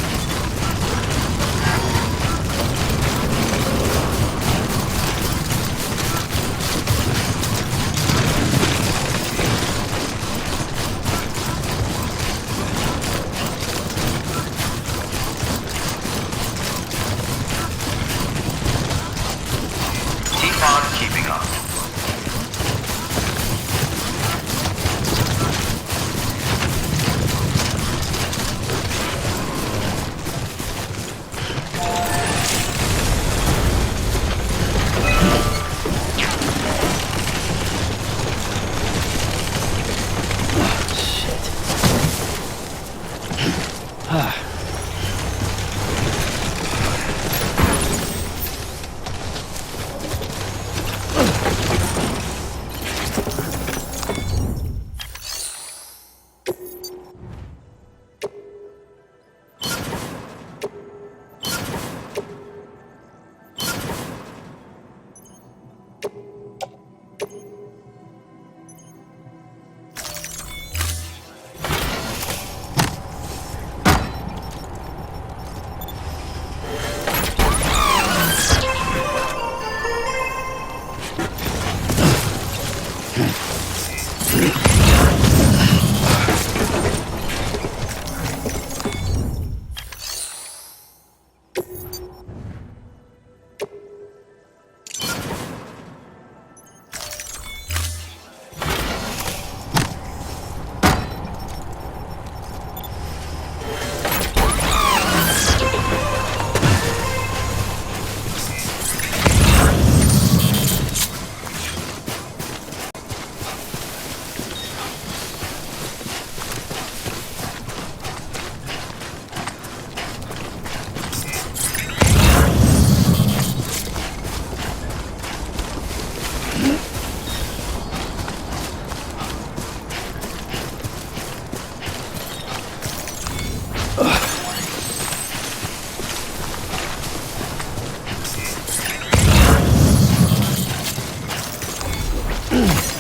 Nice.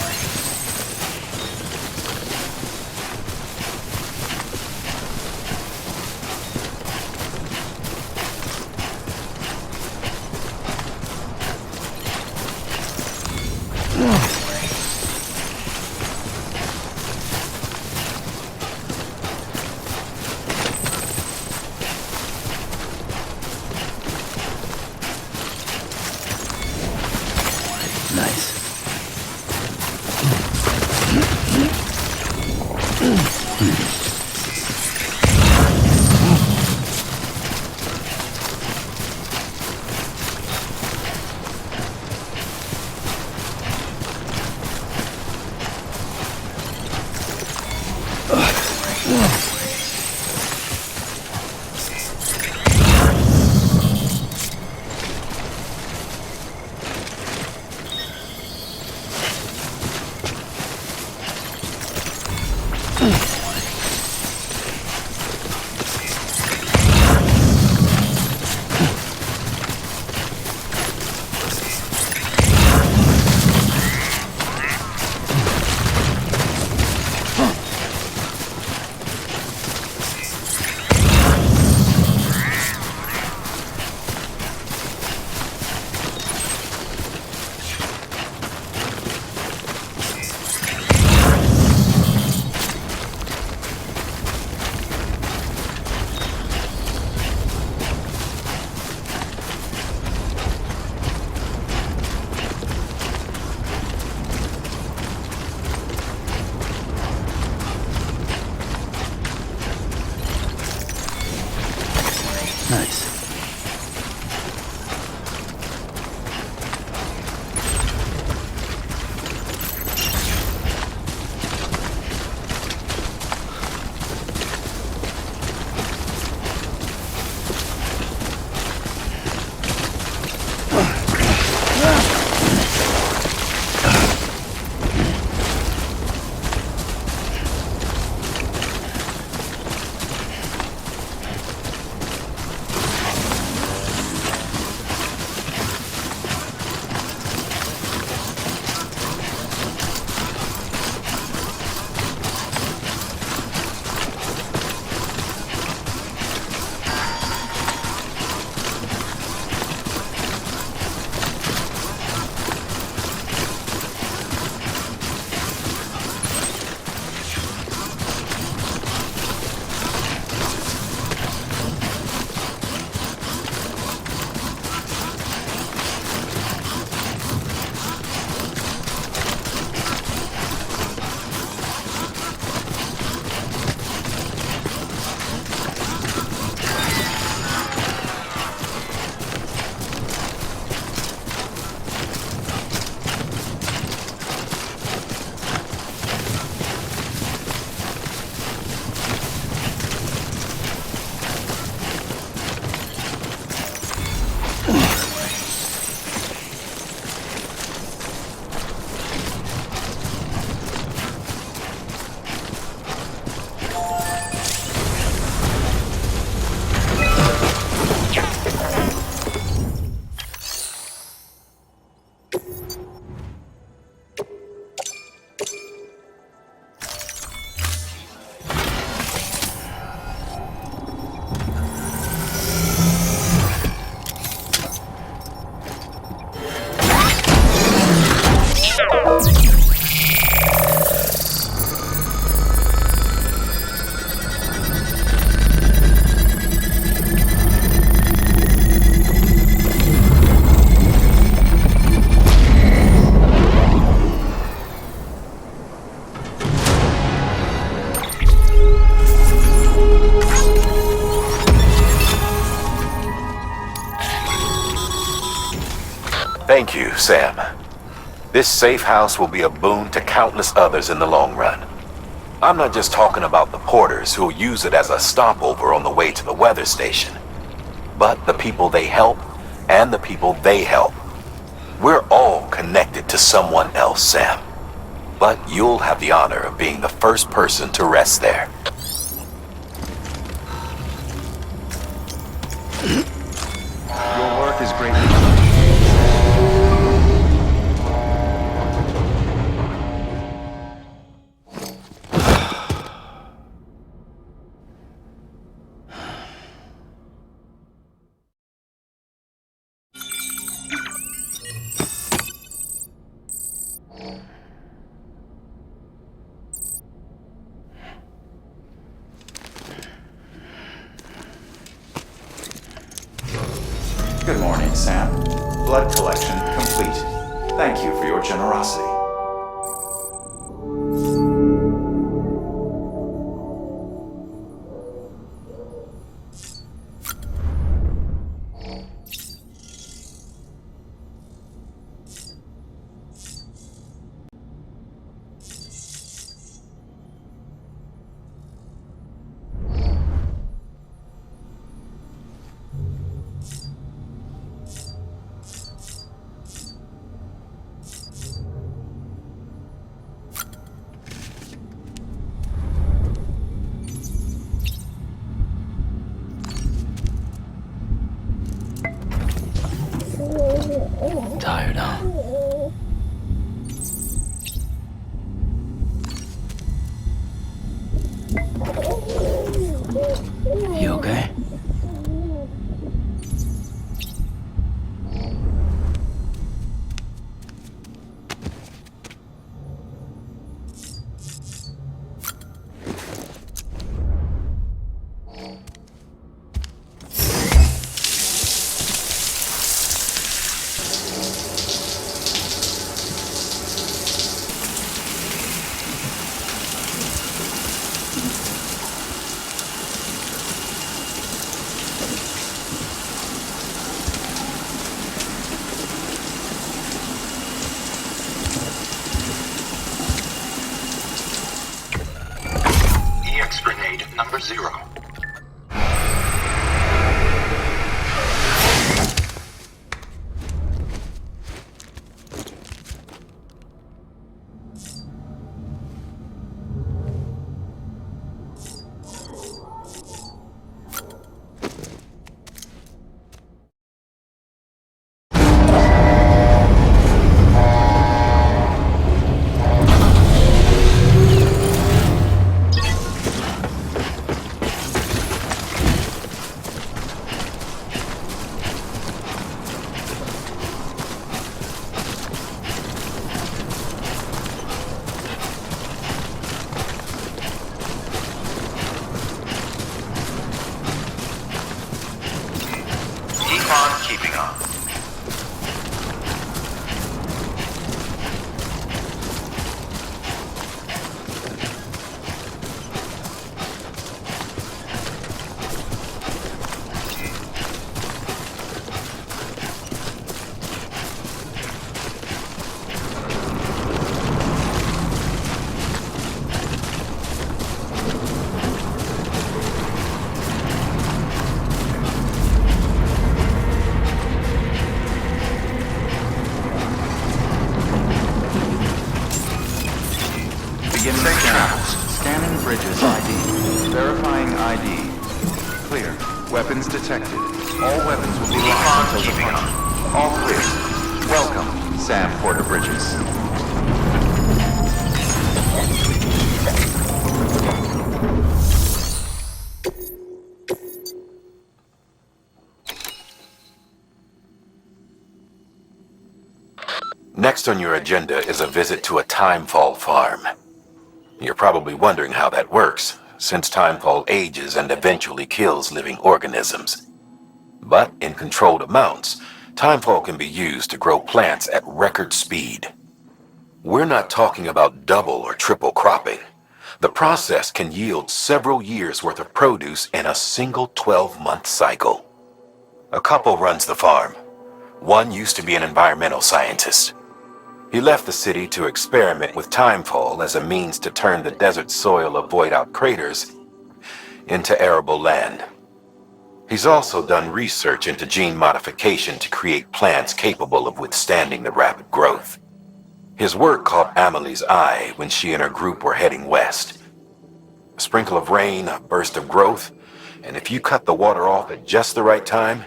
Nice. Thank you, Sam. This safe house will be a boon to countless others in the long run. I'm not just talking about the porters who'll use it as a stopover on the way to the weather station, but the people they help and the people they help. We're all connected to someone else, Sam. But you'll have the honor of being the first person to rest there. Your work is greatly morning, Sam. Blood collection complete. Thank you for your generosity. Tired, huh? You okay? EX grenade number 0. Keep on keeping on. Beginning travels. Scanning bridges ID. Verifying ID. Clear. Weapons detected. All weapons will be locked until departure. All clear. Welcome, Sam Porter Bridges. Next on your agenda is a visit to a timefall farm. You're probably wondering how that works, since timefall ages and eventually kills living organisms. But in controlled amounts, timefall can be used to grow plants at record speed. We're not talking about double or triple cropping. The process can yield several years' worth of produce in a single 12-month cycle. A couple runs the farm. One used to be an environmental scientist. He left the city to experiment with timefall as a means to turn the desert soil of void-out craters into arable land. He's also done research into gene modification to create plants capable of withstanding the rapid growth. His work caught Amelie's eye when she and her group were heading west. A sprinkle of rain, a burst of growth, and if you cut the water off at just the right time,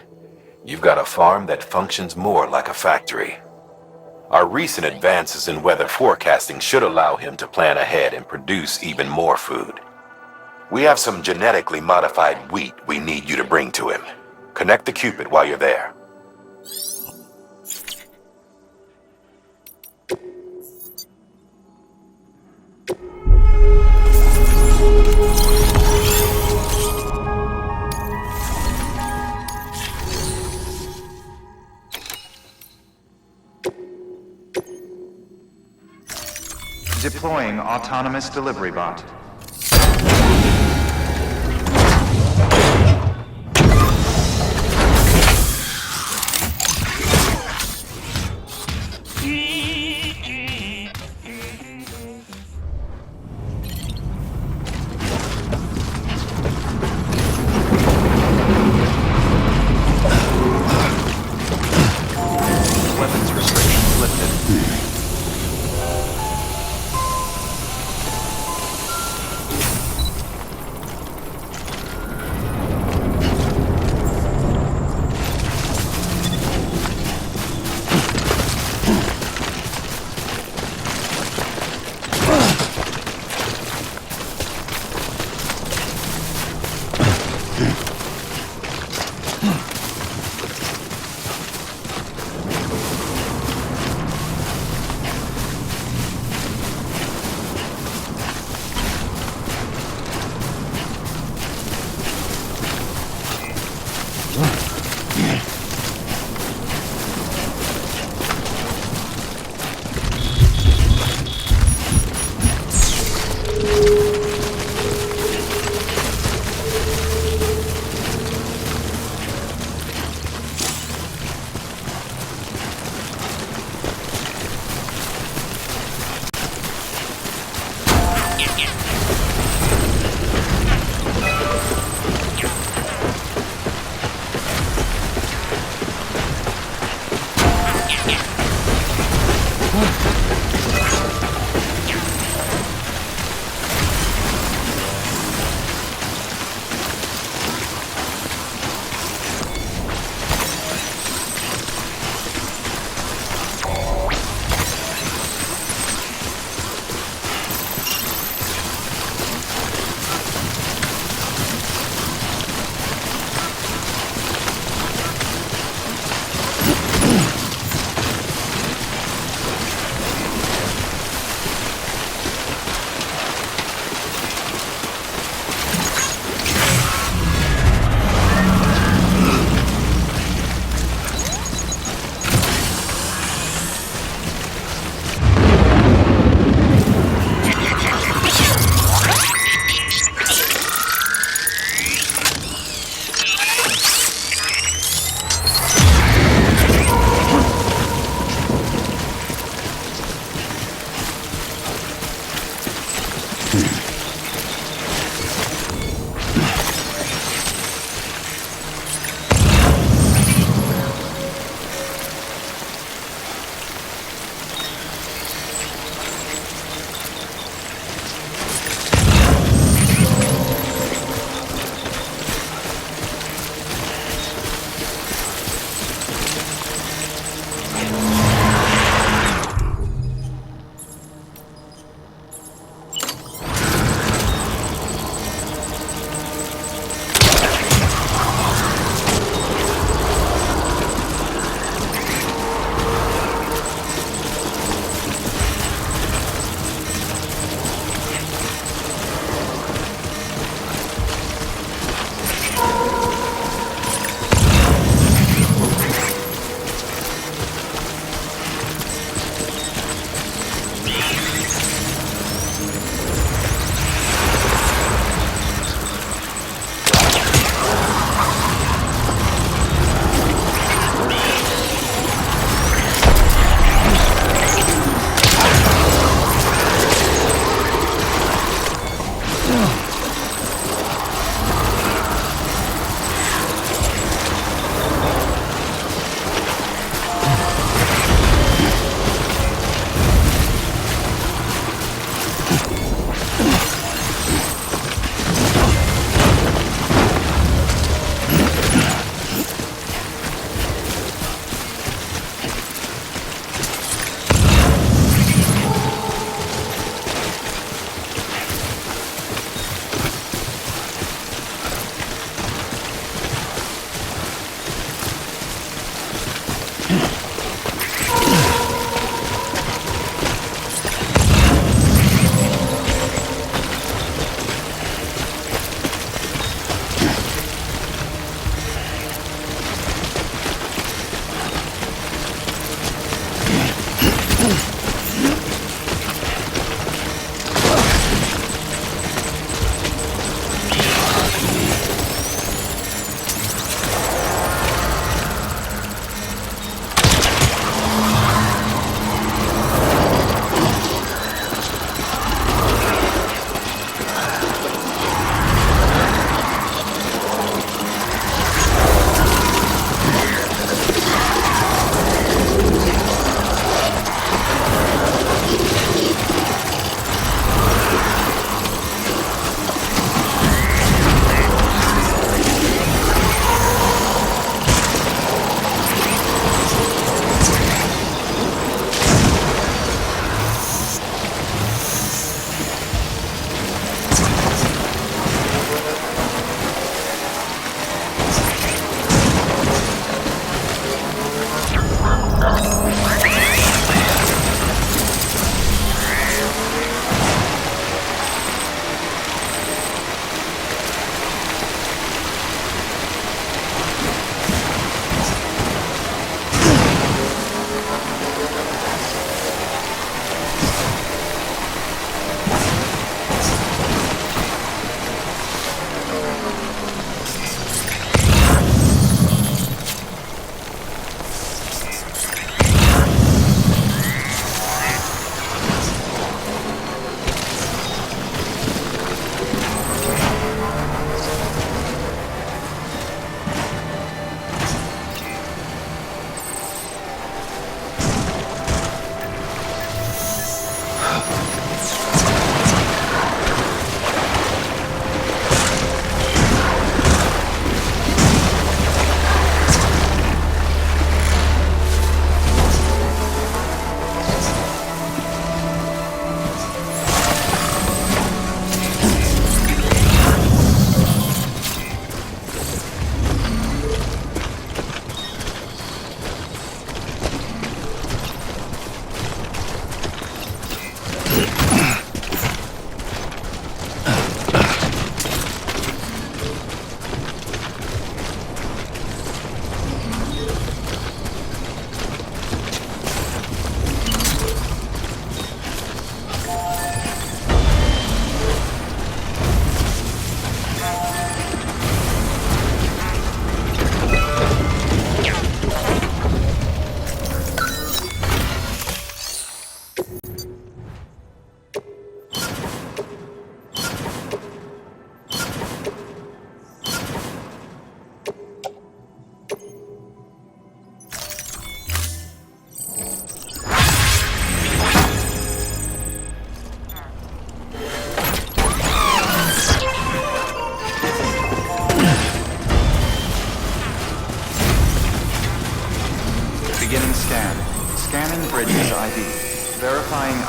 you've got a farm that functions more like a factory. Our recent advances in weather forecasting should allow him to plan ahead and produce even more food. We have some genetically modified wheat we need you to bring to him. Connect the Cupid while you're there. Deploying autonomous delivery bot. Weapons restrictions lifted.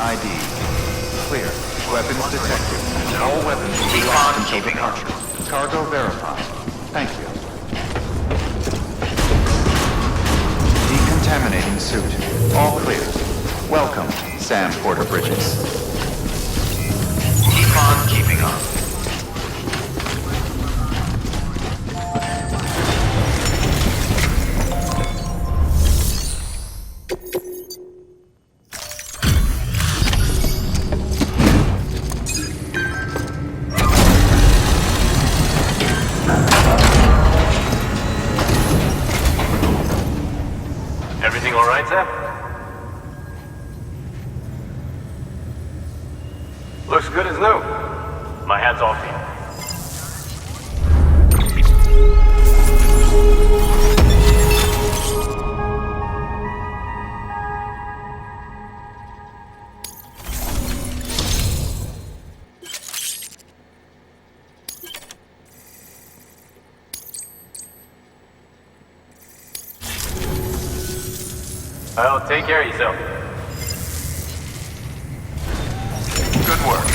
ID. Clear. Weapons detected. All weapons will be locked until departure. Cargo verified. Thank you. Decontaminating suit. All clear. Welcome, Sam Porter Bridges. Keep on keeping on. Everything all right, Sam? Looks good as new. My hat's off to you. Well, take care of yourself. Good work.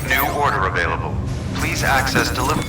New order available. Please access delivery.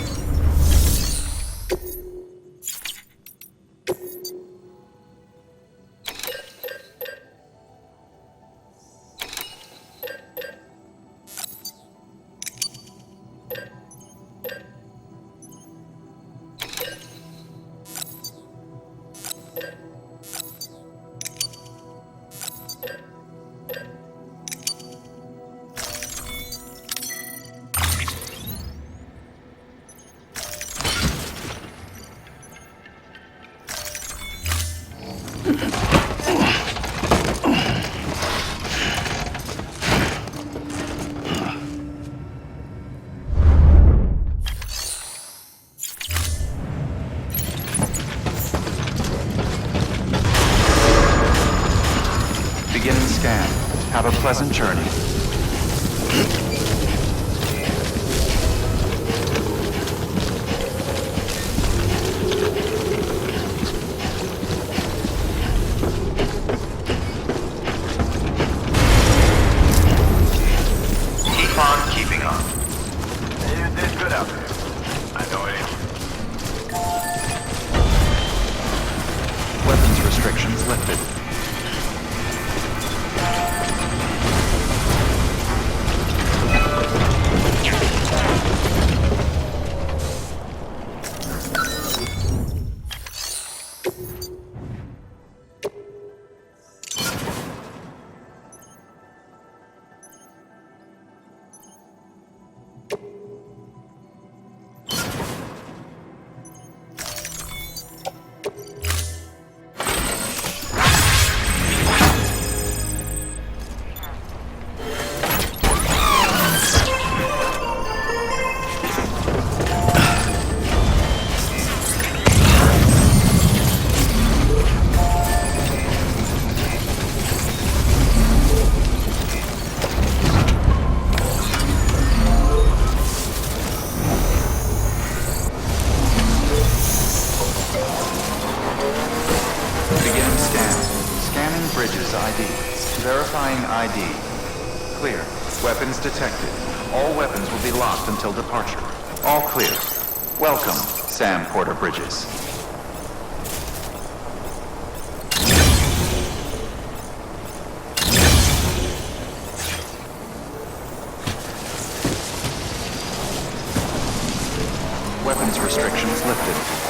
Begin scan. Have a pleasant journey. Keep on keeping on. You did good out there. I know it. Weapons restrictions lifted. Begin scan. Scanning Bridges ID. Verifying ID. Clear. Weapons detected. All weapons will be locked until departure. All clear. Welcome, Sam Porter Bridges. Weapons restrictions lifted.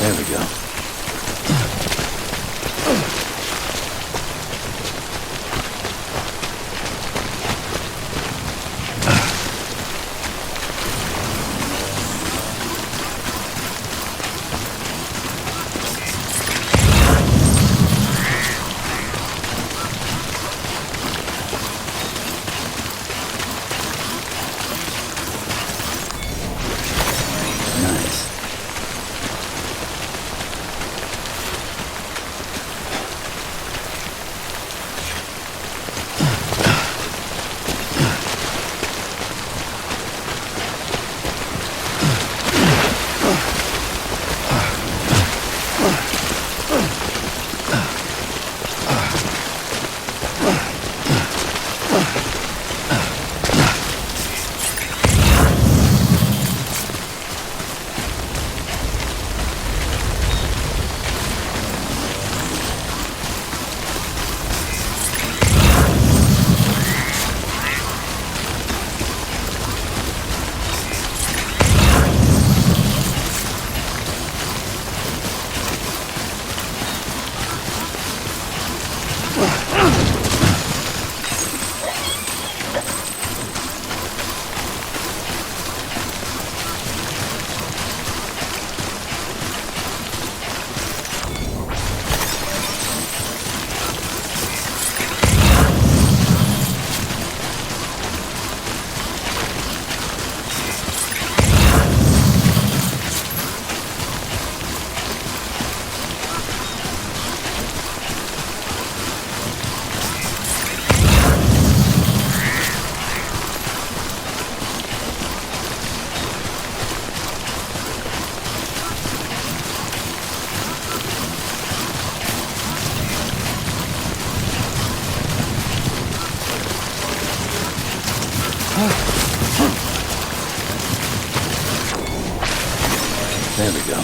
There we go. Nice. There we go.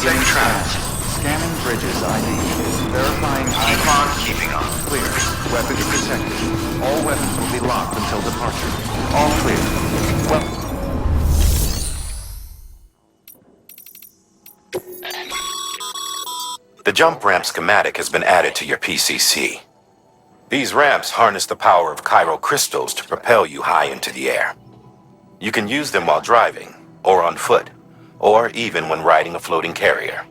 Beginning trials. Scanning bridges ID. Verifying ID. Keep on keeping on. Clear. Weapons detected. All weapons will be locked until departure. All clear. Well. The jump ramp schematic has been added to your PCC. These ramps harness the power of chiral crystals to propel you high into the air. You can use them while driving, or on foot, or even when riding a floating carrier.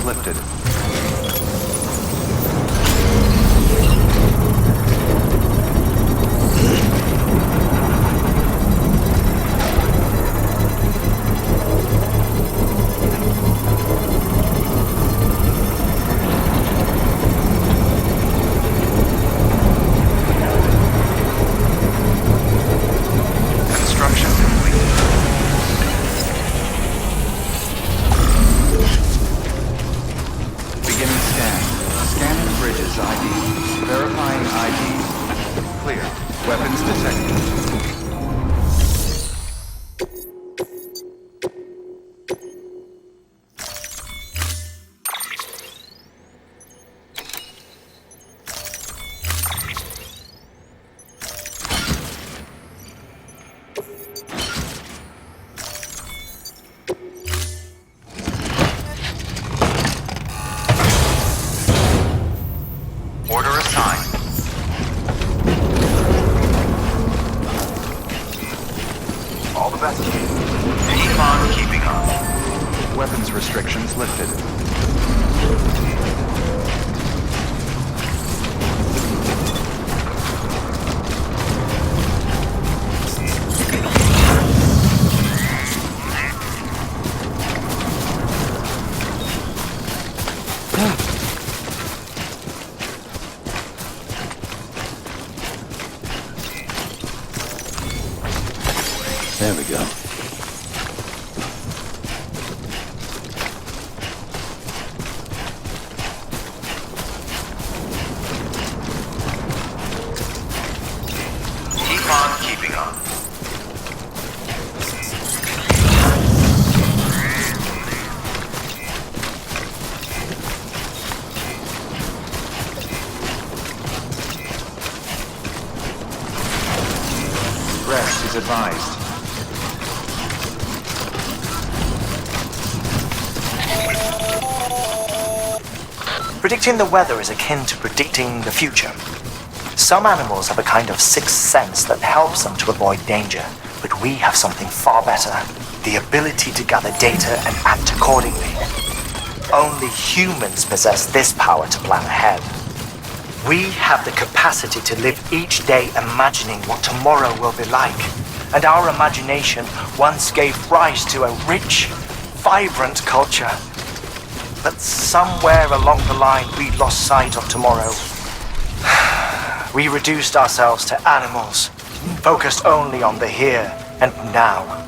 lifted. Construction complete. Beginning scan. Scanning bridges ID. Verifying ID. Clear. Weapons detected. Order assigned. All the best. Keep on keeping on. Weapons restrictions lifted. There we go. Keep on keeping on. Rest is advised. Predicting the weather is akin to predicting the future. Some animals have a kind of sixth sense that helps them to avoid danger, but we have something far better. The ability to gather data and act accordingly. Only humans possess this power to plan ahead. We have the capacity to live each day imagining what tomorrow will be like. And our imagination once gave rise to a rich, vibrant culture. But somewhere along the line we lost sight of tomorrow. We reduced ourselves to animals, focused only on the here and now.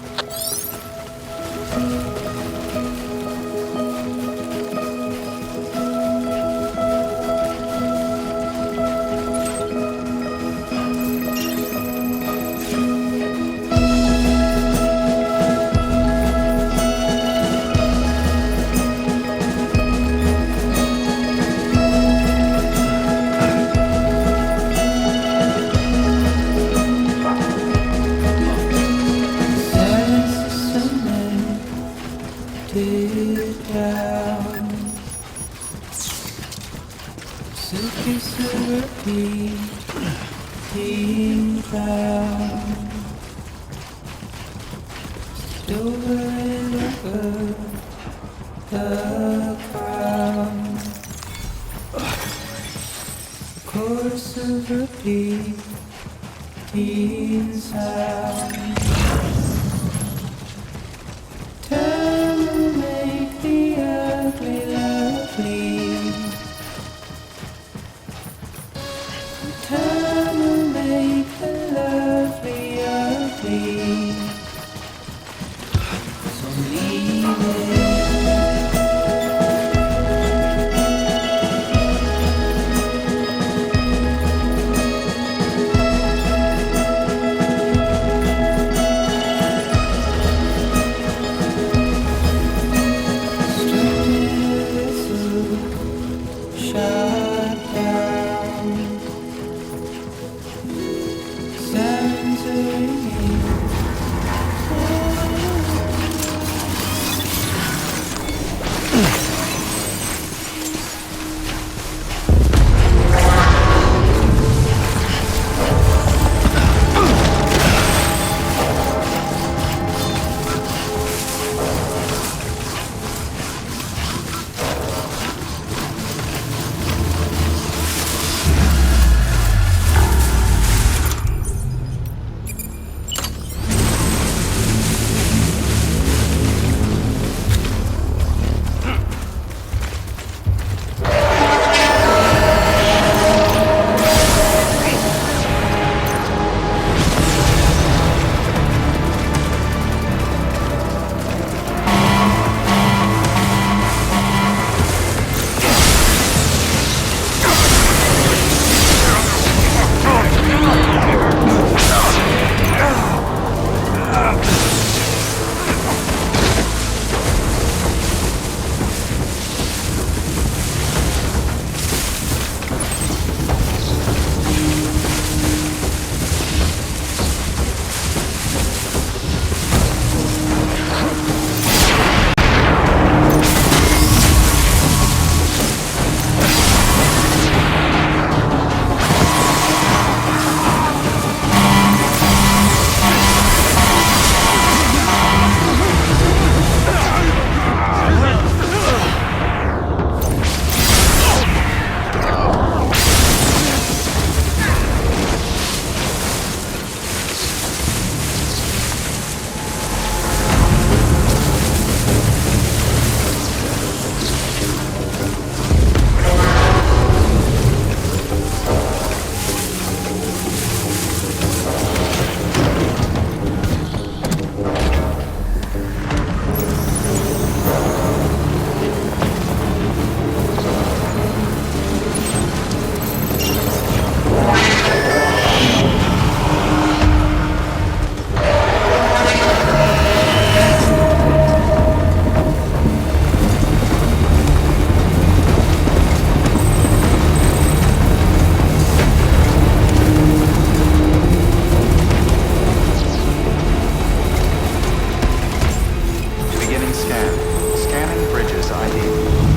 Scanning Bridges ID.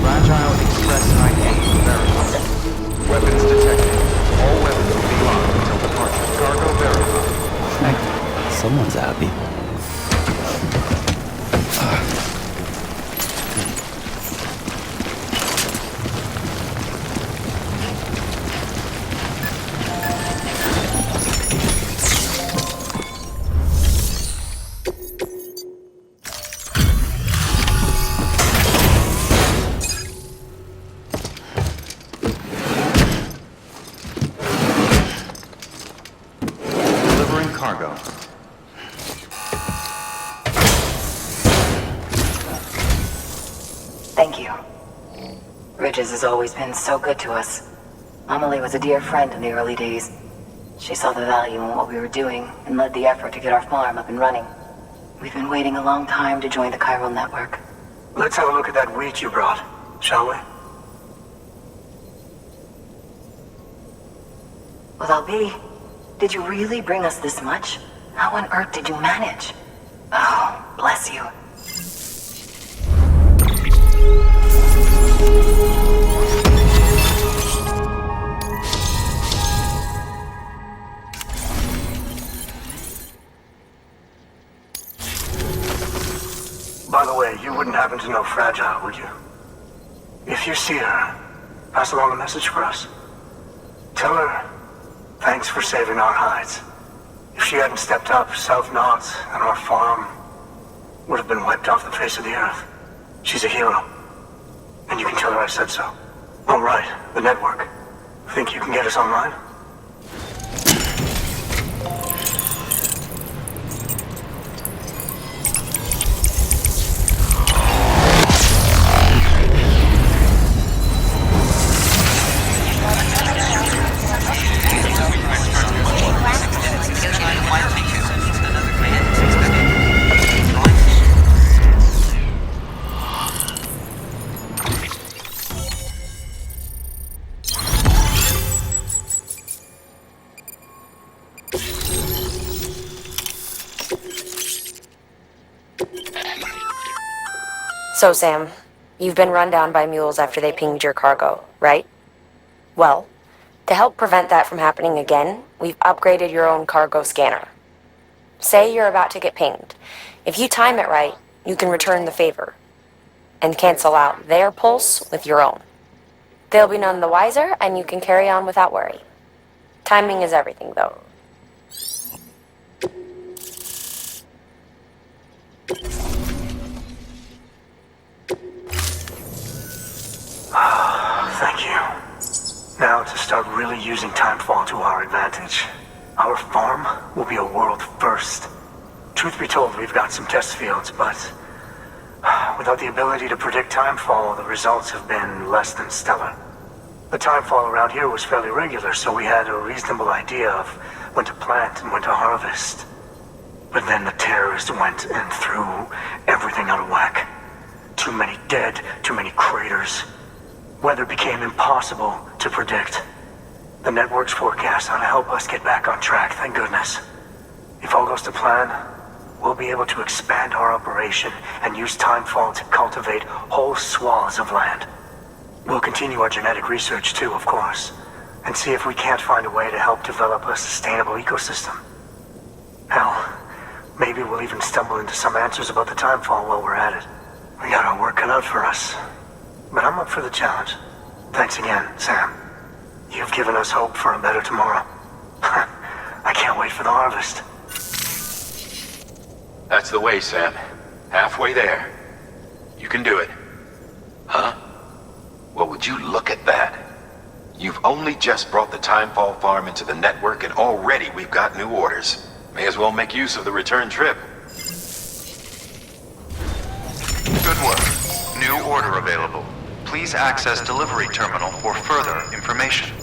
Fragile Express ID verified. Weapons detected. All weapons will be locked until departure. Cargo verified. Thank you. Someone's happy. Delivering cargo. Thank you. Bridges has always been so good to us. Amelie was a dear friend in the early days. She saw the value in what we were doing and led the effort to get our farm up and running. We've been waiting a long time to join the chiral network. Let's have a look at that wheat you brought, shall we? Well, Albi, did you really bring us this much? How on earth did you manage? Oh, bless you. By the way, you wouldn't happen to know Fragile, would you? If you see her, pass along a message for us. Tell her, thanks for saving our hides. If she hadn't stepped up, South Knots and our farm would have been wiped off the face of the earth. She's a hero. And you can tell her I said so. Oh, right, the network. Think you can get us online? So, Sam, you've been run down by mules after they pinged your cargo, right? Well, to help prevent that from happening again, we've upgraded your own cargo scanner. Say you're about to get pinged. If you time it right, you can return the favor and cancel out their pulse with your own. They'll be none the wiser, and you can carry on without worry. Timing is everything, though. Thank you. Now to start really using timefall to our advantage. Our farm will be a world first. Truth be told, we've got some test fields, but without the ability to predict timefall, the results have been less than stellar. The timefall around here was fairly regular, so we had a reasonable idea of when to plant and when to harvest. But then the terrorists went and threw everything out of whack. Too many dead, too many craters. Weather became impossible to predict. The network's forecast ought to help us get back on track, thank goodness. If all goes to plan, we'll be able to expand our operation and use timefall to cultivate whole swaths of land. We'll continue our genetic research too, of course, and see if we can't find a way to help develop a sustainable ecosystem. Hell, maybe we'll even stumble into some answers about the timefall while we're at it. We got our work cut out for us. But I'm up for the challenge. Thanks again, Sam. You've given us hope for a better tomorrow. I can't wait for the harvest. That's the way, Sam. Halfway there. You can do it. Huh? Well, would you look at that? You've only just brought the Timefall farm into the network, and already we've got new orders. May as well make use of the return trip. Good work. New order available. Please access delivery terminal for further information.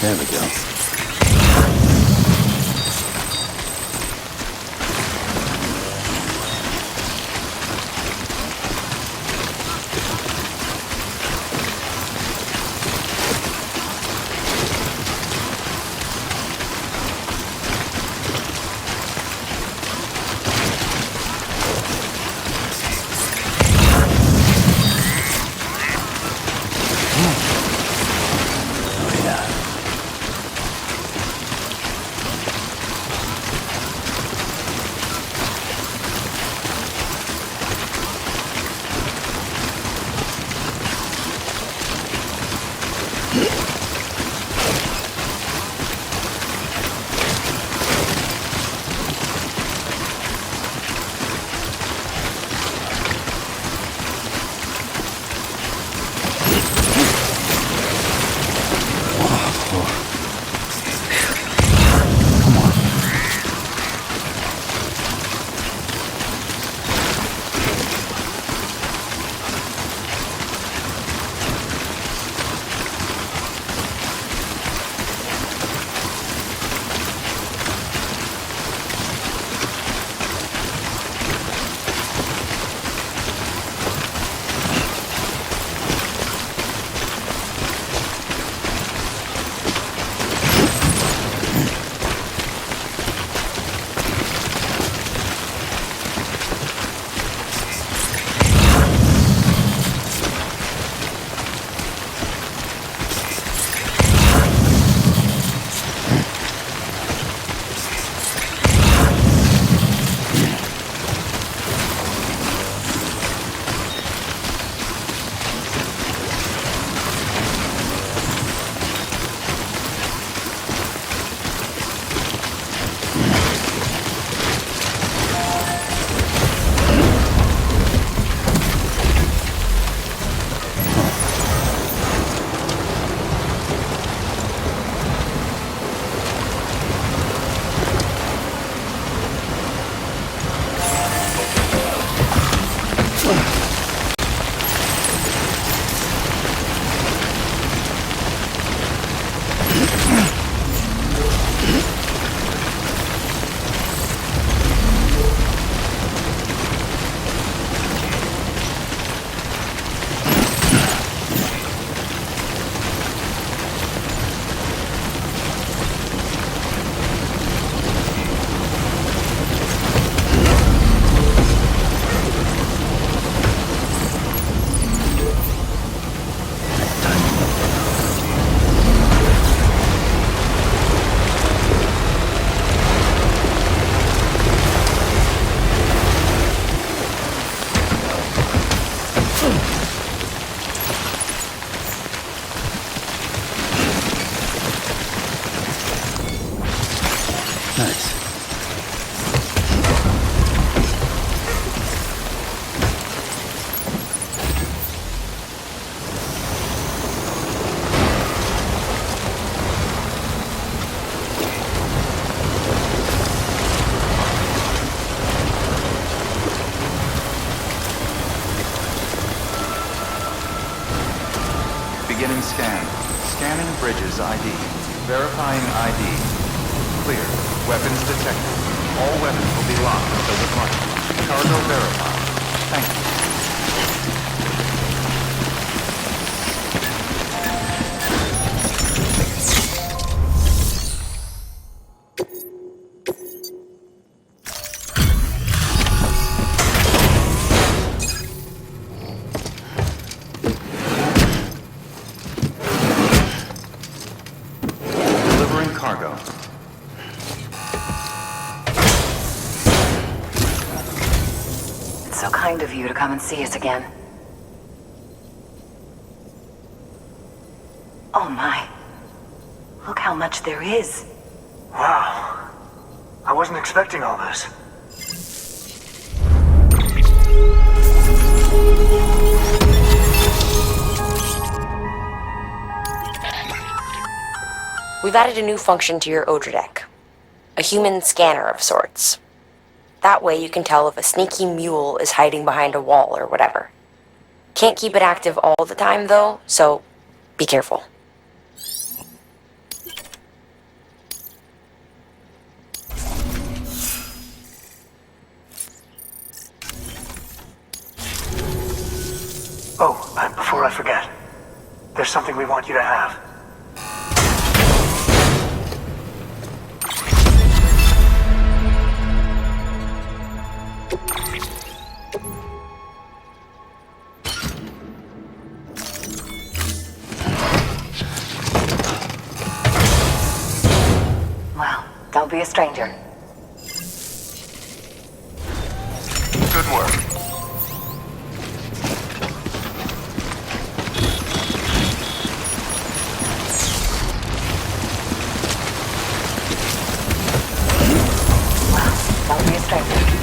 There we go. Nice. Beginning scan. Scanning bridges ID. Verifying ID. Clear. Weapons detected. All weapons will be locked until departure. Cargo verified. Thank you. Delivering cargo. It's so kind of you to come and see us again. Oh my. Look how much there is. Wow. I wasn't expecting all this. We've added a new function to your Odra deck. A human scanner of sorts. That way you can tell if a sneaky mule is hiding behind a wall or whatever. Can't keep it active all the time though, so be careful. Oh, before I forget, there's something we want you to have. Well, don't be a stranger. Good work. Don't be a stranger.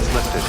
is lifted.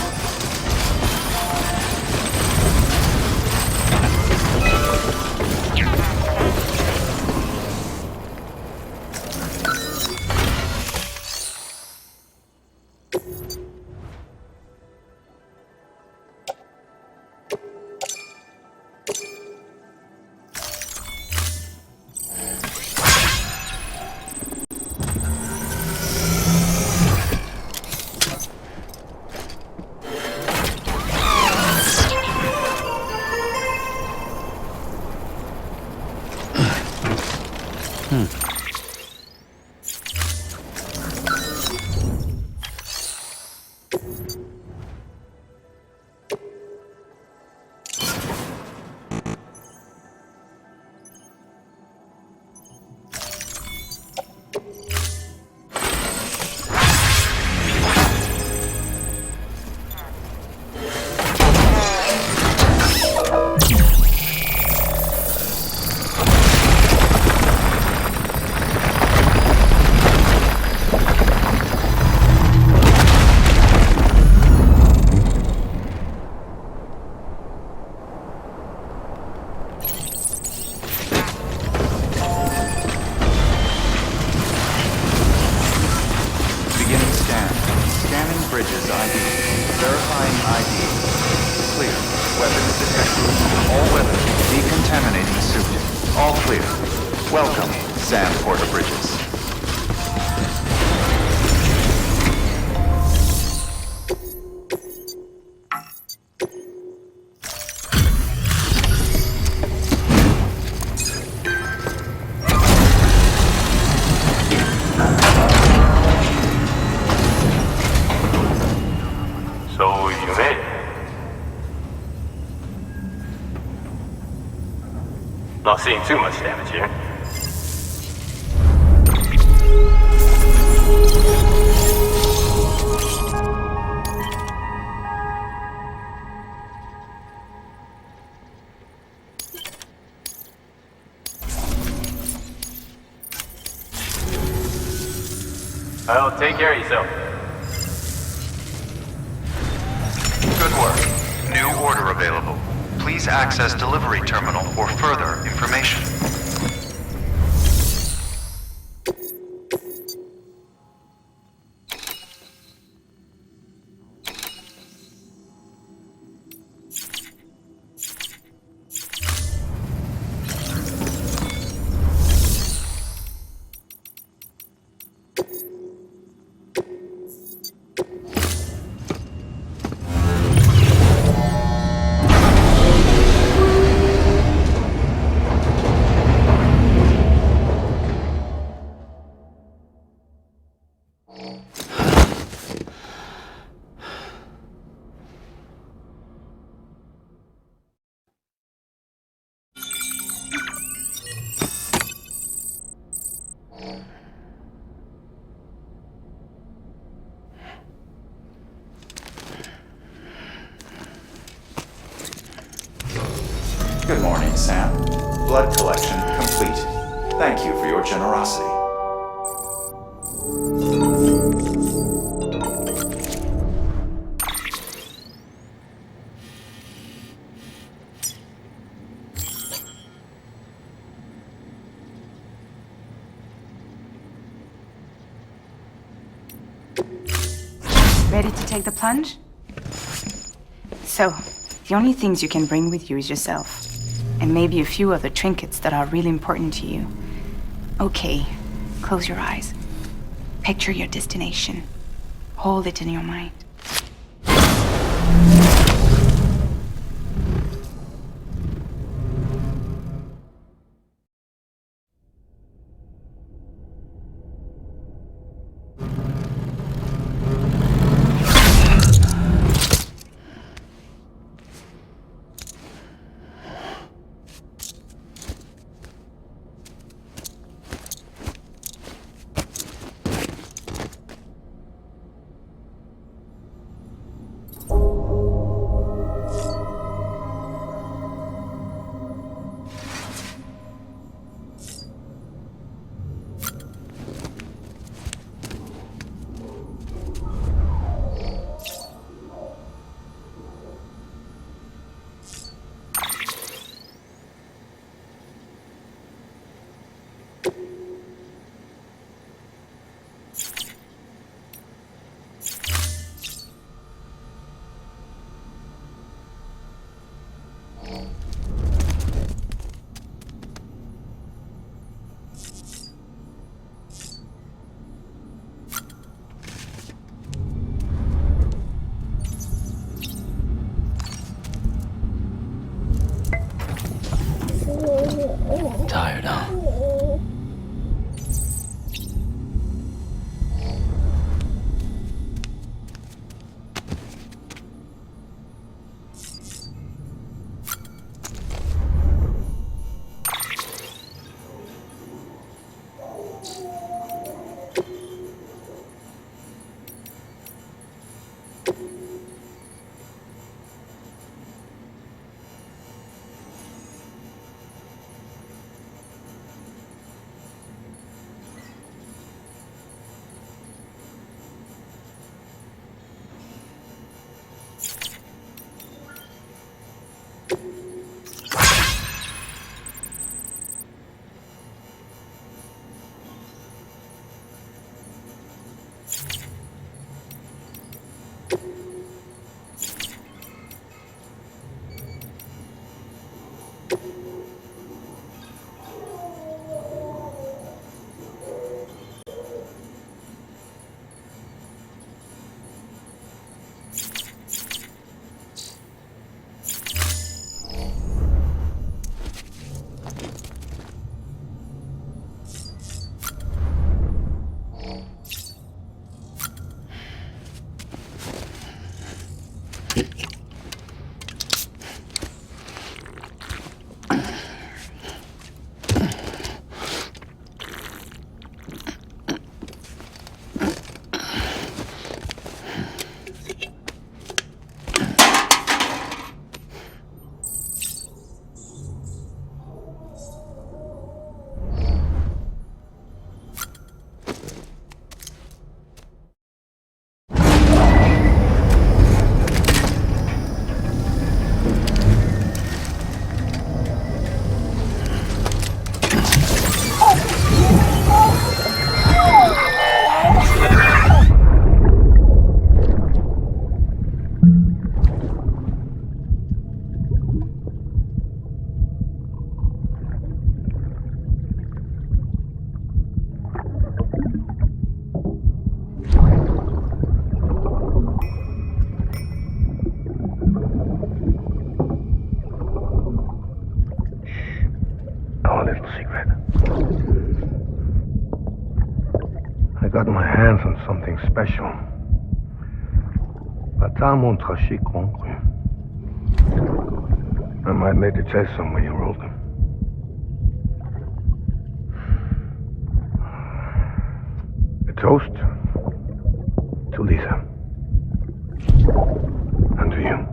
Bridges ID. Verifying ID. Clear. Weapons detected. All weapons decontaminating suit. All clear. Welcome, Sam Porter Bridges. So you made it. Not seeing too much damage here. Well, take care of yourself. Good work. New order available. Please access delivery terminal for further information. Good morning, Sam. Blood collection complete. Thank you for your generosity. Ready to take the plunge? So, the only things you can bring with you is yourself. And maybe a few other trinkets that are really important to you. Okay, close your eyes. Picture your destination. Hold it in your mind. Our little secret. I got my hands on something special. Papa mon traché concru. I might later test some when you roll them. A toast to Lisa. And to you.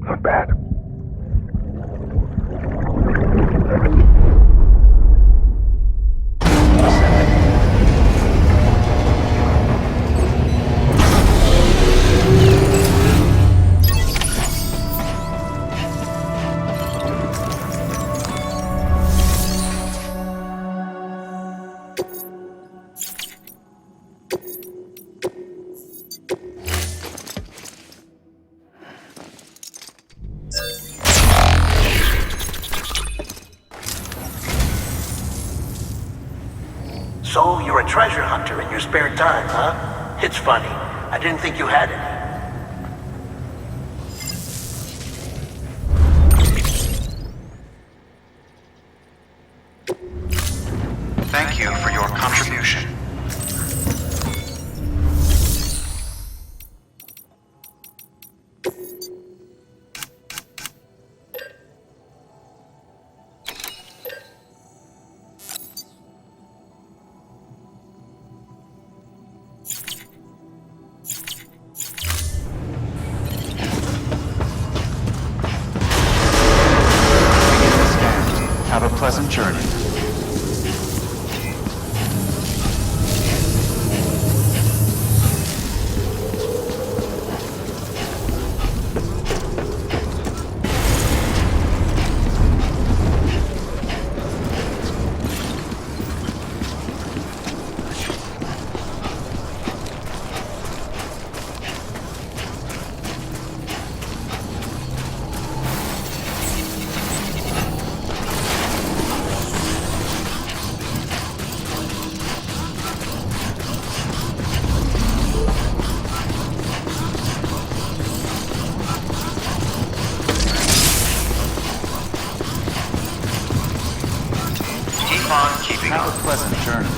Not bad. So, you're a treasure hunter in your spare time, huh? It's funny. I didn't think you had any. Thank you for your contribution. Have a pleasant journey. Have a pleasant journey.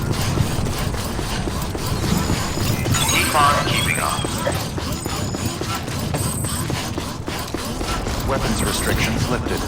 Keep on keeping on. Weapons restrictions lifted.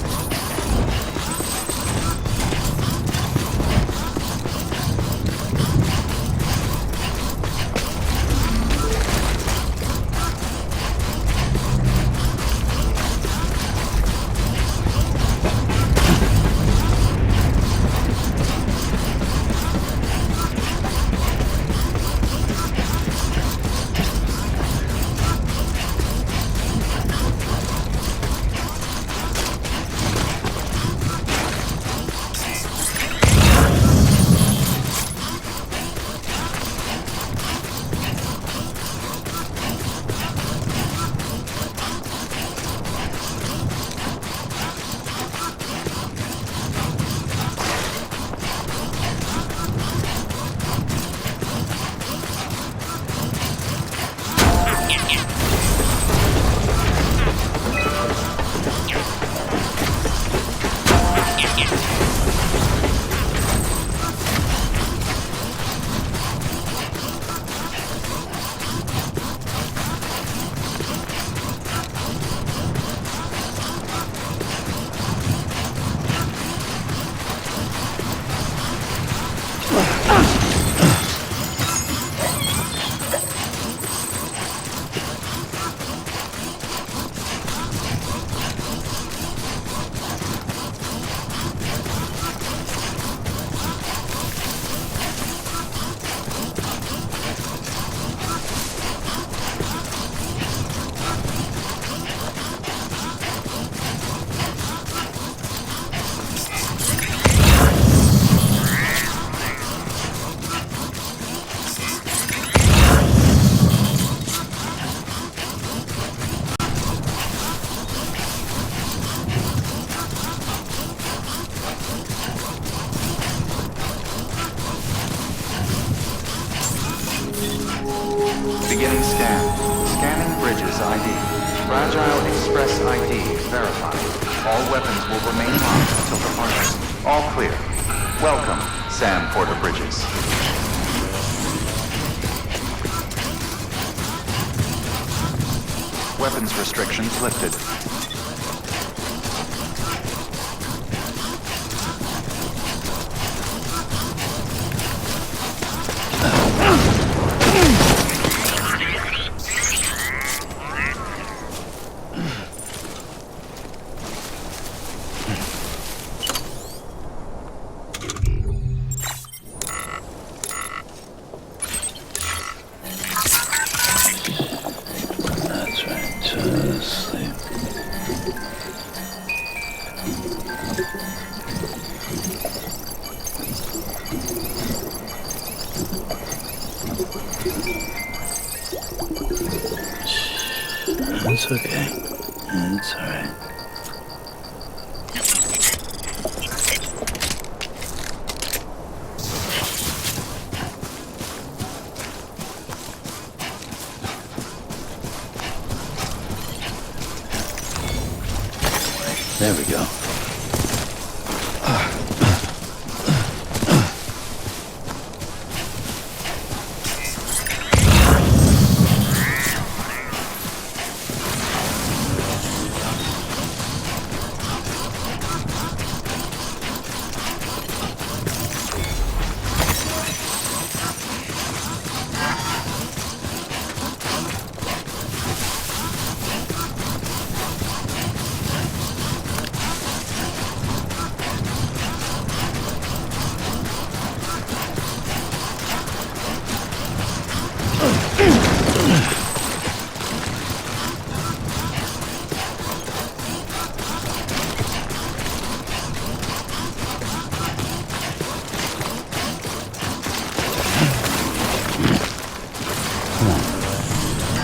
Beginning scan. Scanning bridges ID. Fragile Express ID verified. All weapons will remain locked until departure. All clear. Welcome, Sam Porter Bridges. Weapons restrictions lifted. That's right, to sleep. It's okay. It's alright. There we go.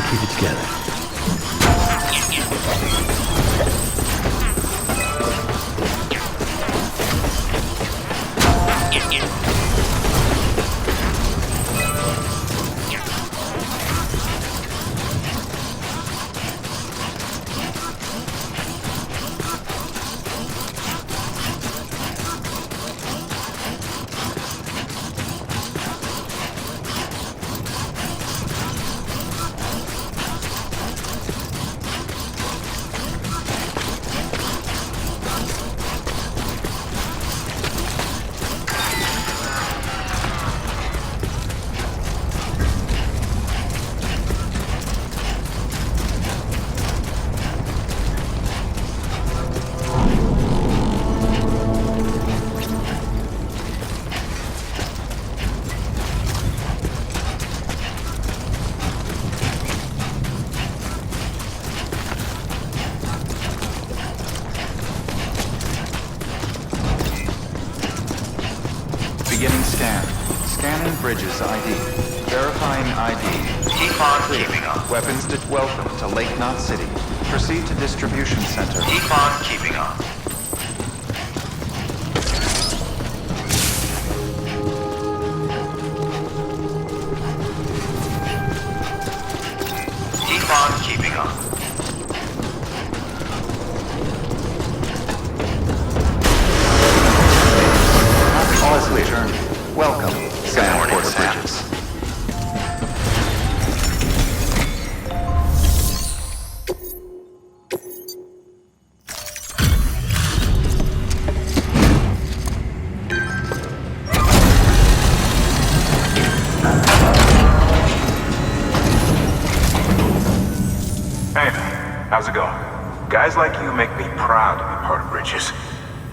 Keep it together. Beginning scan. Scanning bridges ID. Verifying ID. Keep on keeping on. Weapons to welcome to Lake Knot City. Proceed to distribution center. Keep on keeping on. Keep on keeping on. All is clear. Welcome, Sam Porter Bridges. Hey, how's it going? Guys like you make me proud to be part of Bridges.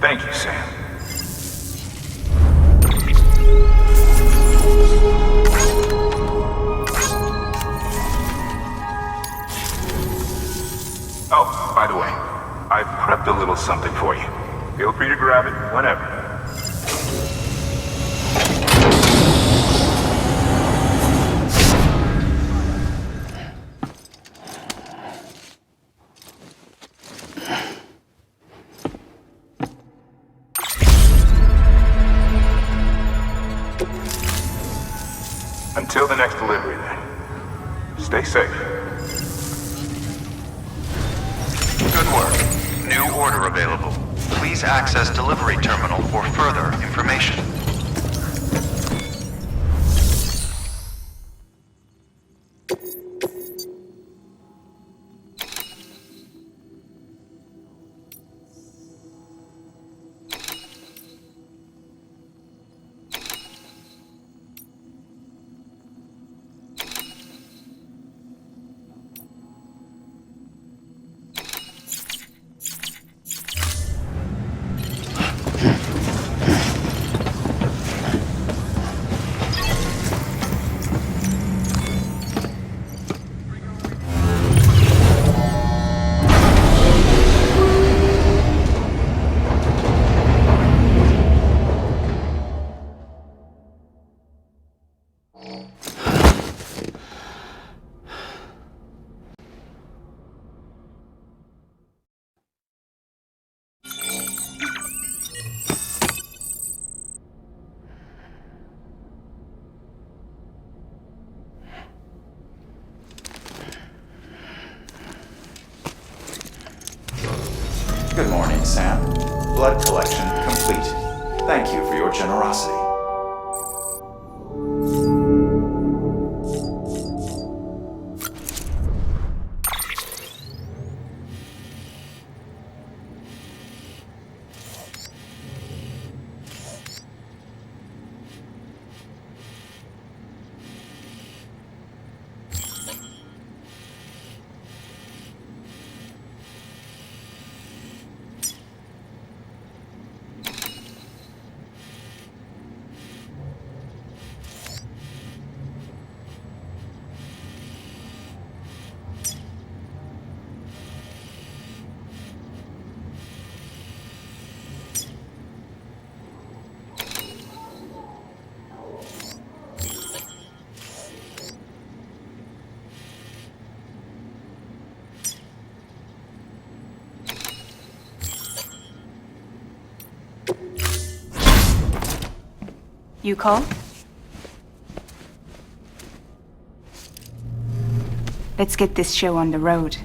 Thank you, Sam. Oh, by the way, I've prepped a little something for you. Feel free to grab it whenever. Until the next delivery, then. Stay safe. Good work. New order available. Please access delivery terminal for further information. Good morning, Sam. Blood collection complete. Thank you for your generosity. You call? Let's get this show on the road.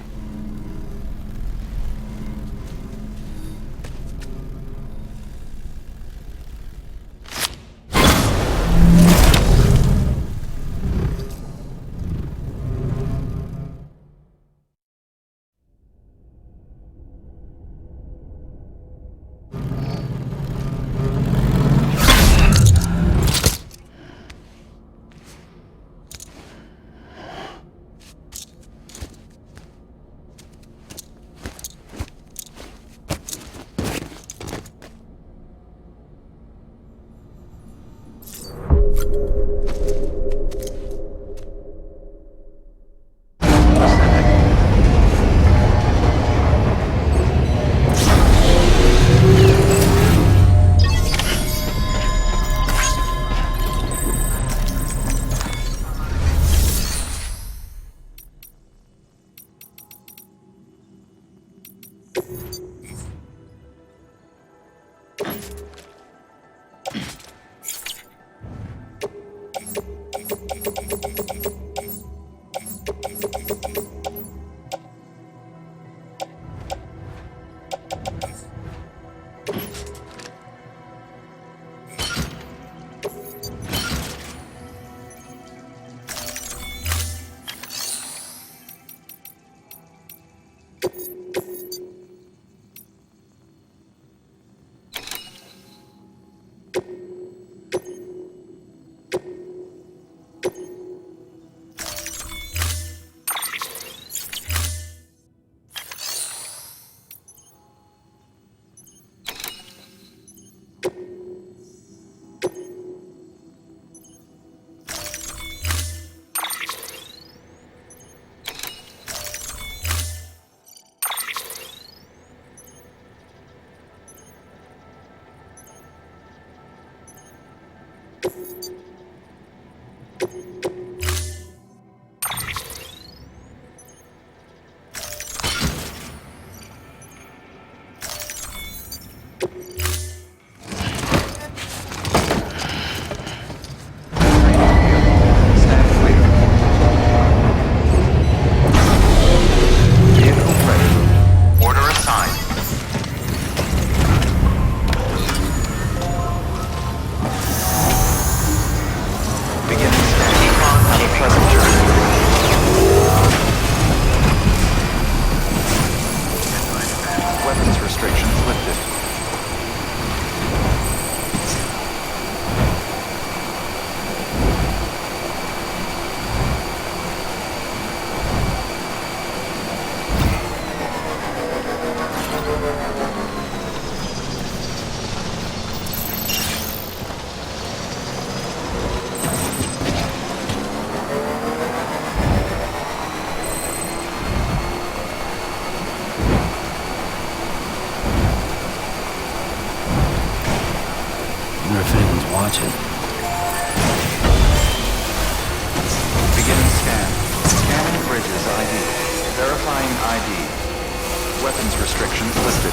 wonder if anyone's watching. Beginning scan. Scanning bridges ID. Verifying ID. Weapons restrictions listed.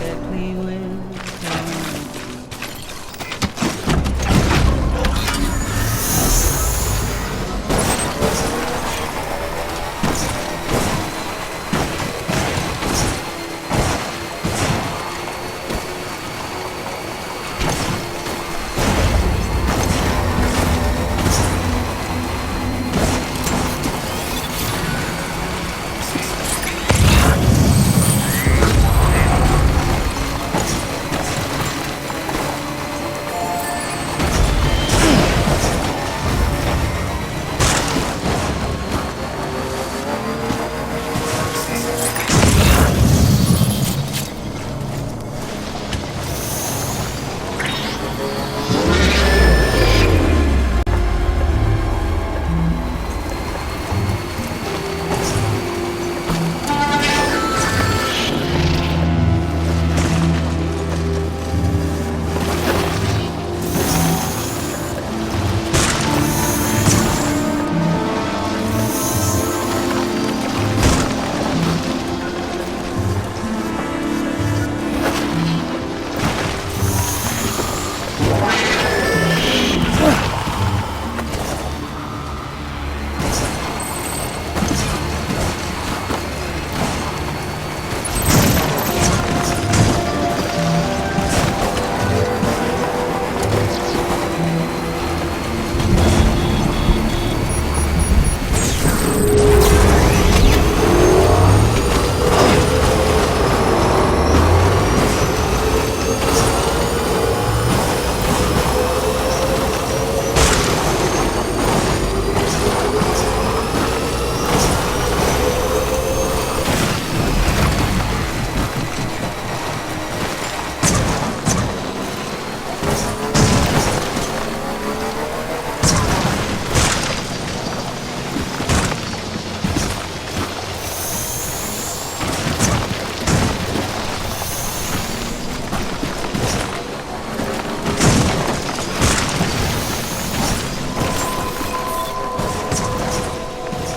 Exactly where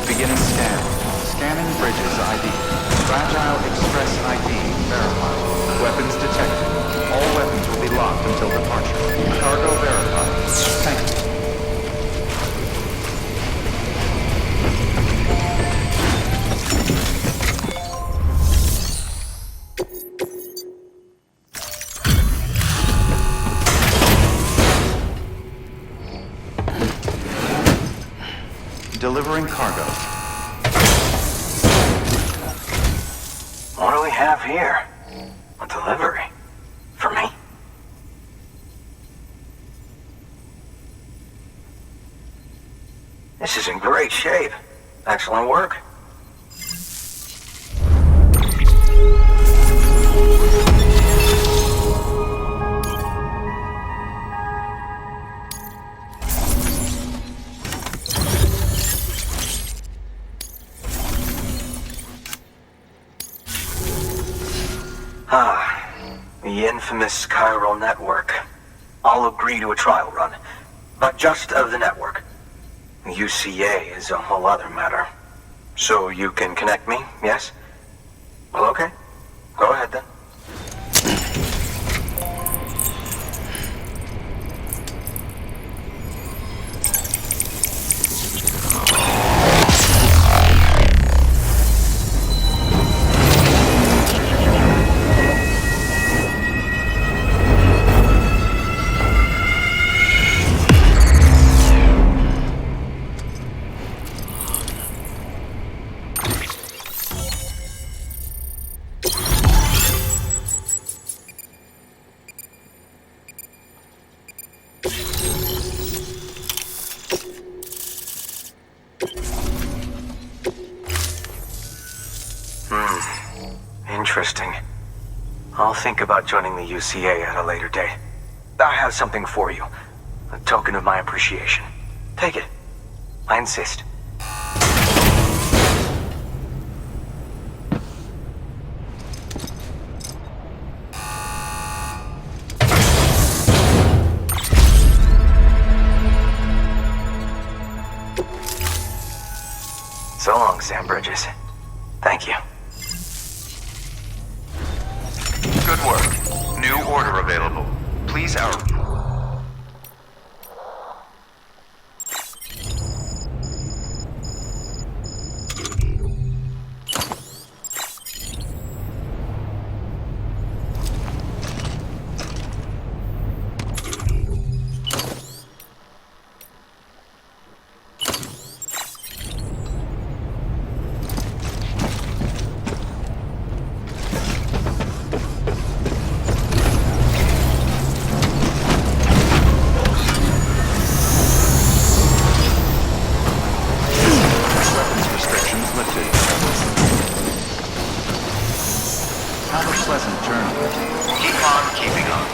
Beginning scan. Scanning bridges ID. Fragile Express ID verified. Weapons detected. All weapons will be locked until departure. Cargo verified. Thank you. Delivering cargo. What do we have here? A delivery? For me? This is in great shape. Excellent work. The infamous chiral network. I'll agree to a trial run, but just of the network. UCA is a whole other matter. So you can connect me, yes? Well, okay. Go ahead then. Interesting. I'll think about joining the UCA at a later date. I have something for you. A token of my appreciation. Take it. I insist. So long, Sam Bridges. Thank you. Good work. New order available. Please out. Have a pleasant journey. Keep on keeping on.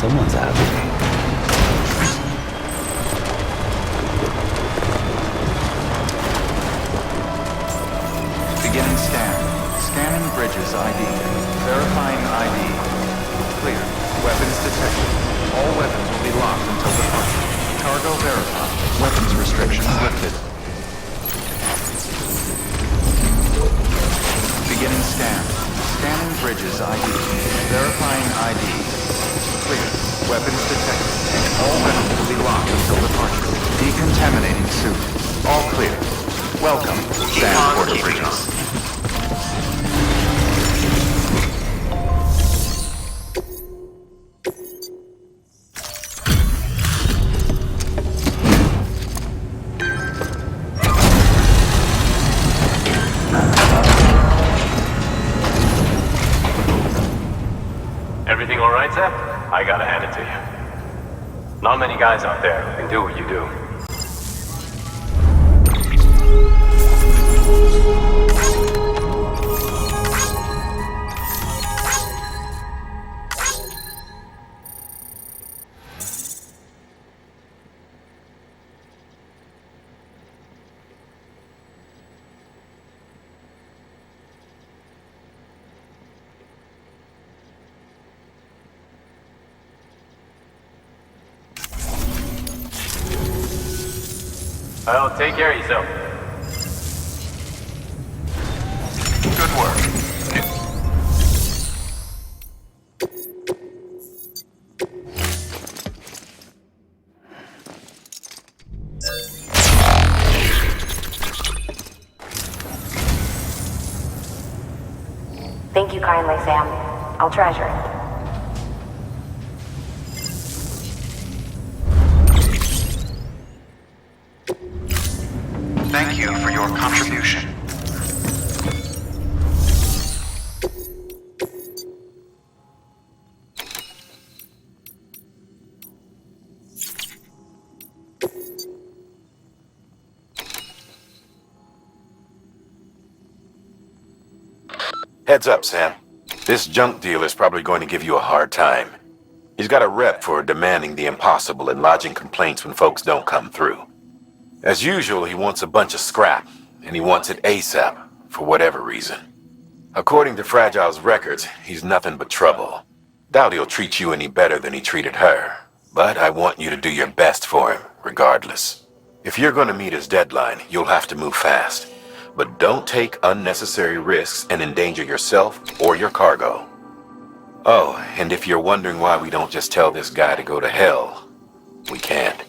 Someone's happy. Beginning scan. Scanning bridges ID. Verifying ID. Clear. Weapons detected. All weapons will be locked until departure. Cargo verified. Weapons restrictions lifted. Beginning scan. Scanning bridges ID. Verifying ID. Clear. Weapons detected. All weapons will be locked until departure. Decontaminating suit. All clear. Welcome, Sand Porter Bridges. Everything all right, Zeb? I gotta hand it to you. Not many guys out there who can do what you do. Well, take care of yourself. Good work. Thank you kindly, Sam. I'll treasure it. Thank you for your contribution. Heads up, Sam. This junk dealer's probably going to give you a hard time. He's got a rep for demanding the impossible and lodging complaints when folks don't come through. As usual, he wants a bunch of scrap, and he wants it ASAP, for whatever reason. According to Fragile's records, he's nothing but trouble. Doubt he'll treat you any better than he treated her, but I want you to do your best for him, regardless. If you're going to meet his deadline, you'll have to move fast. But don't take unnecessary risks and endanger yourself or your cargo. Oh, and if you're wondering why we don't just tell this guy to go to hell, we can't.